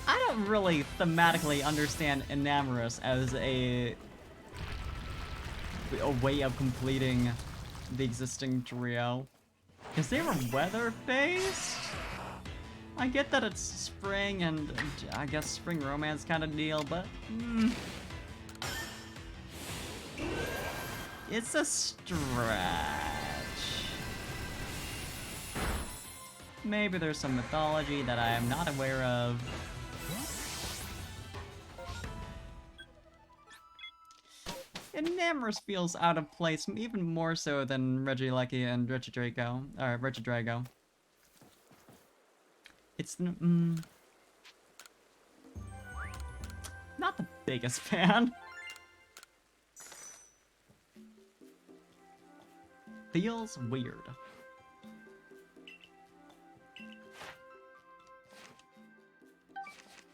I don't really thematically understand enamorus as a way of completing the existing trio. Because they were weather-based? I get that it's spring and I guess spring romance kind of deal, but... It's a stretch. Maybe there's some mythology that I am not aware of. Enamorus feels out of place, even more so than Regieleki and Regidrago. Or Regidrago. It's biggest fan. Feels weird.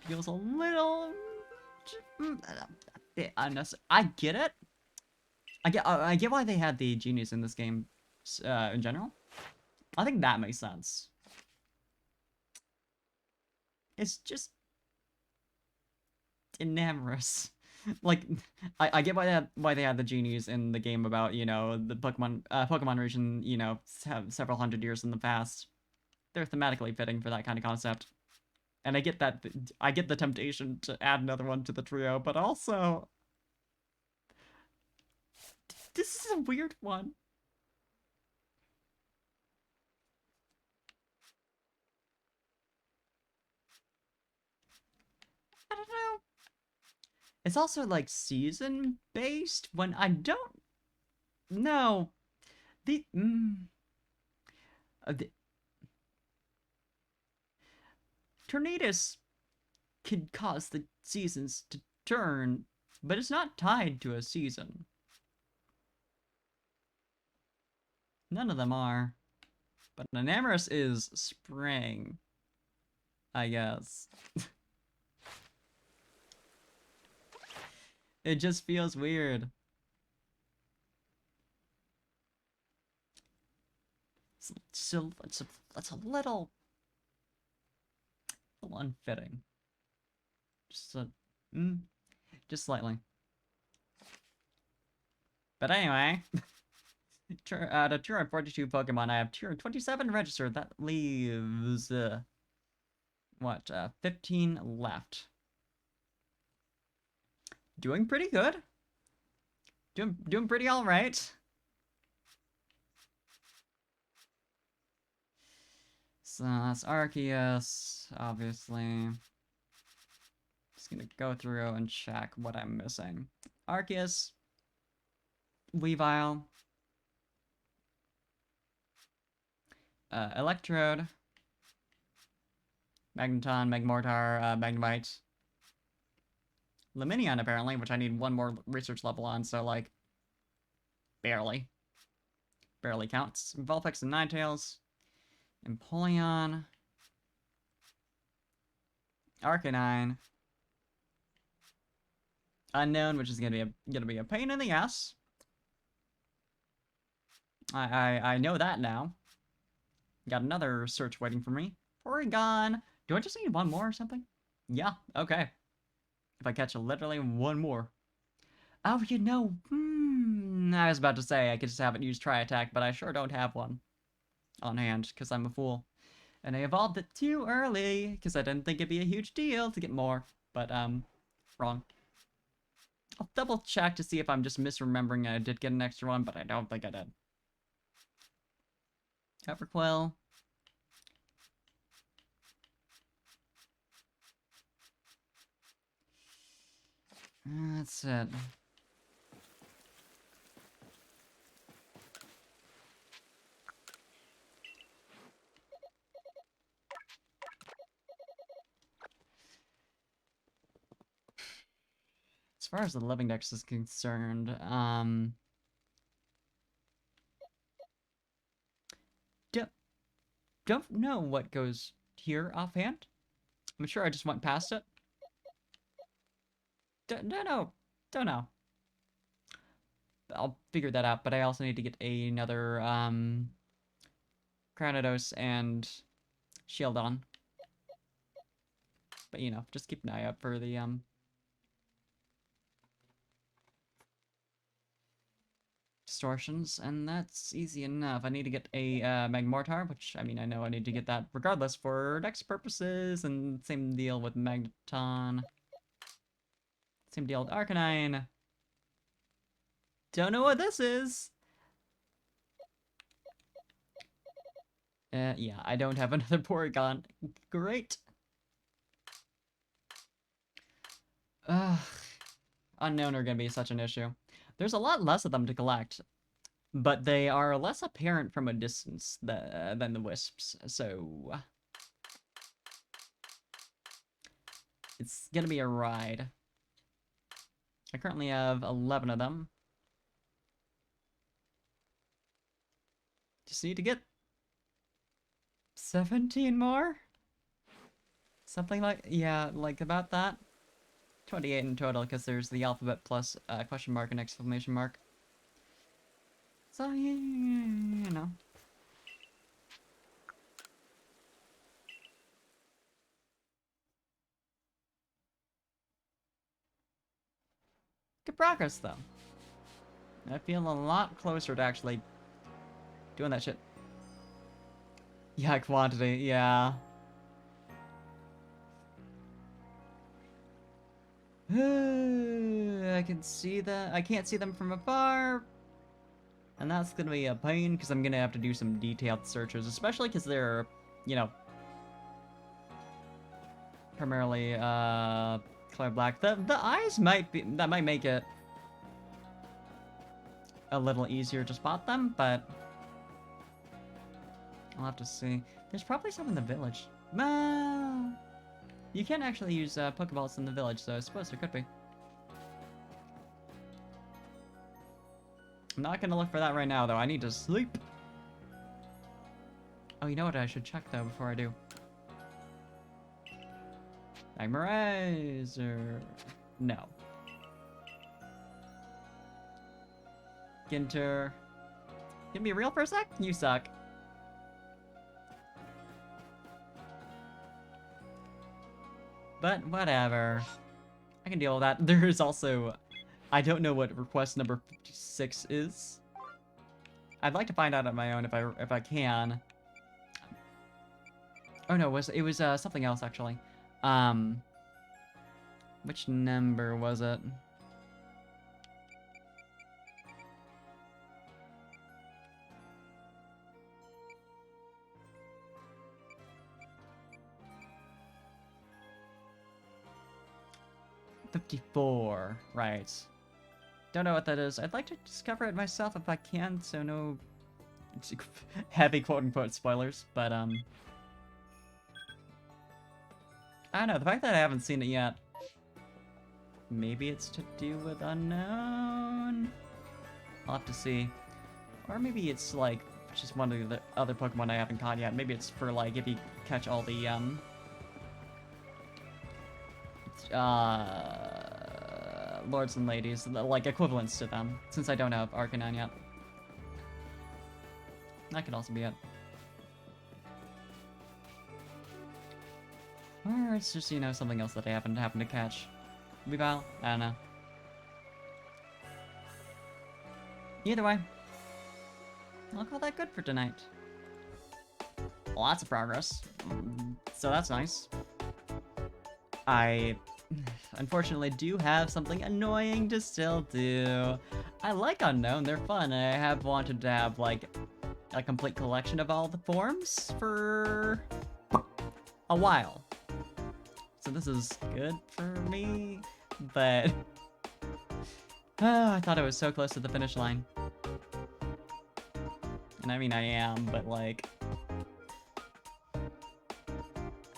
Feels a little a bit unnecessary. I get it. I get why they had the genius in this game in general. I think that makes sense. It's just enamorus. Like, I get why they had the genies in the game about, you know, the Pokemon region, you know, have several hundred years in the past. They're thematically fitting for that kind of concept. And I get that, I get the temptation to add another one to the trio, but also, this is a weird one. I don't know. It's also like season based when I don't know. The Tornadus could cause the seasons to turn, but it's not tied to a season. None of them are. But enamorus is spring, I guess. It just feels weird. So it's a little unfitting. Just slightly. But anyway, the 242 Pokemon, I have 227 registered. That leaves what? 15 left. Doing pretty good. Doing pretty all right. So that's Arceus, obviously. Just gonna go through and check what I'm missing. Arceus, Weavile, Electrode, Magneton, Magmortar, Magnemite, Luminion apparently, which I need one more research level on, so like, barely counts. Vulpix and Ninetales, Empoleon, Arcanine, Unknown, which is gonna be a pain in the ass. I know that now. Got another search waiting for me. Porygon. Do I just need one more or something? Yeah, okay. If I catch literally one more. Oh, you know, I was about to say I could just have it use Tri-Attack, but I sure don't have one on hand, because I'm a fool. And I evolved it too early, because I didn't think it'd be a huge deal to get more. But, wrong. I'll double check to see if I'm just misremembering I did get an extra one, but I don't think I did. Everquill. That's it. As far as the living dex is concerned, don't know what goes here offhand. I'm sure I just went past it. Don't know. I'll figure that out, but I also need to get another, Cranidos and Shieldon. But, you know, just keep an eye out for the, distortions, and that's easy enough. I need to get a Magmortar, which, I mean, I know I need to get that regardless for dex purposes, and same deal with Magneton. Same deal with Arcanine. Don't know what this is! Yeah, I don't have another Porygon. Great. Ugh. Unknown are gonna be such an issue. There's a lot less of them to collect, but they are less apparent from a distance than the Wisps, so it's gonna be a ride. I currently have 11 of them. Just need to get 17 more? Something like, yeah, like about that. 28 in total, because there's the alphabet plus question mark and exclamation mark. So, yeah, you know. Good progress, though. I feel a lot closer to actually doing that shit. Yeah, quantity, yeah. I can see that. I can't see them from afar. And that's gonna be a pain, because I'm gonna have to do some detailed searches, especially because they're, you know, primarily, color black. The eyes might be, that might make it a little easier to spot them, but I'll have to see. There's probably some in the village. You can't actually use Pokeballs in the village, so I suppose there could be. I'm not gonna look for that right now, though. I need to sleep. Oh, you know what I should check, though, before I do? Magmarizer. No. Ginter. Can be real for a sec? You suck. But whatever. I can deal with that. There is also... I don't know what request number 56 is. I'd like to find out on my own if I can. Oh no, it was something else actually. Which number was it? $54, right. Don't know what that is. I'd like to discover it myself if I can, so no heavy quote-unquote spoilers, but, I don't know, the fact that I haven't seen it yet, maybe it's to do with unknown? I'll have to see. Or maybe it's, like, just one of the other Pokemon I haven't caught yet. Maybe it's for, like, if you catch all the, lords and ladies, like equivalents to them, since I don't have Arcanine yet. That could also be it. Or it's just, you know, something else that I happen to catch. Weavile? I don't know. Either way, I'll call that good for tonight. Lots of progress. So that's nice. I unfortunately do have something annoying to still do. I like Unknown, they're fun. I have wanted to have, like, a complete collection of all the forms for a while. So this is good for me, but I thought I was so close to the finish line. And I mean, I am, but like,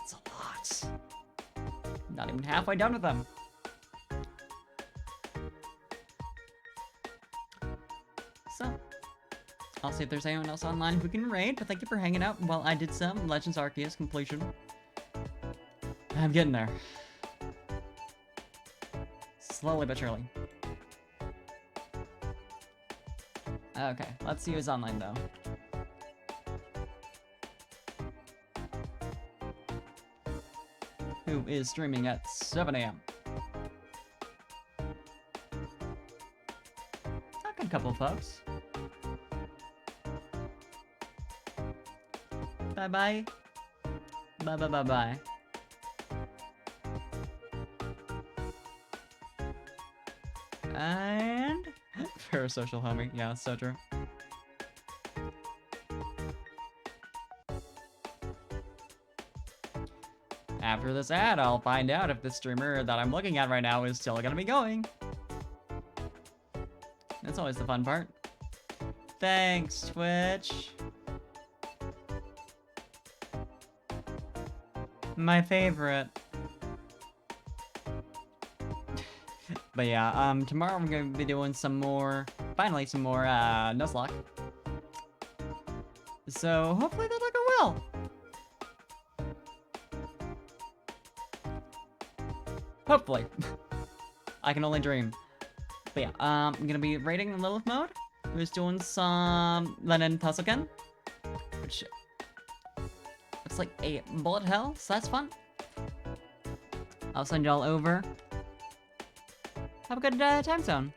it's a lot. Not even halfway done with them. So, I'll see if there's anyone else online who can raid, but thank you for hanging out while I did some Legends Arceus completion. I'm getting there. Slowly but surely. Okay, let's see who's online though. Who is streaming at 7 AM. A good couple folks. Bye-bye. Bye-bye-bye-bye. And... parasocial homie. Yeah, so true. After this ad, I'll find out if the streamer that I'm looking at right now is still gonna be going. That's always the fun part. Thanks, Twitch. My favorite. But yeah, tomorrow we're gonna be doing some more, finally some more, Nuzlocke. So hopefully that'll go well. Hopefully. I can only dream. But yeah, I'm gonna be raiding in Lilith mode. Who's doing some Lennon Puzzlekin, which looks like a bullet hell, so that's fun. I'll send y'all over. Have a good time zone.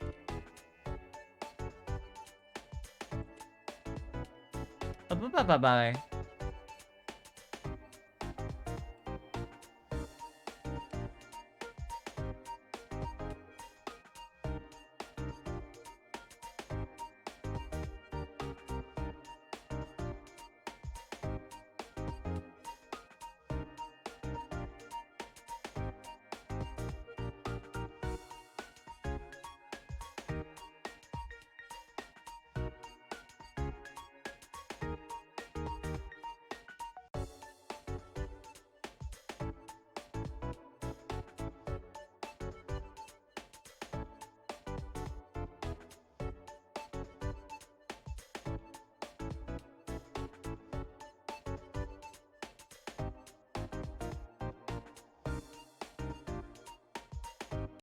Bye-bye.